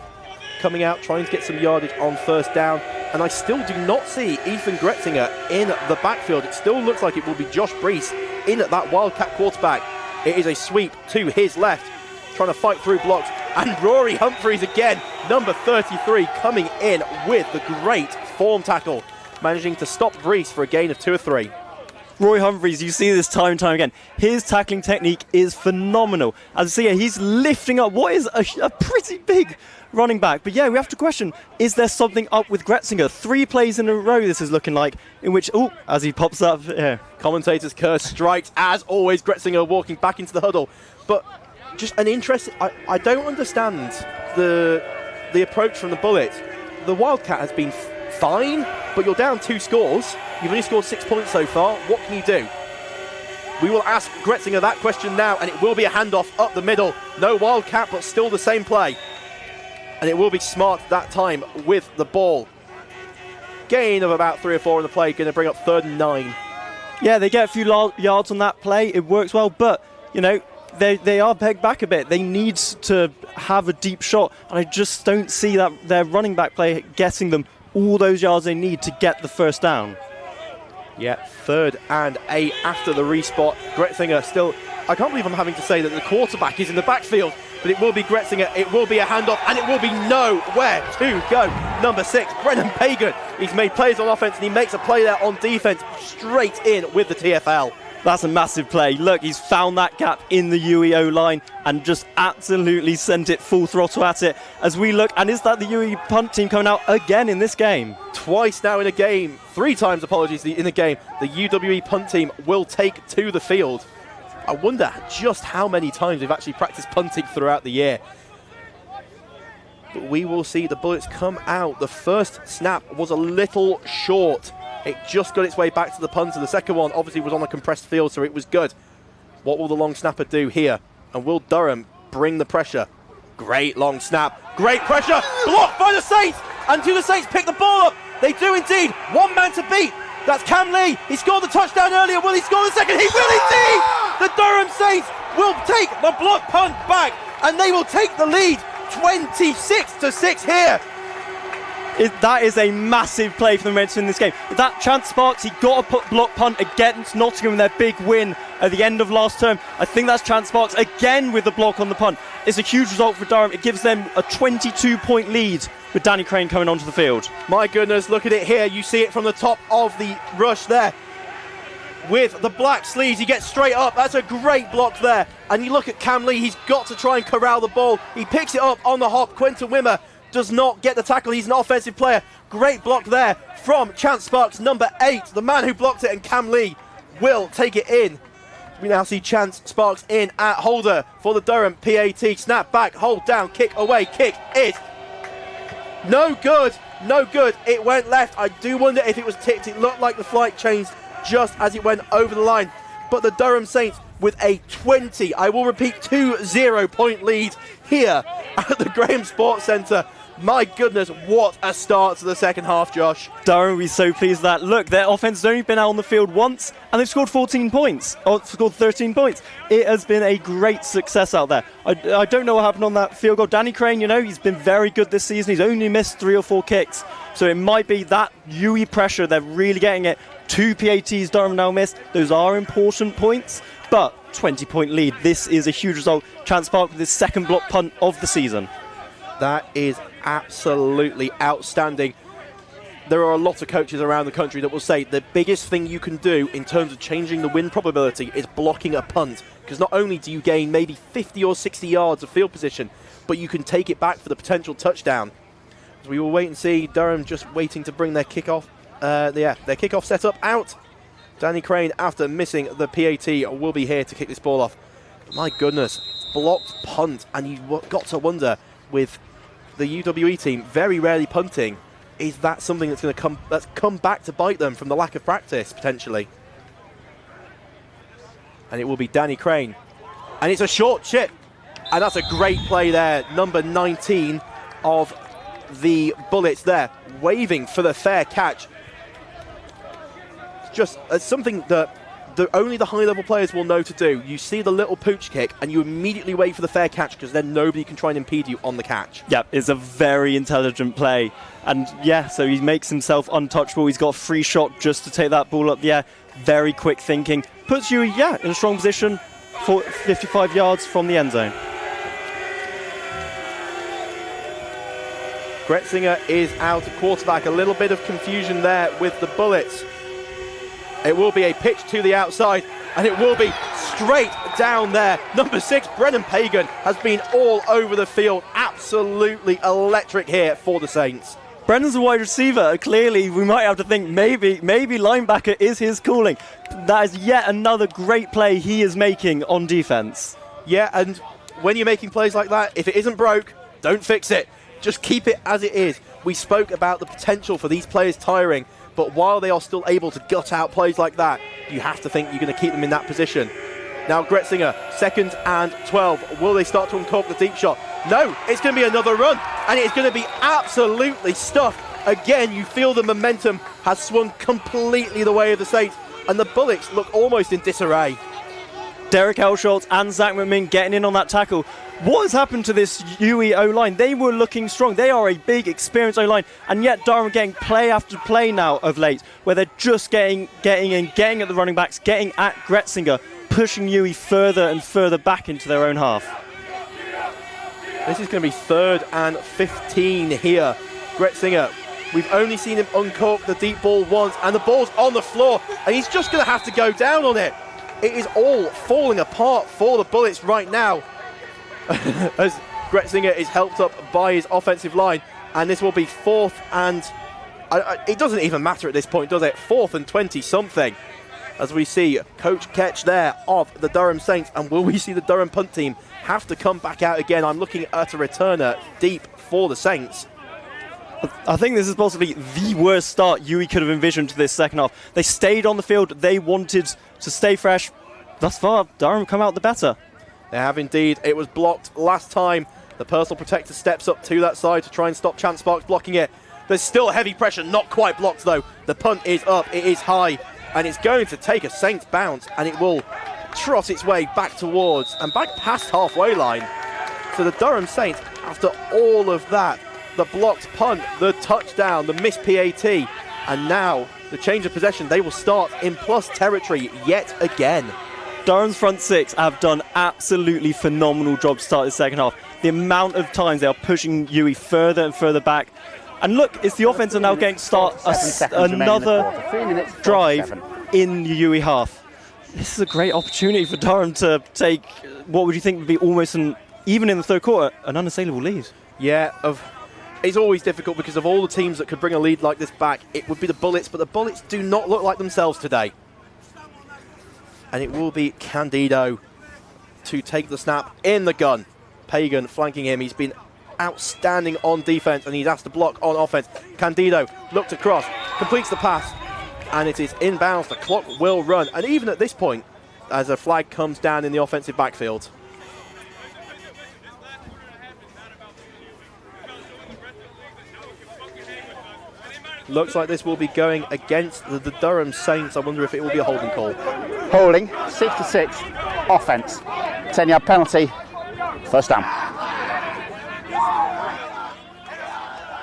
Speaker 10: coming out, trying to get some yardage on first down. And I still do not see Ethan Gretzinger in the backfield. It still looks like it will be Josh Brees in at that Wildcat quarterback. It is a sweep to his left, trying to fight through blocks. And Rory Humphreys again, number 33, coming in with the great form tackle, managing to stop Brees for a gain of 2 or 3.
Speaker 12: Roy Humphreys, you see this time and time again. His tackling technique is phenomenal. As I see here, he's lifting up what is a pretty big running back. But yeah, we have to question, is there something up with Gretzinger? 3 plays in a row this is looking like, in which, as he pops up here.
Speaker 10: Commentator's curse strikes, as always, Gretzinger walking back into the huddle. But just an interest, I don't understand the approach from the Bullets. The Wildcat has been fine, but you're down 2 scores. You've only scored 6 points so far. What can you do? We will ask Gretzinger that question now, and it will be a handoff up the middle. No Wildcat, but still the same play. And it will be Smart that time with the ball. Gain of about 3 or 4 in the play, going to bring up 3rd and 9.
Speaker 12: Yeah, they get a few yards on that play. It works well, but, you know, they are pegged back a bit. They need to have a deep shot, and I just don't see that their running back play getting them all those yards they need to get the first down.
Speaker 10: Yeah, 3rd and 8 after the respot. Gretzinger still, I can't believe I'm having to say that the quarterback is in the backfield, but it will be Gretzinger, it will be a handoff, and it will be nowhere to go. Number 6, Brennan Pagan. He's made plays on offense, and he makes a play there on defense, straight in with the TFL.
Speaker 12: That's a massive play. Look, he's found that gap in the UWE line and just absolutely sent it full throttle at it as we look. And is that the UWE punt team coming out again in this game?
Speaker 10: Twice now in a game, 3 times, apologies, in a game, the UWE punt team will take to the field. I wonder just how many times they've actually practiced punting throughout the year. But we will see the Bullets come out. The first snap was a little short. It just got its way back to the punter. The second one obviously was on a compressed field, so it was good. What will the long snapper do here? And will Durham bring the pressure? Great long snap. Great pressure. Blocked by the Saints. And do the Saints pick the ball up? They do indeed. 1 man to beat. That's Cam Lee. He scored the touchdown earlier. Will he score the second? He will indeed. The Durham Saints will take the block punt back, and they will take the lead 26-6 here.
Speaker 12: That is a massive play for the Reds in this game. That Chance Sparks, he got a block punt against Nottingham in their big win at the end of last term. I think that's Chance Sparks again with the block on the punt. It's a huge result for Durham. It gives them a 22-point lead with Danny Crane coming onto the field.
Speaker 10: My goodness, look at it here. You see it from the top of the rush there. With the black sleeves, he gets straight up. That's a great block there. And you look at Cam Lee, he's got to try and corral the ball. He picks it up on the hop. Quentin Wimmer does not get the tackle. He's an offensive player. Great block there from Chance Sparks, number 8, the man who blocked it, and Cam Lee will take it in. We now see Chance Sparks in at holder for the Durham PAT. Snap back, hold down, kick away, kick is no good, no good. It went left. I do wonder if it was tipped. It looked like the flight changed just as it went over the line. But the Durham Saints with a 20, I will repeat, 2-0 point lead here at the Graham Sports Centre. My goodness, what a start to the second half, Josh.
Speaker 12: Durham will be so pleased with that. Look, their offense has only been out on the field once, and they've scored 14 points, or scored 13 points. It has been a great success out there. I don't know what happened on that field goal. Danny Crane, you know, he's been very good this season. He's only missed 3 or 4 kicks. So it might be that UWE pressure. They're really getting it. 2 PATs Durham now missed. Those are important points, but 20-point lead. This is a huge result. Chance Sparks with his second block punt of the season.
Speaker 10: That is absolutely outstanding. There are a lot of coaches around the country that will say the biggest thing you can do in terms of changing the win probability is blocking a punt, because not only do you gain maybe 50 or 60 yards of field position, but you can take it back for the potential touchdown. As we will wait and see. Durham just waiting to bring their kickoff, their kickoff setup out. Danny Crane, after missing the PAT, will be here to kick this ball off. My goodness, blocked punt, and you've got to wonder, with the UWE team very rarely punting, is that something that's going to come back to bite them from the lack of practice potentially? And it will be Danny Crane, and it's a short chip, and that's a great play there. Number 19 of the Bullets there, waving for the fair catch. It's just something that only the high-level players will know to do. You see the little pooch kick, and you immediately wait for the fair catch, because then nobody can try and impede you on the catch.
Speaker 12: Yeah, it's a very intelligent play. And yeah, so he makes himself untouchable. He's got a free shot just to take that ball up the air. Very quick thinking. Puts you, in a strong position for 55 yards from the end zone.
Speaker 10: Gretzinger is out at quarterback. A little bit of confusion there with the Bullets. It will be a pitch to the outside, and it will be straight down there. Number 6, Brennan Pagan, has been all over the field. Absolutely electric here for the Saints.
Speaker 12: Brennan's a wide receiver. Clearly, we might have to think maybe linebacker is his calling. That is yet another great play he is making on defense.
Speaker 10: Yeah, and when you're making plays like that, if it isn't broke, don't fix it. Just keep it as it is. We spoke about the potential for these players tiring, but while they are still able to gut out plays like that, you have to think you're going to keep them in that position. Now Gretzinger, 2nd and 12. Will they start to uncork the deep shot? No, it's going to be another run, and it's going to be absolutely stuffed. Again, you feel the momentum has swung completely the way of the Saints, and the Bullets look almost in disarray.
Speaker 12: Derek Elsholtz and Zach McMinn getting in on that tackle. What has happened to this UWE O-line? They were looking strong. They are a big, experienced O-line, and yet Durham getting play after play now of late, where they're just getting at the running backs, getting at Gretzinger, pushing UWE further and further back into their own half.
Speaker 10: This is going to be 3rd and 15 here. Gretzinger, we've only seen him uncork the deep ball once, and the ball's on the floor, and he's just going to have to go down on it. It is all falling apart for the Bullets right now, as Gretzinger is helped up by his offensive line, and this will be 4th and... it doesn't even matter at this point, does it? 4th and 20-something, as we see Coach Ketch there of the Durham Saints, and will we see the Durham punt team have to come back out again? I'm looking at a returner deep for the Saints.
Speaker 12: I think this is possibly the worst start UWE could have envisioned to this second half. They stayed on the field. They wanted to stay fresh. Thus far, Durham come out the better.
Speaker 10: They have indeed. It was blocked last time. The personal protector steps up to that side to try and stop Chance Sparks blocking it. There's still heavy pressure, not quite blocked though. The punt is up, it is high, and it's going to take a Saints bounce, and it will trot its way back towards and back past halfway line. So the Durham Saints, after all of that, the blocked punt, the touchdown, the missed PAT, and now the change of possession, they will start in plus territory yet again.
Speaker 12: Durham's front six have done absolutely phenomenal job to start the second half. The amount of times they are pushing UWE further and further back. And look, it's the offense are now going to start another drive in the UWE half. This is a great opportunity for Durham to take what would you think would be almost even in the third quarter, an unassailable lead.
Speaker 10: Yeah, it's always difficult because of all the teams that could bring a lead like this back. It would be the Bullets, but the Bullets do not look like themselves today. And it will be Candido to take the snap in the gun. Pagan flanking him. He's been outstanding on defense and he's asked to block on offense. Candido looked across, completes the pass, and it is inbounds. The clock will run. And even at this point, as a flag comes down in the offensive backfield. Looks like this will be going against the Durham Saints. I wonder if it will be a holding call.
Speaker 11: Holding, 6-6, offense. 10-yard penalty, first down.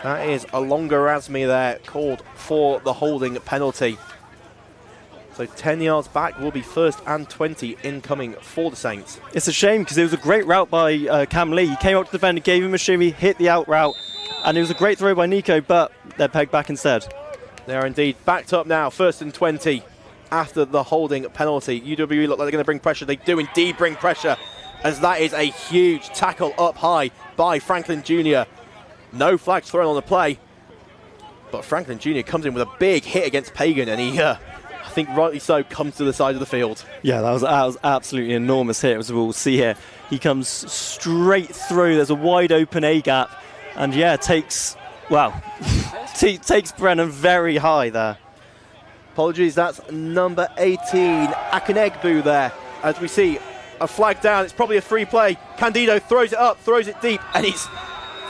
Speaker 10: That is a longer Razmi there, called for the holding penalty. So 10 yards back will be first and 20 incoming for the Saints.
Speaker 12: It's a shame because it was a great route by Cam Lee. He came up to the defender, gave him a shimmy, hit the out route, and it was a great throw by Nico, but they're pegged back instead.
Speaker 10: They are indeed backed up now, first and 20 after the holding penalty. UWE look like they're going to bring pressure. They do indeed bring pressure, as that is a huge tackle up high by Franklin Jr. No flags thrown on the play, but Franklin Jr. comes in with a big hit against Pagan, and he, I think rightly so, comes to the side of the field.
Speaker 12: Yeah, that was absolutely an enormous hit, as we'll see here. He comes straight through. There's a wide open A-gap, and yeah, takes Brennan very high there.
Speaker 10: Apologies, that's number 18, Akinegbu there. As we see a flag down, it's probably a free play. Candido throws it up, throws it deep, and he's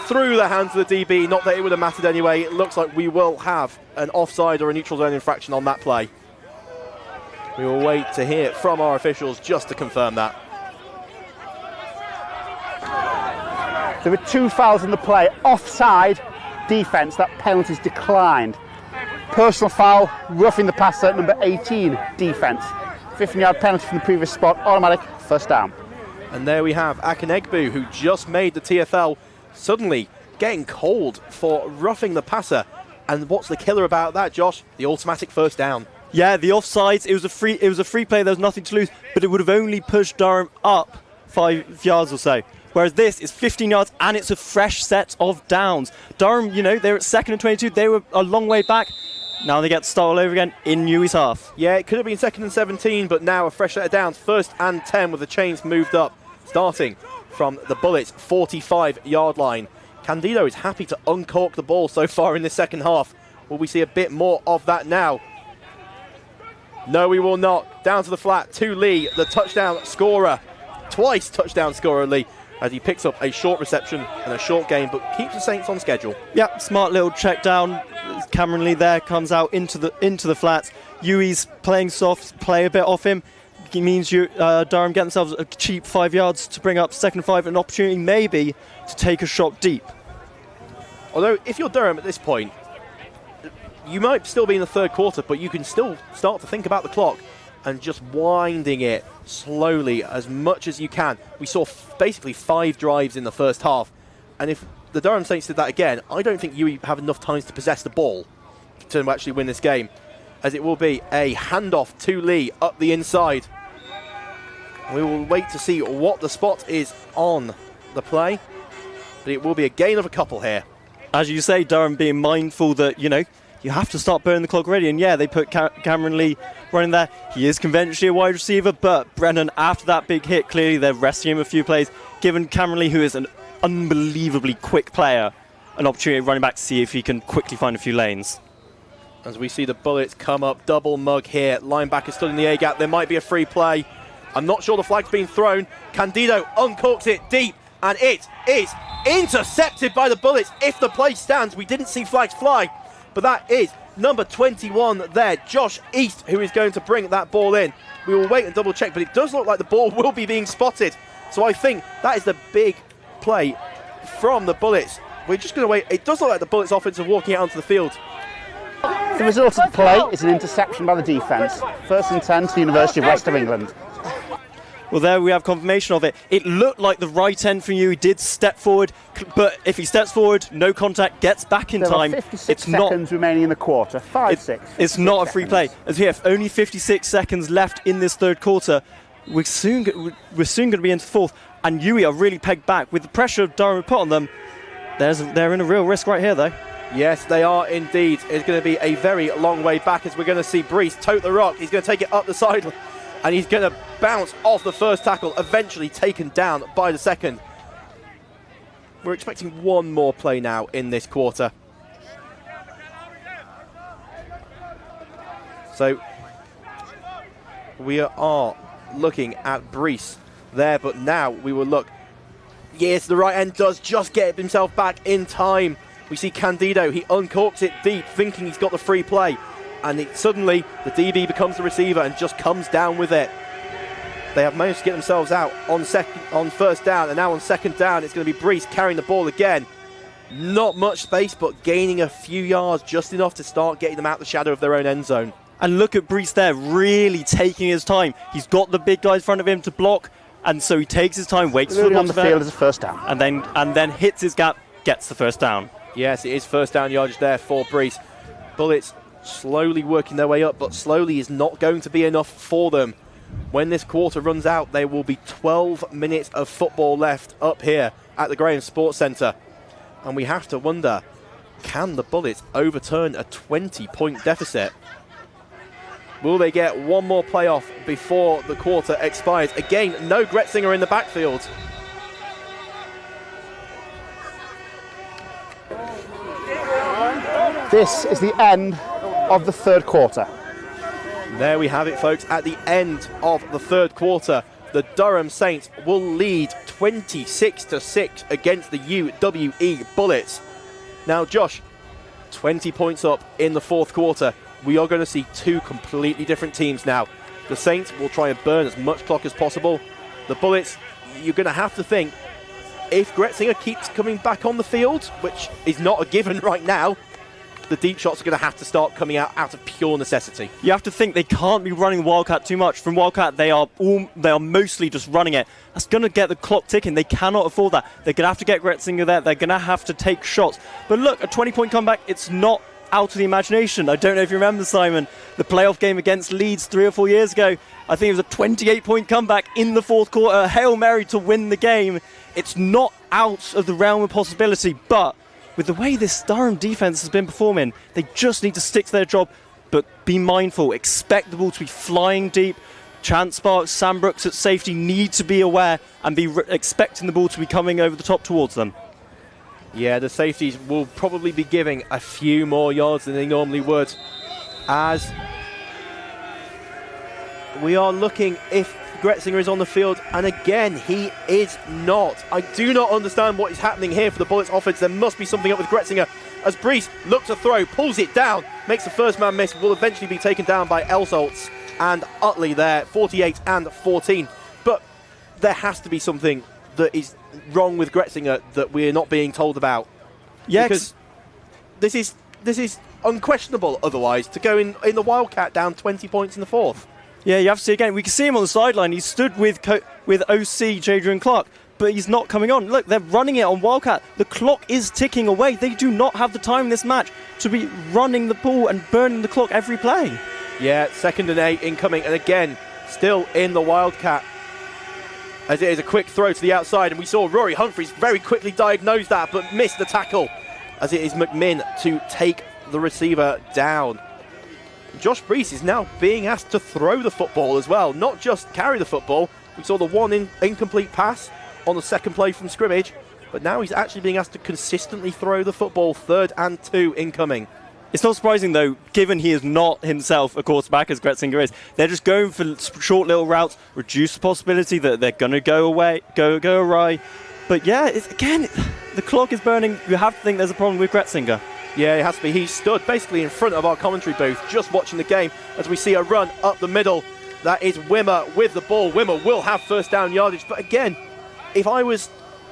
Speaker 10: through the hands of the DB. Not that it would have mattered anyway. It looks like we will have an offside or a neutral zone infraction on that play. We will wait to hear from our officials just to confirm that.
Speaker 11: There were 2 fouls in the play. Offside, defence, that penalty's declined. Personal foul, roughing the passer, number 18, defence. 15-yard penalty from the previous spot, automatic, first down.
Speaker 10: And there we have Akinegbu, who just made the TFL, suddenly getting called for roughing the passer. And what's the killer about that, Josh? The automatic first down.
Speaker 12: Yeah, the offsides, it was a free play, there was nothing to lose, but it would have only pushed Durham up 5 yards or so. Whereas this is 15 yards and it's a fresh set of downs. Durham, you know, they're at 2nd and 22, they were a long way back. Now they get to start all over again in UWE's half.
Speaker 10: Yeah, it could have been 2nd and 17, but now a fresh set of downs. 1st and 10 with the chains moved up, starting from the Bullets' 45-yard line. Candido is happy to uncork the ball so far in the second half. Will we see a bit more of that now? No, we will not. Down to the flat to Lee, the touchdown scorer. Twice touchdown scorer, Lee, as he picks up a short reception and a short gain, but keeps the Saints on schedule.
Speaker 12: Yeah, smart little check down. Cameron Lee there comes out into the flats. UWE's playing soft, play a bit off him. It means Durham get themselves a cheap 5 yards to bring up 2nd and 5, an opportunity maybe to take a shot deep.
Speaker 10: Although, if you're Durham at this point, you might still be in the third quarter, but you can still start to think about the clock and just winding it slowly as much as you can. We saw basically 5 drives in the first half, and if the Durham Saints did that again, I don't think UWE have enough times to possess the ball to actually win this game, as it will be a handoff to Lee up the inside. We will wait to see what the spot is on the play, but it will be a gain of a couple here.
Speaker 12: As you say, Durham being mindful that, you know, you have to start burning the clock already. And yeah, they put Cameron Lee running there. He is conventionally a wide receiver, but Brennan, after that big hit, clearly they're resting him a few plays, giving Cameron Lee, who is an unbelievably quick player, an opportunity of running back to see if he can quickly find a few lanes.
Speaker 10: As we see the Bullets come up, double mug here. Linebacker stood in the A-gap. There might be a free play. I'm not sure the flag's been thrown. Candido uncorks it deep, and it is intercepted by the Bullets. If the play stands, we didn't see flags fly, but that is number 21 there, Josh East, who is going to bring that ball in. We will wait and double check, but it does look like the ball will be being spotted. So I think that is the big play from the Bullets. We're just going to wait. It does look like the Bullets offense are walking out onto the field.
Speaker 11: The result of the play is an interception by the defence. 1st and 10 to the University of West of England.
Speaker 12: Well, there we have confirmation of it. It looked like the right end from you. He did step forward, but if he steps forward, no contact, gets back in time.
Speaker 11: There are 56 seconds remaining in the quarter. 5-6.
Speaker 12: It's not a free play. As we have only 56 seconds left in this third quarter, we're soon going to be into fourth, and UWE are really pegged back with the pressure Durham put on them. They're in a real risk right here, though.
Speaker 10: Yes, they are indeed. It's going to be a very long way back as we're going to see Brees tote the rock. He's going to take it up the sideline, and he's going to bounce off the first tackle, eventually taken down by the second. We're expecting one more play now in this quarter. So we are looking at Brees there, but now we will look. Yes, the right end does just get himself back in time. We see Candido, he uncorks it deep, thinking he's got the free play. And suddenly, the DB becomes the receiver and just comes down with it. They have managed to get themselves out on first down, and now on second down, it's going to be Brees carrying the ball again. Not much space, but gaining a few yards, just enough to start getting them out the shadow of their own end zone.
Speaker 12: And look at Brees there, really taking his time. He's got the big guy in front of him to block, and so he takes his time, waits for the ball
Speaker 11: on the field as a first down.
Speaker 12: And then hits his gap, gets the first down.
Speaker 10: Yes, it is first down yardage there for Brees. Bullets slowly working their way up, but slowly is not going to be enough for them. When this quarter runs out, there will be 12 minutes of football left up here at the Graham Sports Centre. And we have to wonder, can the Bullets overturn a 20-point deficit? Will they get one more playoff before the quarter expires? Again, no Gretzinger in the backfield.
Speaker 11: This is the end of the third quarter.
Speaker 10: There we have it, folks. At the end of the third quarter, the Durham Saints will lead 26-6 against the UWE Bullets. Now, Josh, 20 points up in the fourth quarter. We are going to see two completely different teams now. The Saints will try and burn as much clock as possible. The Bullets, you're going to have to think, if Gretzinger keeps coming back on the field, which is not a given right now, the deep shots are going to have to start coming out of pure necessity.
Speaker 12: You have to think they can't be running Wildcat too much. From Wildcat, they are mostly just running it. That's going to get the clock ticking. They cannot afford that. They're going to have to get Gretzinger there. They're going to have to take shots. But look, a 20-point comeback, it's not out of the imagination. I don't know if you remember, Simon, the playoff game against Leeds 3 or 4 years ago. I think it was a 28-point comeback in the fourth quarter, a Hail Mary to win the game. It's not out of the realm of possibility, but with the way this Durham defense has been performing, they just need to stick to their job, but be mindful, expect the ball to be flying deep. Chance Sparks, Sam Brooks at safety need to be aware and be expecting the ball to be coming over the top towards them.
Speaker 10: Yeah, the safeties will probably be giving a few more yards than they normally would, as we are looking if Gretzinger is on the field, and again, he is not. I do not understand what is happening here for the Bullets offense. There must be something up with Gretzinger, as Brees looks to throw, pulls it down, makes the first man miss, will eventually be taken down by Elsoltz and Utley there, 48 and 14. But there has to be something that is wrong with Gretzinger that we're not being told about.
Speaker 12: Yeah,
Speaker 10: because this is unquestionable otherwise, to go in the Wildcat down 20 points in the fourth.
Speaker 12: Yeah, you have to see again. We can see him on the sideline. He stood with OC Jadrian Clark, but he's not coming on. Look, they're running it on Wildcat. The clock is ticking away. They do not have the time in this match to be running the ball and burning the clock every play.
Speaker 10: Yeah, 2nd and 8 incoming, and again, still in the Wildcat, as it is a quick throw to the outside, and we saw Rory Humphreys very quickly diagnose that, but missed the tackle, as it is McMinn to take the receiver down. Josh Brees is now being asked to throw the football as well, not just carry the football. We saw the one incomplete pass on the second play from scrimmage, but now he's actually being asked to consistently throw the football. 3rd and 2 incoming.
Speaker 12: It's not surprising, though, given he is not himself a quarterback, as Gretzinger is. They're just going for short little routes, reduce the possibility that they're going to go awry. But yeah, again, the clock is burning. You have to think there's a problem with Gretzinger.
Speaker 10: Yeah, it has to be. He stood basically in front of our commentary booth, just watching the game as we see a run up the middle. That is Wimmer with the ball. Wimmer will have first down yardage. But again, if I was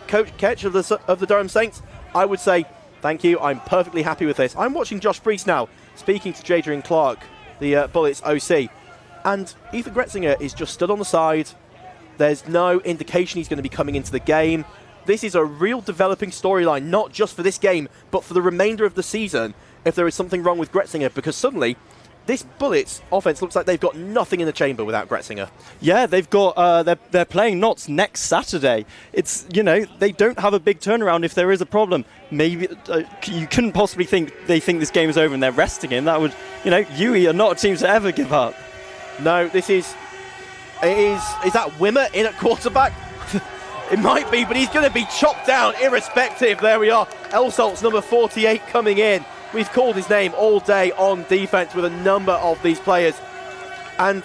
Speaker 10: Coach Ketch of the Durham Saints, I would say, thank you, I'm perfectly happy with this. I'm watching Josh Priest now, speaking to Jadrian Clark, the Bullets OC. And Ethan Gretzinger is just stood on the side. There's no indication he's going to be coming into the game. This is a real developing storyline, not just for this game, but for the remainder of the season, if there is something wrong with Gretzinger, because suddenly this Bullets offense looks like they've got nothing in the chamber without Gretzinger.
Speaker 12: Yeah, they've got they're playing Notts next Saturday. It's, you know, they don't have a big turnaround if there is a problem. Maybe you couldn't possibly think they think this game is over and they're resting him. That would, you know, UWE are not a team to ever give up.
Speaker 10: No, is that Wimmer in at quarterback? It might be, but he's going to be chopped down irrespective. There we are. Elsalt's number 48 coming in. We've called his name all day on defense with a number of these players. And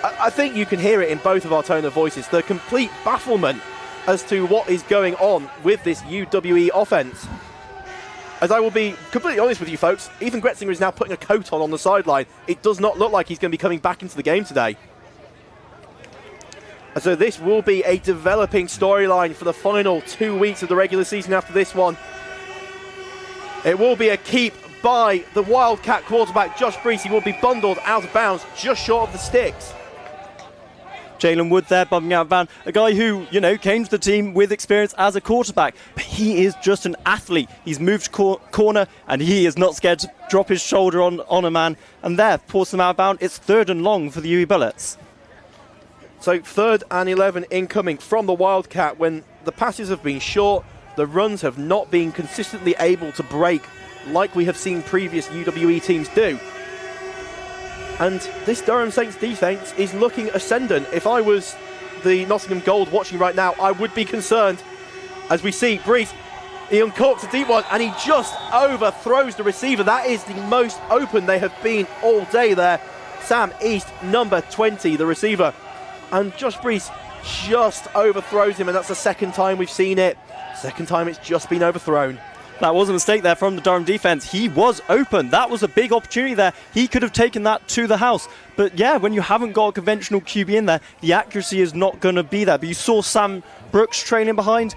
Speaker 10: I think you can hear it in both of our tone of voices, the complete bafflement as to what is going on with this UWE offense. As I will be completely honest with you folks, Ethan Gretzinger is now putting a coat on the sideline. It does not look like he's going to be coming back into the game today. And so this will be a developing storyline for the final 2 weeks of the regular season after this one. It will be a keep by the Wildcat quarterback, Josh Priest. He will be bundled out of bounds just short of the sticks.
Speaker 12: Jalen Wood there bumping out of bounds. A guy who, you know, came to the team with experience as a quarterback. But he is just an athlete. He's moved corner and he is not scared to drop his shoulder on a man. And there, force them out of bounds. It's 3rd and long for the UWE Bullets.
Speaker 10: So 3rd and 11 incoming from the Wildcat when the passes have been short. The runs have not been consistently able to break like we have seen previous UWE teams do. And this Durham Saints defence is looking ascendant. If I was the Nottingham Gold watching right now, I would be concerned. As we see Breeze, he uncorks a deep one and he just overthrows the receiver. That is the most open they have been all day there. Sam East, number 20, the receiver. And Josh Breeze just overthrows him, and that's the second time we've seen it. Second time it's just been overthrown.
Speaker 12: That was a mistake there from the Durham defence. He was open. That was a big opportunity there. He could have taken that to the house. But yeah, when you haven't got a conventional QB in there, the accuracy is not going to be there. But you saw Sam Brooks trailing behind.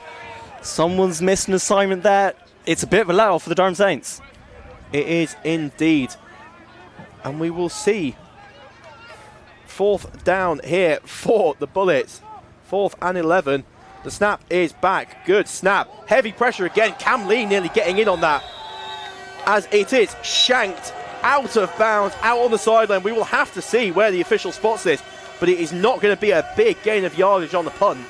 Speaker 12: Someone's missed an assignment there. It's a bit of a let-off for the Durham Saints.
Speaker 10: It is indeed. And we will see 4th down here for the Bullets. 4th and 11. The snap is back. Good snap. Heavy pressure again. Cam Lee nearly getting in on that. As it is shanked out of bounds, out on the sideline. We will have to see where the official spots this, but it is not going to be a big gain of yardage on the punt.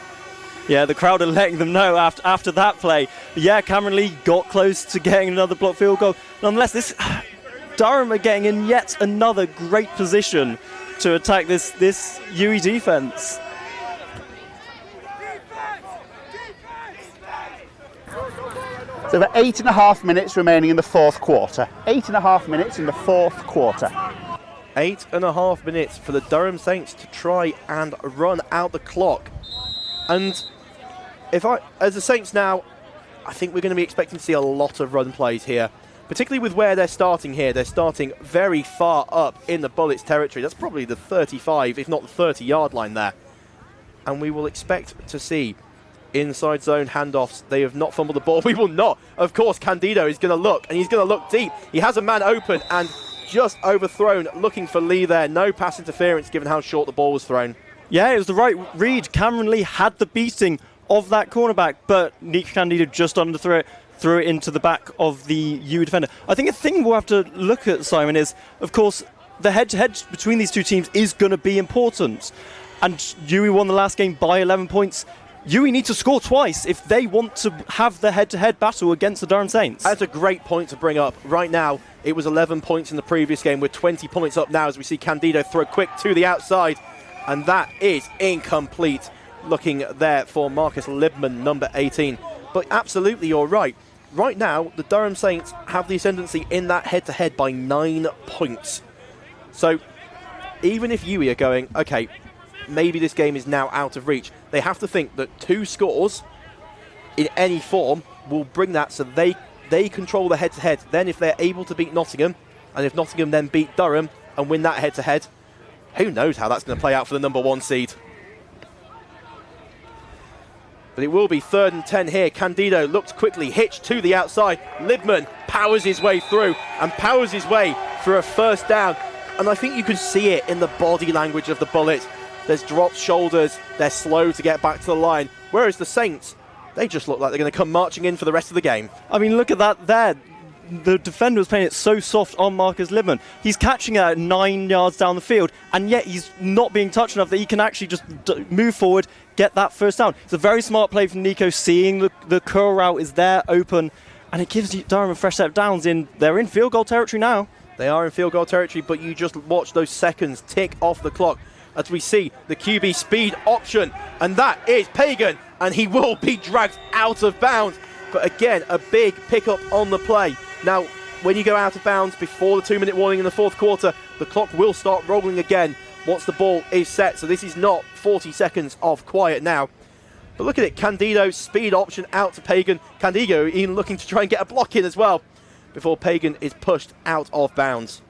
Speaker 12: Yeah, the crowd are letting them know after that play. But yeah, Cameron Lee got close to getting another block field goal. Nonetheless, Durham are getting in yet another great position to attack this UWE defence.
Speaker 11: So there are 8.5 minutes remaining in the 4th quarter. 8.5 minutes in the 4th quarter.
Speaker 10: 8.5 minutes for the Durham Saints to try and run out the clock. And as the Saints now, I think we're going to be expecting to see a lot of run plays here, particularly with where they're starting here. They're starting very far up in the Bullets territory. That's probably the 35, if not the 30-yard line there. And we will expect to see inside zone handoffs. They have not fumbled the ball. We will not. Of course, Candido is going to look, and he's going to look deep. He has a man open and just overthrown, looking for Lee there. No pass interference given how short the ball was thrown.
Speaker 12: Yeah, it was the right read. Cameron Lee had the beating of that cornerback, but Nick Candido just underthrew it, threw it into the back of the UWE defender. I think a thing we'll have to look at, Simon, is, of course, the head-to-head between these two teams is going to be important. And UWE won the last game by 11 points. UWE need to score twice if they want to have the head-to-head battle against the Durham Saints.
Speaker 10: That's a great point to bring up. Right now, it was 11 points in the previous game. We're 20 points up now as we see Candido throw quick to the outside. And that is incomplete. Looking there for Marcus Libman, number 18. But absolutely, you're right. Right now, the Durham Saints have the ascendancy in that head-to-head by 9 points. So even if UWE are going, okay, maybe this game is now out of reach, they have to think that 2 scores in any form will bring that so they control the head-to-head. Then if they're able to beat Nottingham, and if Nottingham then beat Durham and win that head-to-head, who knows how that's going to play out for the number 1 seed. But it will be 3rd and 10 here. Candido looks quickly, hitched to the outside. Libman powers his way through and powers his way for a first down. And I think you can see it in the body language of the Bullets. There's dropped shoulders, they're slow to get back to the line. Whereas the Saints, they just look like they're going to come marching in for the rest of the game.
Speaker 12: I mean, look at that there. The defender was playing it so soft on Marcus Libman. He's catching it at 9 yards down the field, and yet he's not being touched enough that he can actually just move forward, get that first down. It's a very smart play from Nico, seeing the curl route is there, open, and it gives Durham a fresh set of downs. They're in field goal territory now.
Speaker 10: They are in field goal territory, but you just watch those seconds tick off the clock as we see the QB speed option, and that is Pagan, and he will be dragged out of bounds. But again, a big pickup on the play. Now, when you go out of bounds before the 2-minute warning in the 4th quarter, the clock will start rolling again once the ball is set. So this is not 40 seconds of quiet now. But look at it, Candido, speed option out to Pagan. Candido even looking to try and get a block in as well before Pagan is pushed out of bounds.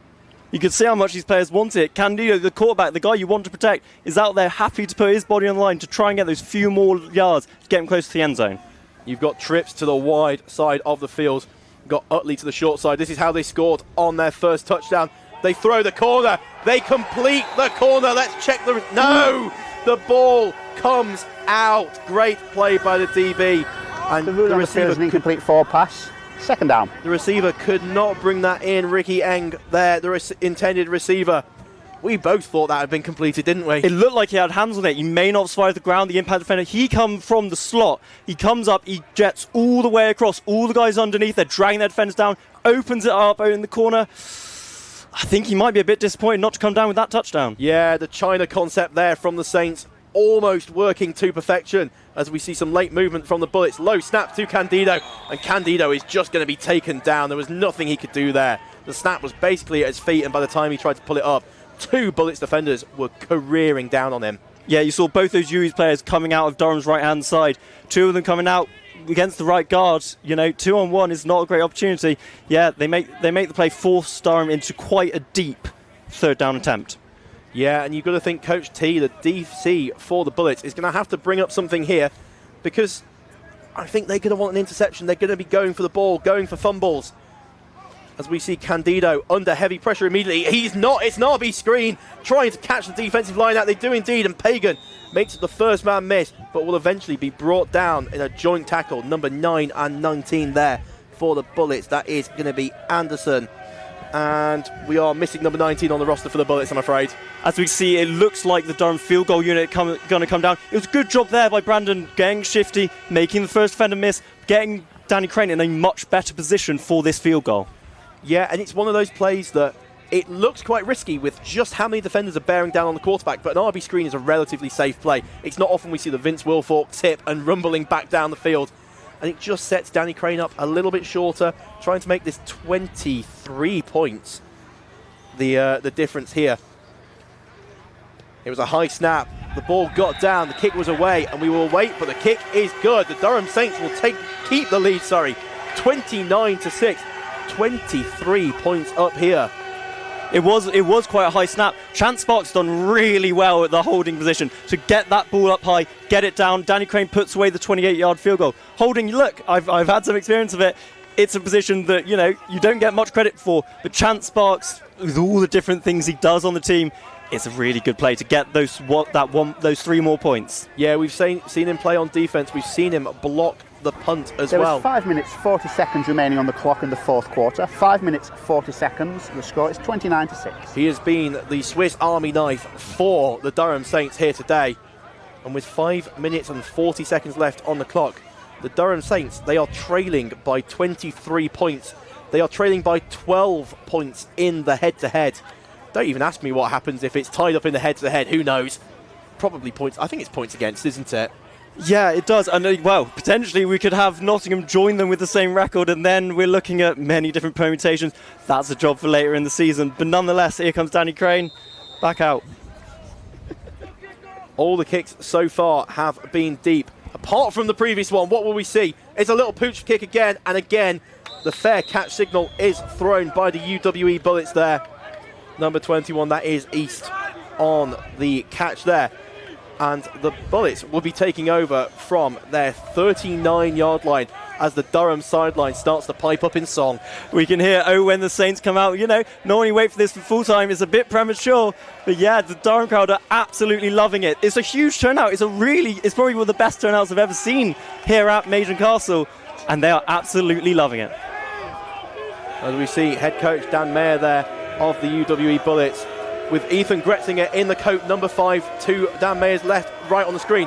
Speaker 12: You can see how much these players want it. Candido, the quarterback, the guy you want to protect, is out there happy to put his body on the line to try and get those few more yards to get him close to the end zone.
Speaker 10: You've got Trips to the wide side of the field. You've got Utley to the short side. This is how they scored on their first touchdown. They throw the corner. They complete the corner. Let's check the... No! The ball comes out. Great play by the DB. And
Speaker 11: the receiver an incomplete forward pass. Second down.
Speaker 10: The receiver could not bring that in. Ricky Eng there, the intended receiver. We both thought that had been completed, didn't we?
Speaker 12: It looked like he had hands on it. He may not have survived the ground, the impact defender. He come from the slot. He comes up, he jets all the way across. All the guys underneath, they're dragging their defenders down, opens it up in the corner. I think he might be a bit disappointed not to come down with that touchdown.
Speaker 10: Yeah, the China concept there from the Saints, almost working to perfection as we see some late movement from the Bullets. Low snap to Candido, and Candido is just going to be taken down. There was nothing he could do there. The snap was basically at his feet, and by the time he tried to pull it up, 2 Bullets defenders were careering down on him.
Speaker 12: Yeah, you saw both those UWE players coming out of Durham's right-hand side. 2 of them coming out against the right guard. You know, 2-on-1 is not a great opportunity. Yeah, they make the play, force Durham into quite a deep 3rd down attempt.
Speaker 10: Yeah, and you've got to think Coach T, the DC for the Bullets, is going to have to bring up something here, because I think they're going to want an interception. They're going to be going for the ball, going for fumbles. As we see Candido under heavy pressure immediately. He's not, it's an RB screen, trying to catch the defensive line out. They do indeed, and Pagan makes it the first man miss, but will eventually be brought down in a joint tackle. Number 9 and 19 there for the Bullets. That is going to be Anderson. And we are missing number 19 on the roster for the Bullets, I'm afraid.
Speaker 12: As we see, it looks like the Durham field goal unit going to come down. It was a good job there by Brandon, getting shifty, making the first defender miss, getting Danny Crane in a much better position for this field goal.
Speaker 10: Yeah, and it's one of those plays that it looks quite risky with just how many defenders are bearing down on the quarterback, but an RB screen is a relatively safe play. It's not often we see the Vince Wilfork tip and rumbling back down the field. And it just sets Danny Crane up a little bit shorter, trying to make this 23 points the difference here. It was a high snap. The ball got down. The kick was away, and we will wait, but the kick is good. The Durham Saints will keep the lead, 29-6. 23 points up here.
Speaker 12: It was quite a high snap. Chance Sparks done really well at the holding position to get that ball up high, get it down. Danny Crane puts away the 28-yard field goal. Holding, look, I've had some experience of it. It's a position that, you know, you don't get much credit for, but Chance Sparks, with all the different things he does on the team, it's a really good play to get those 3 more points.
Speaker 10: Yeah, we've seen him play on defense. We've seen him block the punt as well.
Speaker 11: There was 5 minutes 40 seconds remaining on the clock in the 4th quarter. 5 minutes 40 seconds. The score is 29-6.
Speaker 10: He has been the Swiss Army knife for the Durham Saints here today. And with 5 minutes and 40 seconds left on the clock, the Durham Saints, they are trailing by 23 points. They are trailing by 12 points in the head-to-head. Don't even ask me what happens if it's tied up in the head-to-head. Who knows? Probably points. I think it's points against, isn't it?
Speaker 12: Yeah, it does. And well, potentially we could have Nottingham join them with the same record, and then we're looking at many different permutations. That's a job for later in the season. But nonetheless, here comes Danny Crane back out.
Speaker 10: All the kicks so far have been deep. apart from the previous one, what will we see? It's a little pooch kick again, and again, the fair catch signal is thrown by the UWE Bullets there. Number 21, that is East on the catch there. And the Bullets will be taking over from their 39-yard line as the Durham sideline starts to pipe up in song.
Speaker 12: We can hear, oh, when the Saints come out. You know, normally wait for this for full time is a bit premature. But yeah, the Durham crowd are absolutely loving it. It's a huge turnout. It's probably one of the best turnouts I've ever seen here at Maiden Castle. And they are absolutely loving it.
Speaker 10: As we see head coach Dan Mayer there of the UWE Bullets, with Ethan Gretzinger in the coat, number 5 to Dan Mayer's left, right on the screen.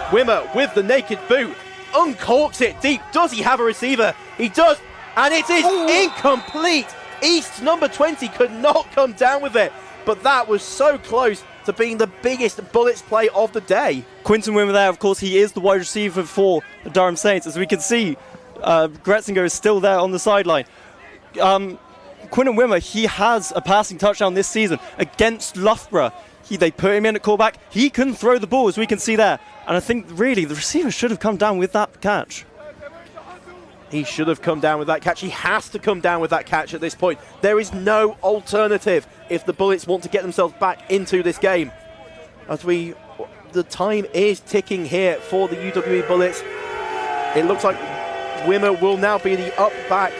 Speaker 10: Wimmer with the naked boot, uncorks it deep. Does he have a receiver? He does, and it is incomplete. East number 20 could not come down with it, but that was so close to being the biggest Bullets play of the day.
Speaker 12: Quinton Wimmer there, of course, he is the wide receiver for the Durham Saints. As we can see, Gretzinger is still there on the sideline. Quinton Wimmer, he has a passing touchdown this season against Loughborough. They put him in at quarterback. He can throw the ball, as we can see there. And I think, really, the receiver should have come down with that catch.
Speaker 10: He should have come down with that catch. He has to come down with that catch at this point. There is no alternative if the Bullets want to get themselves back into this game. The time is ticking here for the UWE Bullets. It looks like Wimmer will now be the up back.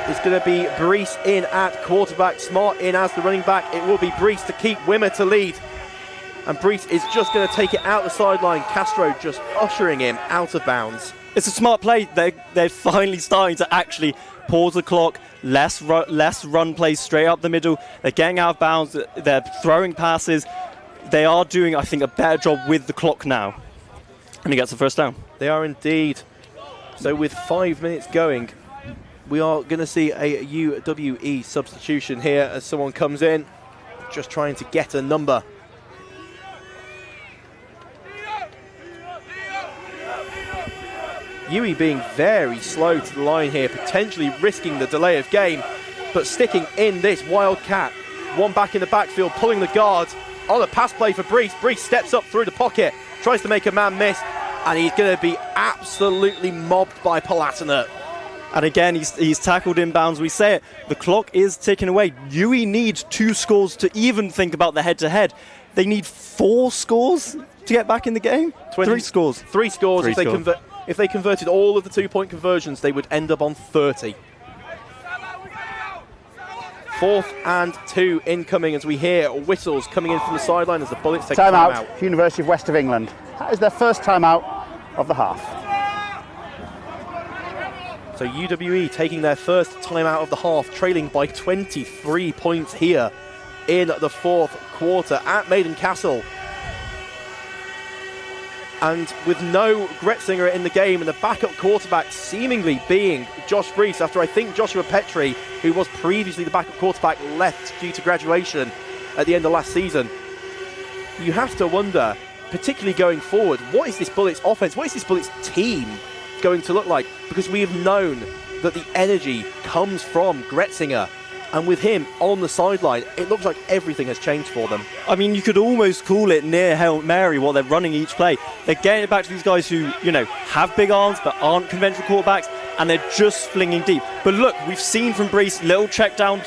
Speaker 10: It's going to be Brees in at quarterback, Smart in as the running back. It will be Brees to keep Wimmer to lead. And Brees is just going to take it out the sideline. Castro just ushering him out of bounds.
Speaker 12: It's a smart play. They're finally starting to actually pause the clock, less run plays straight up the middle. They're getting out of bounds. They're throwing passes. They are doing, I think, a better job with the clock now. And he gets the first down.
Speaker 10: They are indeed. So with 5 minutes going, we are going to see a UWE substitution here as someone comes in, just trying to get a number. UWE being very slow to the line here, potentially risking the delay of game, but sticking in this Wildcat. One back in the backfield, pulling the guard on a pass play for Brees. Brees steps up through the pocket, tries to make a man miss, and he's going to be absolutely mobbed by Palatinate.
Speaker 12: And again, he's tackled inbounds. We say it, the clock is ticking away. UWE need 2 scores to even think about the head-to-head. They need 4 scores to get back in the game? 3 scores.
Speaker 10: 3 scores. If they converted all of the 2-point conversions, they would end up on 30. 4th and 2 incoming as we hear whistles coming in from the sideline as the Bullets take time out.
Speaker 11: University of West of England. That is their first timeout of the half.
Speaker 10: So UWE taking their first timeout of the half, trailing by 23 points here in the 4th quarter at Maiden Castle. And with no Gretzinger in the game and the backup quarterback seemingly being Josh Brees, after I think Joshua Petrie, who was previously the backup quarterback, left due to graduation at the end of last season. You have to wonder, particularly going forward, what is this Bullets offense, what is this Bullets team going to look like? Because we have known that the energy comes from Gretzinger, and with him on the sideline, it looks like everything has changed for them.
Speaker 12: I mean, you could almost call it near Hail Mary while they're running each play. They're getting it back to these guys who, you know, have big arms but aren't conventional quarterbacks, and they're just flinging deep. But look, we've seen from Brees, little check down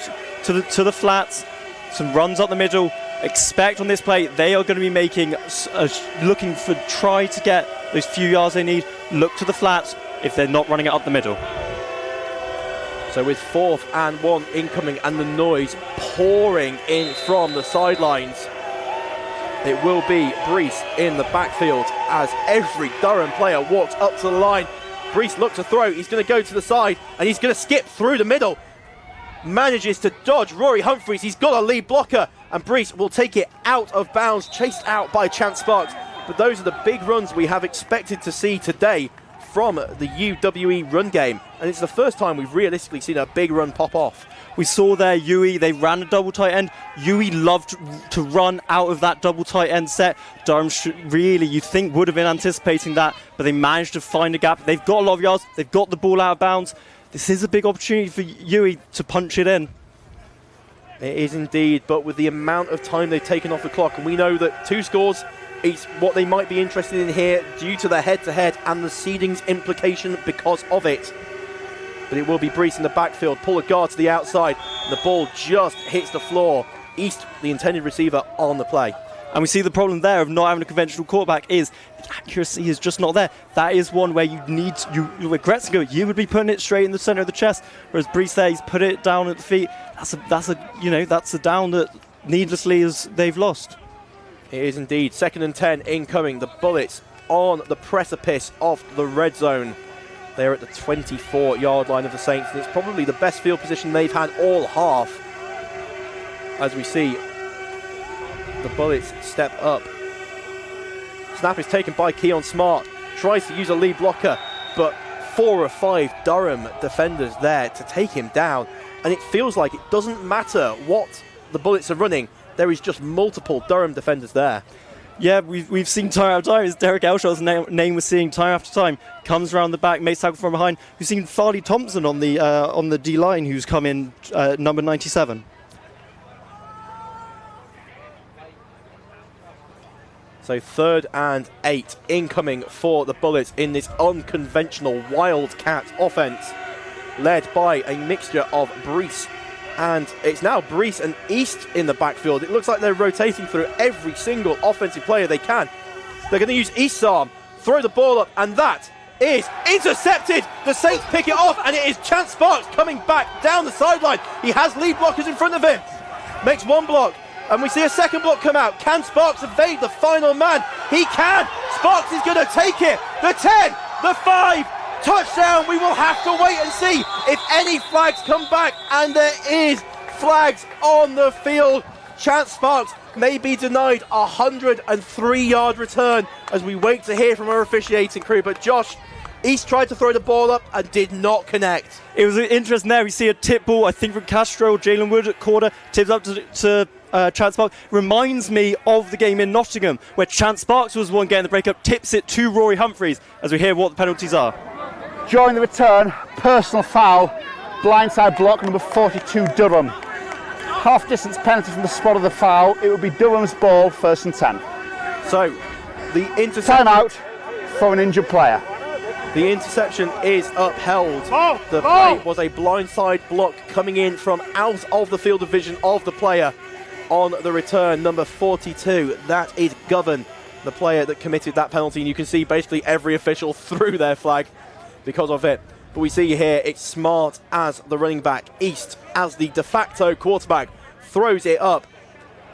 Speaker 12: to the flats, some runs up the middle. Expect on this play, they are going to be making, looking for, try to get those few yards they need. Look to the flats if they're not running it up the middle.
Speaker 10: So with 4th and 1 incoming and the noise pouring in from the sidelines, it will be Brees in the backfield as every Durham player walks up to the line. Brees looks to throw, he's going to go to the side and he's going to skip through the middle. Manages to dodge Rory Humphreys, he's got a lead blocker, and Brees will take it out of bounds, chased out by Chance Sparks. But those are the big runs we have expected to see today from the UWE run game, and it's the first time we've realistically seen a big run pop off.
Speaker 12: We saw there UWE, they ran a double tight end. UWE loved to run out of that double tight end set. Durham really, you'd think, would have been anticipating that, but they managed to find a gap. They've got a lot of yards, they've got the ball out of bounds. This is a big opportunity for UWE to punch it in.
Speaker 10: It is indeed, but with the amount of time they've taken off the clock, and we know that 2 scores It's what they might be interested in here due to the head-to-head and the seedings implication because of it. But it will be Brees in the backfield, pull a guard to the outside, and the ball just hits the floor. East, the intended receiver, on the play.
Speaker 12: And we see the problem there of not having a conventional quarterback is the accuracy is just not there. That is one where you need, with Gretzinger, you would be putting it straight in the center of the chest, whereas Brees there, he's put it down at the feet. That's a down that needlessly they've lost.
Speaker 10: It is indeed. 2nd and 10 incoming. The Bullets on the precipice of the red zone. They're at the 24-yard line of the Saints, and it's probably the best field position they've had all half. As we see the Bullets step up. Snap is taken by Keon Smart. Tries to use a lead blocker, but 4 or 5 Durham defenders there to take him down. And it feels like it doesn't matter what the Bullets are running. There is just multiple Durham defenders there.
Speaker 12: Yeah, we've seen time after time. It's Derek Elshaw's name we're seeing time after time. Comes around the back, makes tackle from behind. We've seen Farley Thompson on the D-line, who's come in number 97.
Speaker 10: So 3rd and 8 incoming for the Bullets in this unconventional Wildcat offense, led by a mixture of Brees. And it's now Brees and East in the backfield. It looks like they're rotating through every single offensive player they can. They're going to use East's arm, throw the ball up, and that is intercepted. The Saints pick it off, and it is Chance Sparks coming back down the sideline. He has lead blockers in front of him. Makes one block, and we see a second block come out. Can Sparks evade the final man? He can. Sparks is going to take it. The 10, the 5. Touchdown. We will have to wait and see if any flags come back, and there is flags on the field. Chance Sparks may be denied a 103-yard return as we wait to hear from our officiating crew. But Josh, East tried to throw the ball up and did not connect.
Speaker 12: It was interesting there. We see a tip ball, I think, from Castro, Jalen Wood at quarter, tips up to Chance Sparks. Reminds me of the game in Nottingham where Chance Sparks was the one getting the breakup, tips it to Rory Humphreys, as we hear what the penalties are.
Speaker 11: During the return, personal foul, blindside block, number 42, Durham. Half distance penalty from the spot of the foul. It will be Durham's ball, 1st and 10.
Speaker 10: So, the interception...
Speaker 11: Timeout for an injured player.
Speaker 10: The interception is upheld. The play was a blindside block coming in from out of the field of vision of the player on the return, number 42. That is Govan, the player that committed that penalty. And you can see basically every official threw their flag because of it. But we see here it's Smart as the running back, East as the de facto quarterback, throws it up,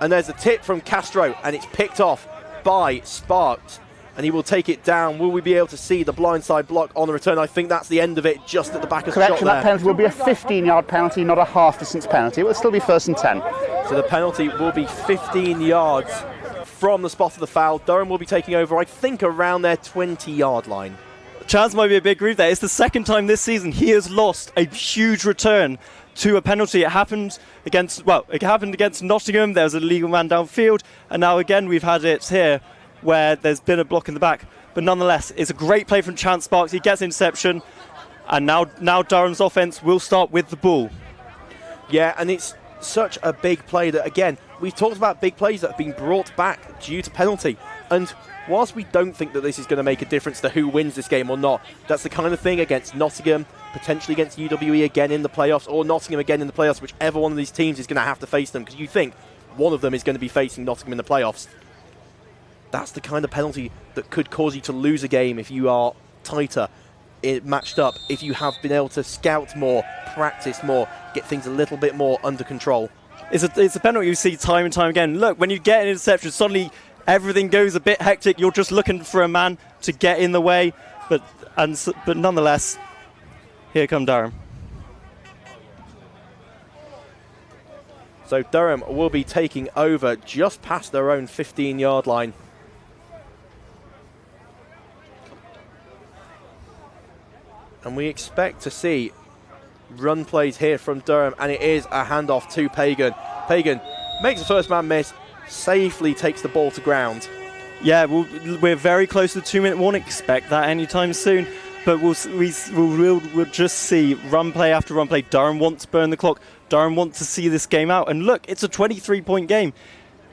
Speaker 10: and there's a tip from Castro, and it's picked off by Sparks, and he will take it down. Will we be able to see the blindside block on the return? I think that's the end of it, just at the back of the shot
Speaker 11: Correction,
Speaker 10: there.
Speaker 11: that penalty will be a 15-yard penalty, not a half-distance penalty. It will still be 1st and 10.
Speaker 10: So the penalty will be 15 yards from the spot of the foul. Durham will be taking over, I think, around their 20-yard line.
Speaker 12: Chance might be a big grief there. It's the 2nd time this season he has lost a huge return to a penalty. It happened against Nottingham. There was a legal man downfield, and now again we've had it here where there's been a block in the back. But nonetheless, it's a great play from Chance Sparks. He gets interception, and now Durham's offense will start with the ball.
Speaker 10: Yeah, and it's such a big play that, again, we've talked about big plays that have been brought back due to penalty. And whilst we don't think that this is going to make a difference to who wins this game or not, that's the kind of thing against Nottingham, potentially against UWE again in the playoffs, or Nottingham again in the playoffs, whichever one of these teams is going to have to face them, because you think one of them is going to be facing Nottingham in the playoffs. That's the kind of penalty that could cause you to lose a game if you are tighter matched up, if you have been able to scout more, practice more, get things a little bit more under control.
Speaker 12: It's a penalty you see time and time again. Look, when you get an interception, suddenly everything goes a bit hectic. You're just looking for a man to get in the way, but nonetheless, here come Durham.
Speaker 10: So Durham will be taking over just past their own 15-yard line. And we expect to see run plays here from Durham, and it is a handoff to Pagan. Pagan makes the first man miss, safely takes the ball to ground.
Speaker 12: Yeah, we're very close to the 2-minute warning. Expect that anytime soon. But we'll just see run play after run play. Durham wants to burn the clock. Durham wants to see this game out. And look, it's a 23-point game.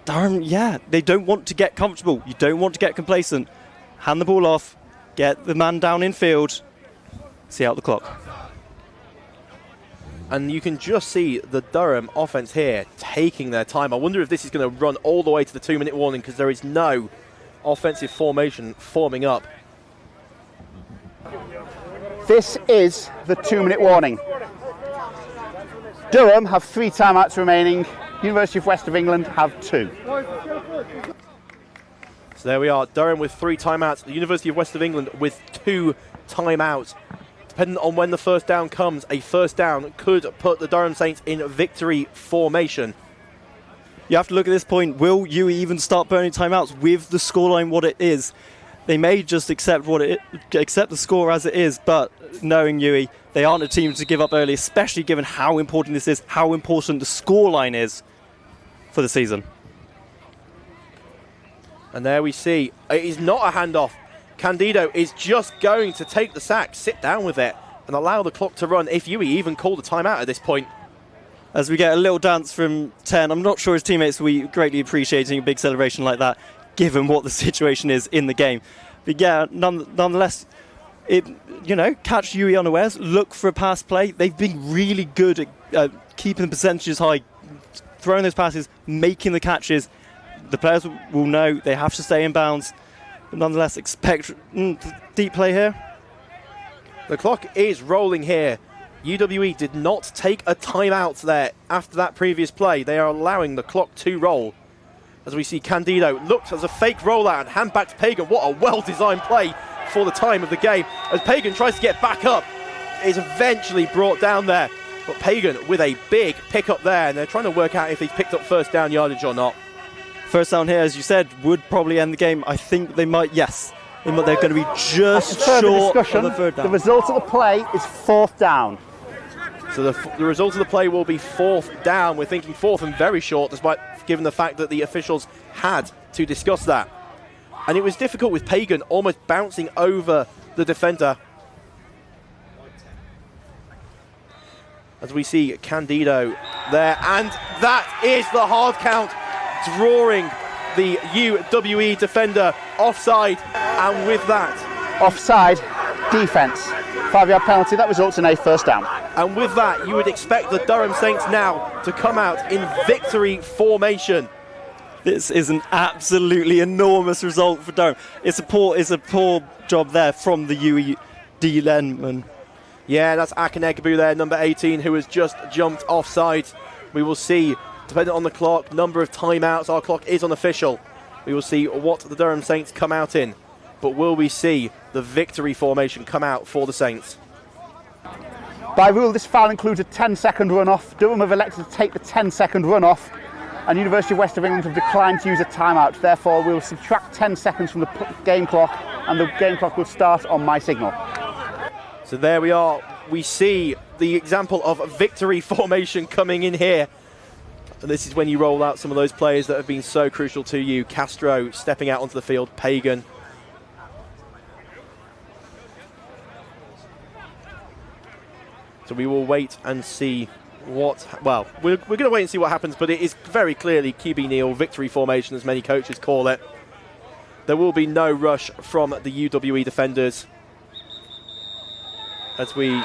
Speaker 12: Durham, yeah, they don't want to get comfortable. You don't want to get complacent. Hand the ball off, get the man down in field, see out the clock.
Speaker 10: And you can just see the Durham offense here taking their time. I wonder if this is going to run all the way to the 2-minute warning, because there is no offensive formation forming up.
Speaker 11: This is the 2-minute warning. Durham have 3 timeouts remaining. University of West of England have 2.
Speaker 10: So there we are, Durham with 3 timeouts, the University of West of England with 2 timeouts. Depending on when the first down comes, a first down could put the Durham Saints in victory formation.
Speaker 12: You have to look at this point. Will UWE even start burning timeouts with the scoreline what it is? They may just accept the score as it is, but knowing UWE, they aren't a team to give up early, especially given how important this is, how important the scoreline is for the season.
Speaker 10: And there we see, it is not a handoff. Candido is just going to take the sack, sit down with it, and allow the clock to run, if UWE even called a timeout at this point.
Speaker 12: As we get a little dance from 10, I'm not sure his teammates will be greatly appreciating a big celebration like that, given what the situation is in the game. But yeah, nonetheless, catch UWE unawares, look for a pass play. They've been really good at keeping the percentages high, throwing those passes, making the catches. The players will know they have to stay in bounds. But nonetheless, expect deep play here.
Speaker 10: The clock is rolling here. UWE did not take a timeout there after that previous play. They are allowing the clock to roll. As we see Candido looked as a fake rollout and hand back to Pagan. What a well-designed play for the time of the game. As Pagan tries to get back up, is eventually brought down there. But Pagan with a big pick-up there, and they're trying to work out if he's picked up first down yardage or not.
Speaker 12: First down here, as you said, would probably end the game. I think they might, yes. They're going to be just short of the third down.
Speaker 11: The result of the play is 4th down.
Speaker 10: So the result of the play will be 4th down. We're thinking 4th and very short, despite given the fact that the officials had to discuss that. And it was difficult with Pagan almost bouncing over the defender. As we see Candido there, and that is the hard count, drawing the UWE defender offside, and with that,
Speaker 11: offside defense, 5-yard penalty that results in a first down.
Speaker 10: And with that, you would expect the Durham Saints now to come out in victory formation.
Speaker 12: This is an absolutely enormous result for Durham. It's a poor job there from the UWE D-lineman.
Speaker 10: Yeah, that's Akinegbu there, number 18, who has just jumped offside. We will see, depending on the clock, number of timeouts. Our clock is unofficial. We will see what the Durham Saints come out in. But will we see the victory formation come out for the Saints?
Speaker 11: By rule, this foul includes a 10-second run-off. Durham have elected to take the 10-second run-off, and University of West of England have declined to use a timeout. Therefore, we will subtract 10 seconds from the game clock, and the game clock will start on my signal.
Speaker 10: So there we are. We see the example of victory formation coming in here. And this is when you roll out some of those players that have been so crucial to you. Castro stepping out onto the field, Pagan. So we will wait and see what... Well, we're going to wait and see what happens, but it is very clearly QB Neal victory formation, as many coaches call it. There will be no rush from the UWE defenders. As we...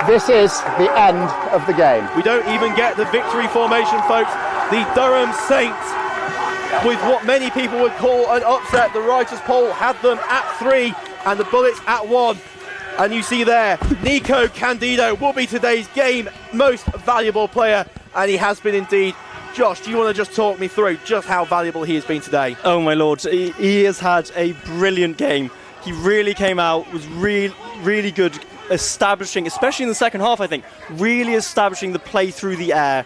Speaker 11: This is the end of the game.
Speaker 10: We don't even get the victory formation, folks. The Durham Saints, with what many people would call an upset. The writers' poll had them at 3 and the Bullets at 1. And you see there, Nico Candido will be today's game most valuable player, and he has been indeed. Josh, do you want to just talk me through just how valuable he has been today?
Speaker 12: Oh my lord, he has had a brilliant game. He really came out, was really good, establishing, especially in the second half, I think, really establishing the play through the air,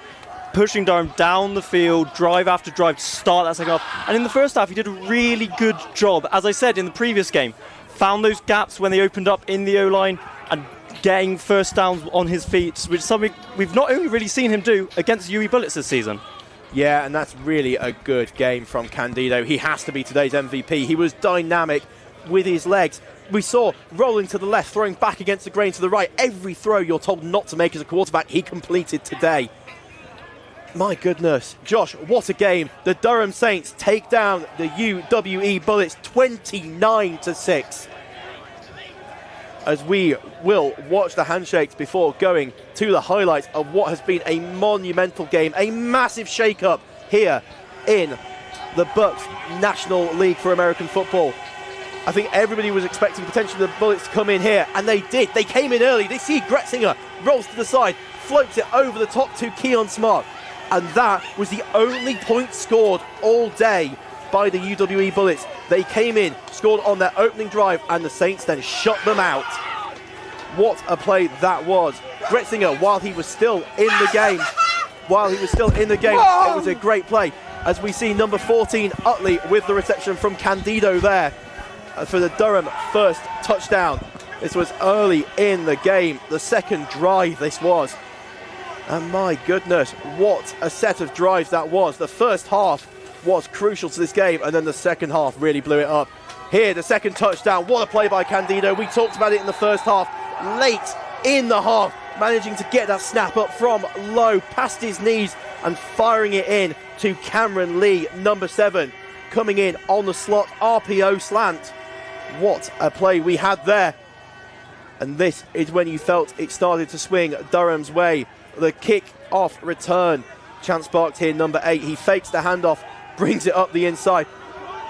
Speaker 12: pushing Durham down the field, drive after drive to start that second half. And in the first half, he did a really good job, as I said in the previous game. Found those gaps when they opened up in the O-line and getting first downs on his feet, which is something we've not only really seen him do against UWE Bullets this season.
Speaker 10: Yeah, and that's really a good game from Candido. He has to be today's MVP. He was dynamic with his legs. We saw rolling to the left, throwing back against the grain to the right. Every throw you're told not to make as a quarterback, he completed today. My goodness. Josh, what a game. The Durham Saints take down the UWE Bullets 29-6. As we will watch the handshakes before going to the highlights of what has been a monumental game, a massive shake-up here in the BUCS National League for American Football. I think everybody was expecting potentially the Bullets to come in here, and they did. They came in early. They see Gretzinger, rolls to the side, floats it over the top to Keon Smart. And that was the only point scored all day by the UWE Bullets. They came in, scored on their opening drive, and the Saints then shut them out. What a play that was. Gretzinger, while he was still in the game, it was a great play. As we see number 14, Utley, with the reception from Candido there for the Durham first touchdown. This was early in the game, the second drive this was. And my goodness, what a set of drives that was. The first half was crucial to this game, and then the second half really blew it up. Here, the second touchdown. What a play by Candido. We talked about it in the first half. Late in the half, managing to get that snap up from low, past his knees, and firing it in to Cameron Lee, number 7, coming in on the slot, RPO slant. What a play we had there. And this is when you felt it started to swing Durham's way. The kick-off return. Chance Sparks here, number 8. He fakes the handoff, brings it up the inside.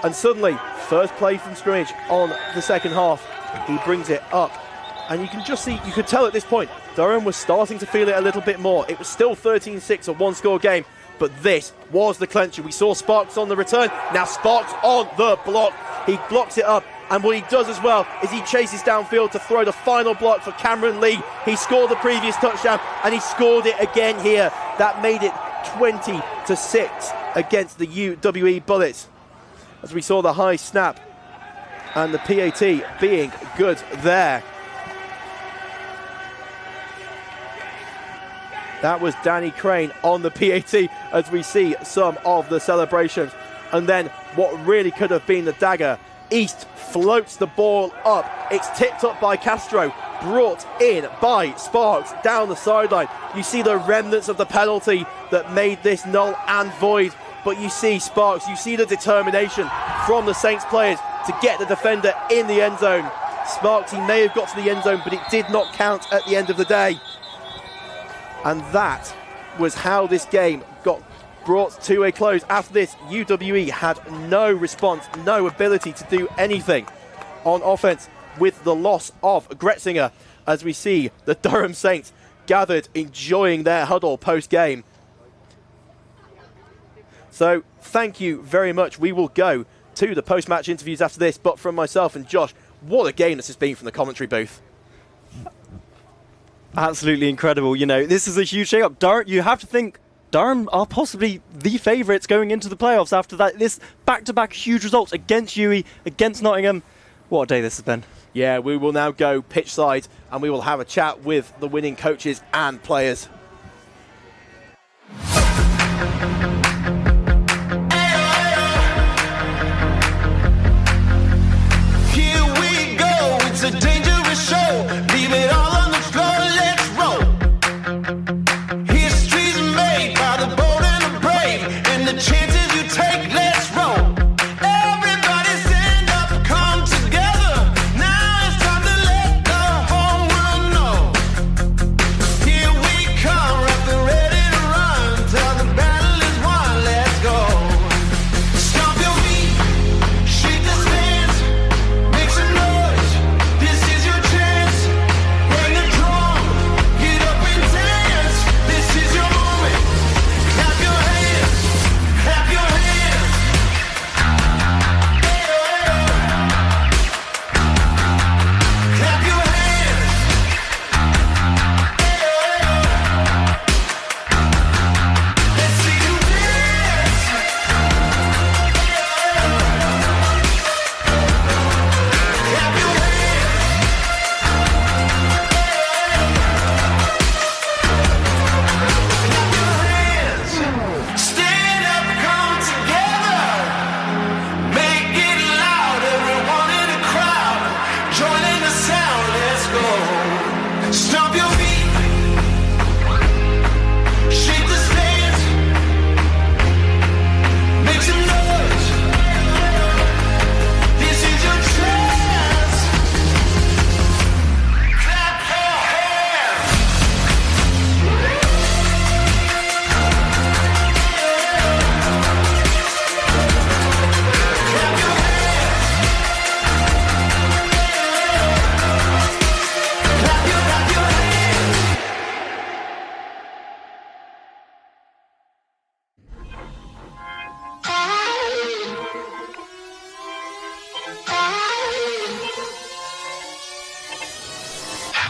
Speaker 10: And suddenly, first play from scrimmage on the second half, he brings it up. And you can just see, you could tell at this point, Durham was starting to feel it a little bit more. It was still 13-6, a one-score game, but this was the clencher. We saw Sparks on the return. Now Sparks on the block. He blocks it up. And what he does as well is he chases downfield to throw the final block for Cameron Lee. He scored the previous touchdown, and he scored it again here. That made it 20-6 against the UWE Bullets. As we saw the high snap and the PAT being good there. That was Danny Crane on the PAT as we see some of the celebrations. And then what really could have been the dagger. East floats the ball up. It's tipped up by Castro, brought in by Sparks down the sideline. You see the remnants of the penalty that made this null and void, but you see Sparks, you see the determination from the Saints players to get the defender in the end zone. Sparks, he may have got to the end zone, but it did not count at the end of the day. And that was how this game got brought to a close. After this, UWE had no response, no ability to do anything on offense with the loss of Gretzinger, as we see the Durham Saints gathered enjoying their huddle post-game. So thank you very much. We will go to the post-match interviews after this, but from myself and Josh, what a game this has been from the commentary booth.
Speaker 12: Absolutely incredible. You know, this is a huge shake-up. Durham, you have to think Durham are possibly the favourites going into the playoffs after that. This back-to-back huge results against UWE, against Nottingham. What a day this has been.
Speaker 10: Yeah, we will now go pitch side and we will have a chat with the winning coaches and players.
Speaker 6: Here we go, it's a dangerous show. Leave it all on the floor, let's roll. History's made by the bold and the brave, and the chances you take, let's roll. Everybody stand up, come together. Now it's time to let the whole world know. Here we come, rapping ready to run, till the battle is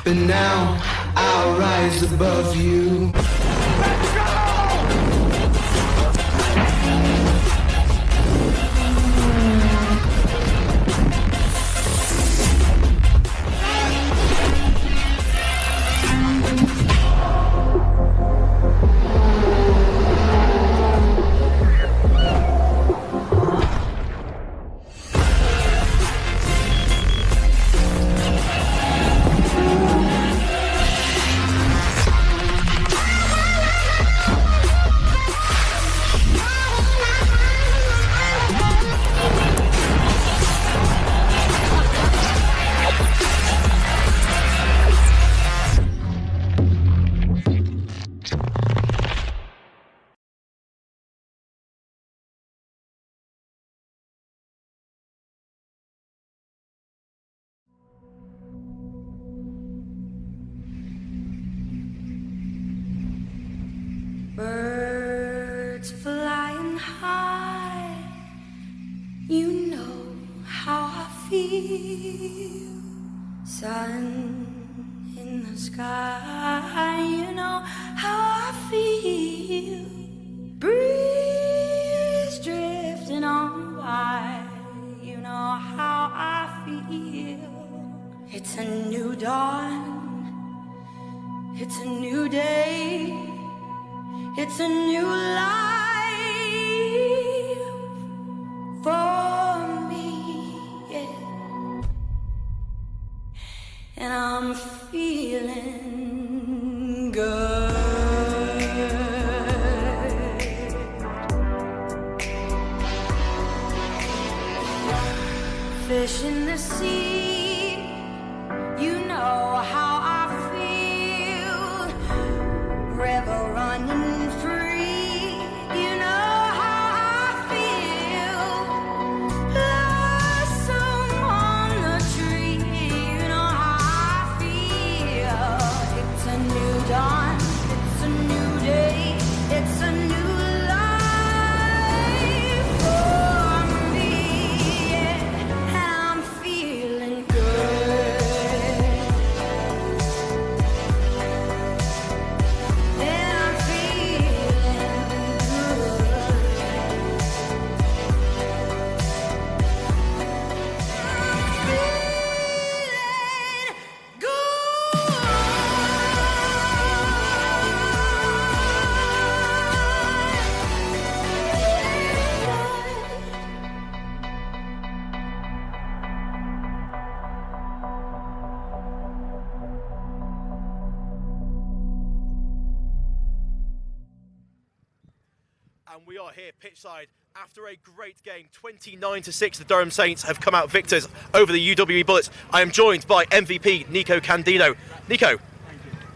Speaker 6: but now I'll rise above you.
Speaker 13: Birds flying high, you know how I feel. Sun in the sky, you know how I feel. Breeze drifting on by, you know how I feel. It's a new dawn, it's a new day. It's a new life for me, yeah. And I'm feeling good. Fish in the sea, you know how I feel. River running free, you know how I feel. Blossom on the tree, you know how I feel. It's a new dawn, it's a new day, it's a new life for me, yeah. And I'm feeling good.
Speaker 5: And we are here pitchside after a great game. 29-6, the Durham Saints have come out victors over the UWE Bullets. I am joined by MVP Nico Candido. Nico,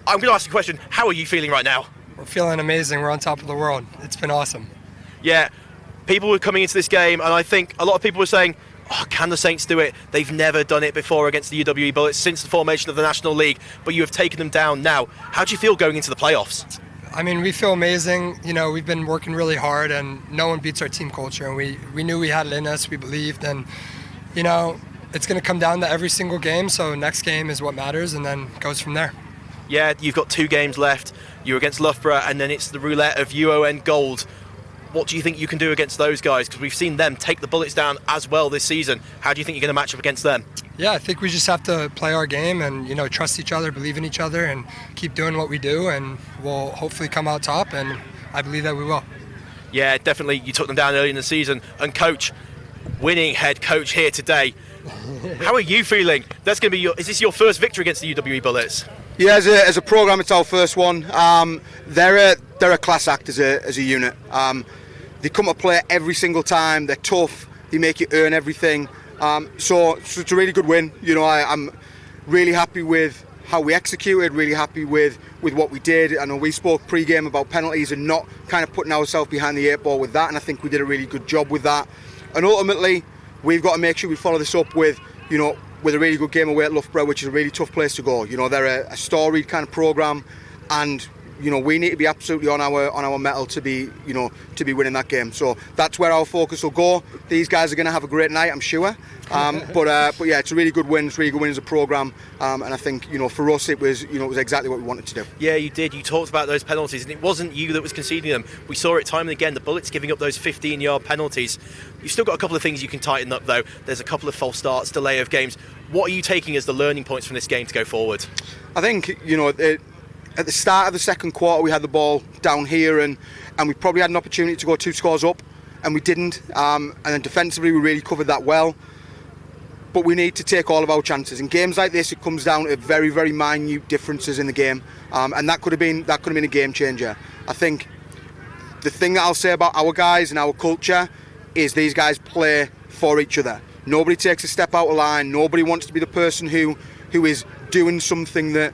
Speaker 5: I'm going to ask you a question. How are you feeling right now?
Speaker 15: We're feeling amazing. We're on top of the world. It's been awesome.
Speaker 5: Yeah, people were coming into this game, and I think a lot of people were saying, oh, can the Saints do it? They've never done it before against the UWE Bullets since the formation of the National League, but you have taken them down now. How do you feel going into the playoffs?
Speaker 15: I mean, we feel amazing. You know, we've been working really hard, and no one beats our team culture. And we knew we had it in us. We believed, and you know, it's going to come down to every single game. So next game is what matters, and then goes from there.
Speaker 5: Yeah, you've got 2 games left. You're against Loughborough, and then it's the roulette of UON Gold. What do you think you can do against those guys? Because we've seen them take the Bullets down as well this season. How do you think you're going to match up against them?
Speaker 15: Yeah, I think we just have to play our game and, you know, trust each other, believe in each other, and keep doing what we do, and we'll hopefully come out top, and I believe that we will.
Speaker 5: Yeah, definitely. You took them down early in the season. And coach, winning head coach here today. How are you feeling? That's going to be is this your first victory against the UWE Bullets?
Speaker 8: Yeah, as a programme, it's our first one. They're a class act as a unit. They come to play every single time. They're tough. They make you earn everything. So it's a really good win. You know, I'm really happy with how we executed. Really happy with what we did. I know we spoke pre-game about penalties and not kind of putting ourselves behind the 8 ball with that, and I think we did a really good job with that. And ultimately, we've got to make sure we follow this up with, you know, with a really good game away at Loughborough, which is a really tough place to go. You know, they're a storied kind of programme, and you know, we need to be absolutely on our mettle to be winning that game. So that's where our focus will go. These guys are going to have a great night, I'm sure. But yeah, it's a really good win. It's a really good win as a programme, and I think for us it was exactly what we wanted to do.
Speaker 5: Yeah, you did. You talked about those penalties, and it wasn't you that was conceding them. We saw it time and again. The Bullets giving up those 15-yard penalties. You've still got a couple of things you can tighten up, though. There's a couple of false starts, delay of games. What are you taking as the learning points from this game to go forward?
Speaker 8: I think at the start of the second quarter we had the ball down here, and we probably had an opportunity to go 2 scores up, and we didn't. And then defensively we really covered that well. But we need to take all of our chances. In games like this, it comes down to very, very minute differences in the game, and that could have been a game changer. I think the thing that I'll say about our guys and our culture is these guys play for each other. Nobody takes a step out of line. Nobody wants to be the person who is doing something that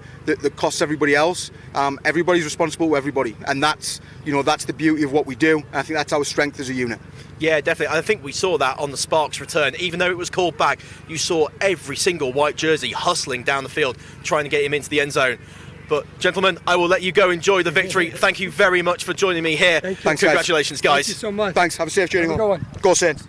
Speaker 8: costs everybody else. Everybody's responsible to everybody, and that's the beauty of what we do. And I think that's our strength as a unit.
Speaker 5: Yeah, definitely. I think we saw that on the Sparks return. Even though it was called back, you saw every single white jersey hustling down the field, trying to get him into the end zone. But, gentlemen, I will let you go enjoy the victory. Thank you very much for joining me here.
Speaker 8: Thanks,
Speaker 5: congratulations, guys.
Speaker 15: Thank you so much.
Speaker 8: Thanks. Have a safe journey home. Go Saints.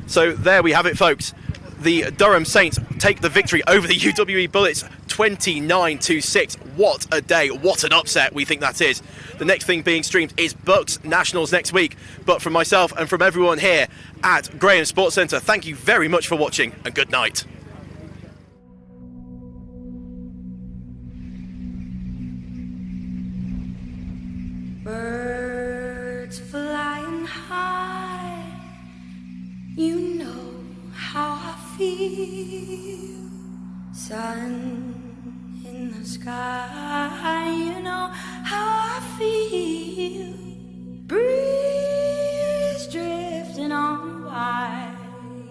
Speaker 5: So there we have it, folks. The Durham Saints take the victory over the UWE Bullets 29-6. What a day, what an upset we think that is. The next thing being streamed is BUCS Nationals next week. But from myself and from everyone here at Graham Sports Centre, thank you very much for watching, and good night.
Speaker 13: Birds flying high, you know how I feel. Sun in the sky, you know how I feel. Breeze drifting on by,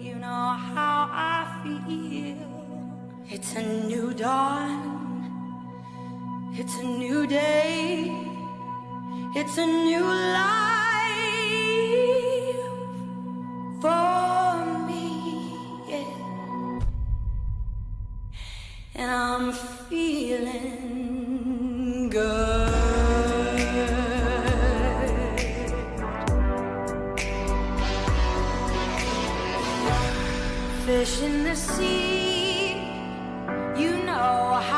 Speaker 13: you know how I feel. It's a new dawn, it's a new day. It's a new life for me, yeah. And I'm feeling good. Fish in the sea, you know how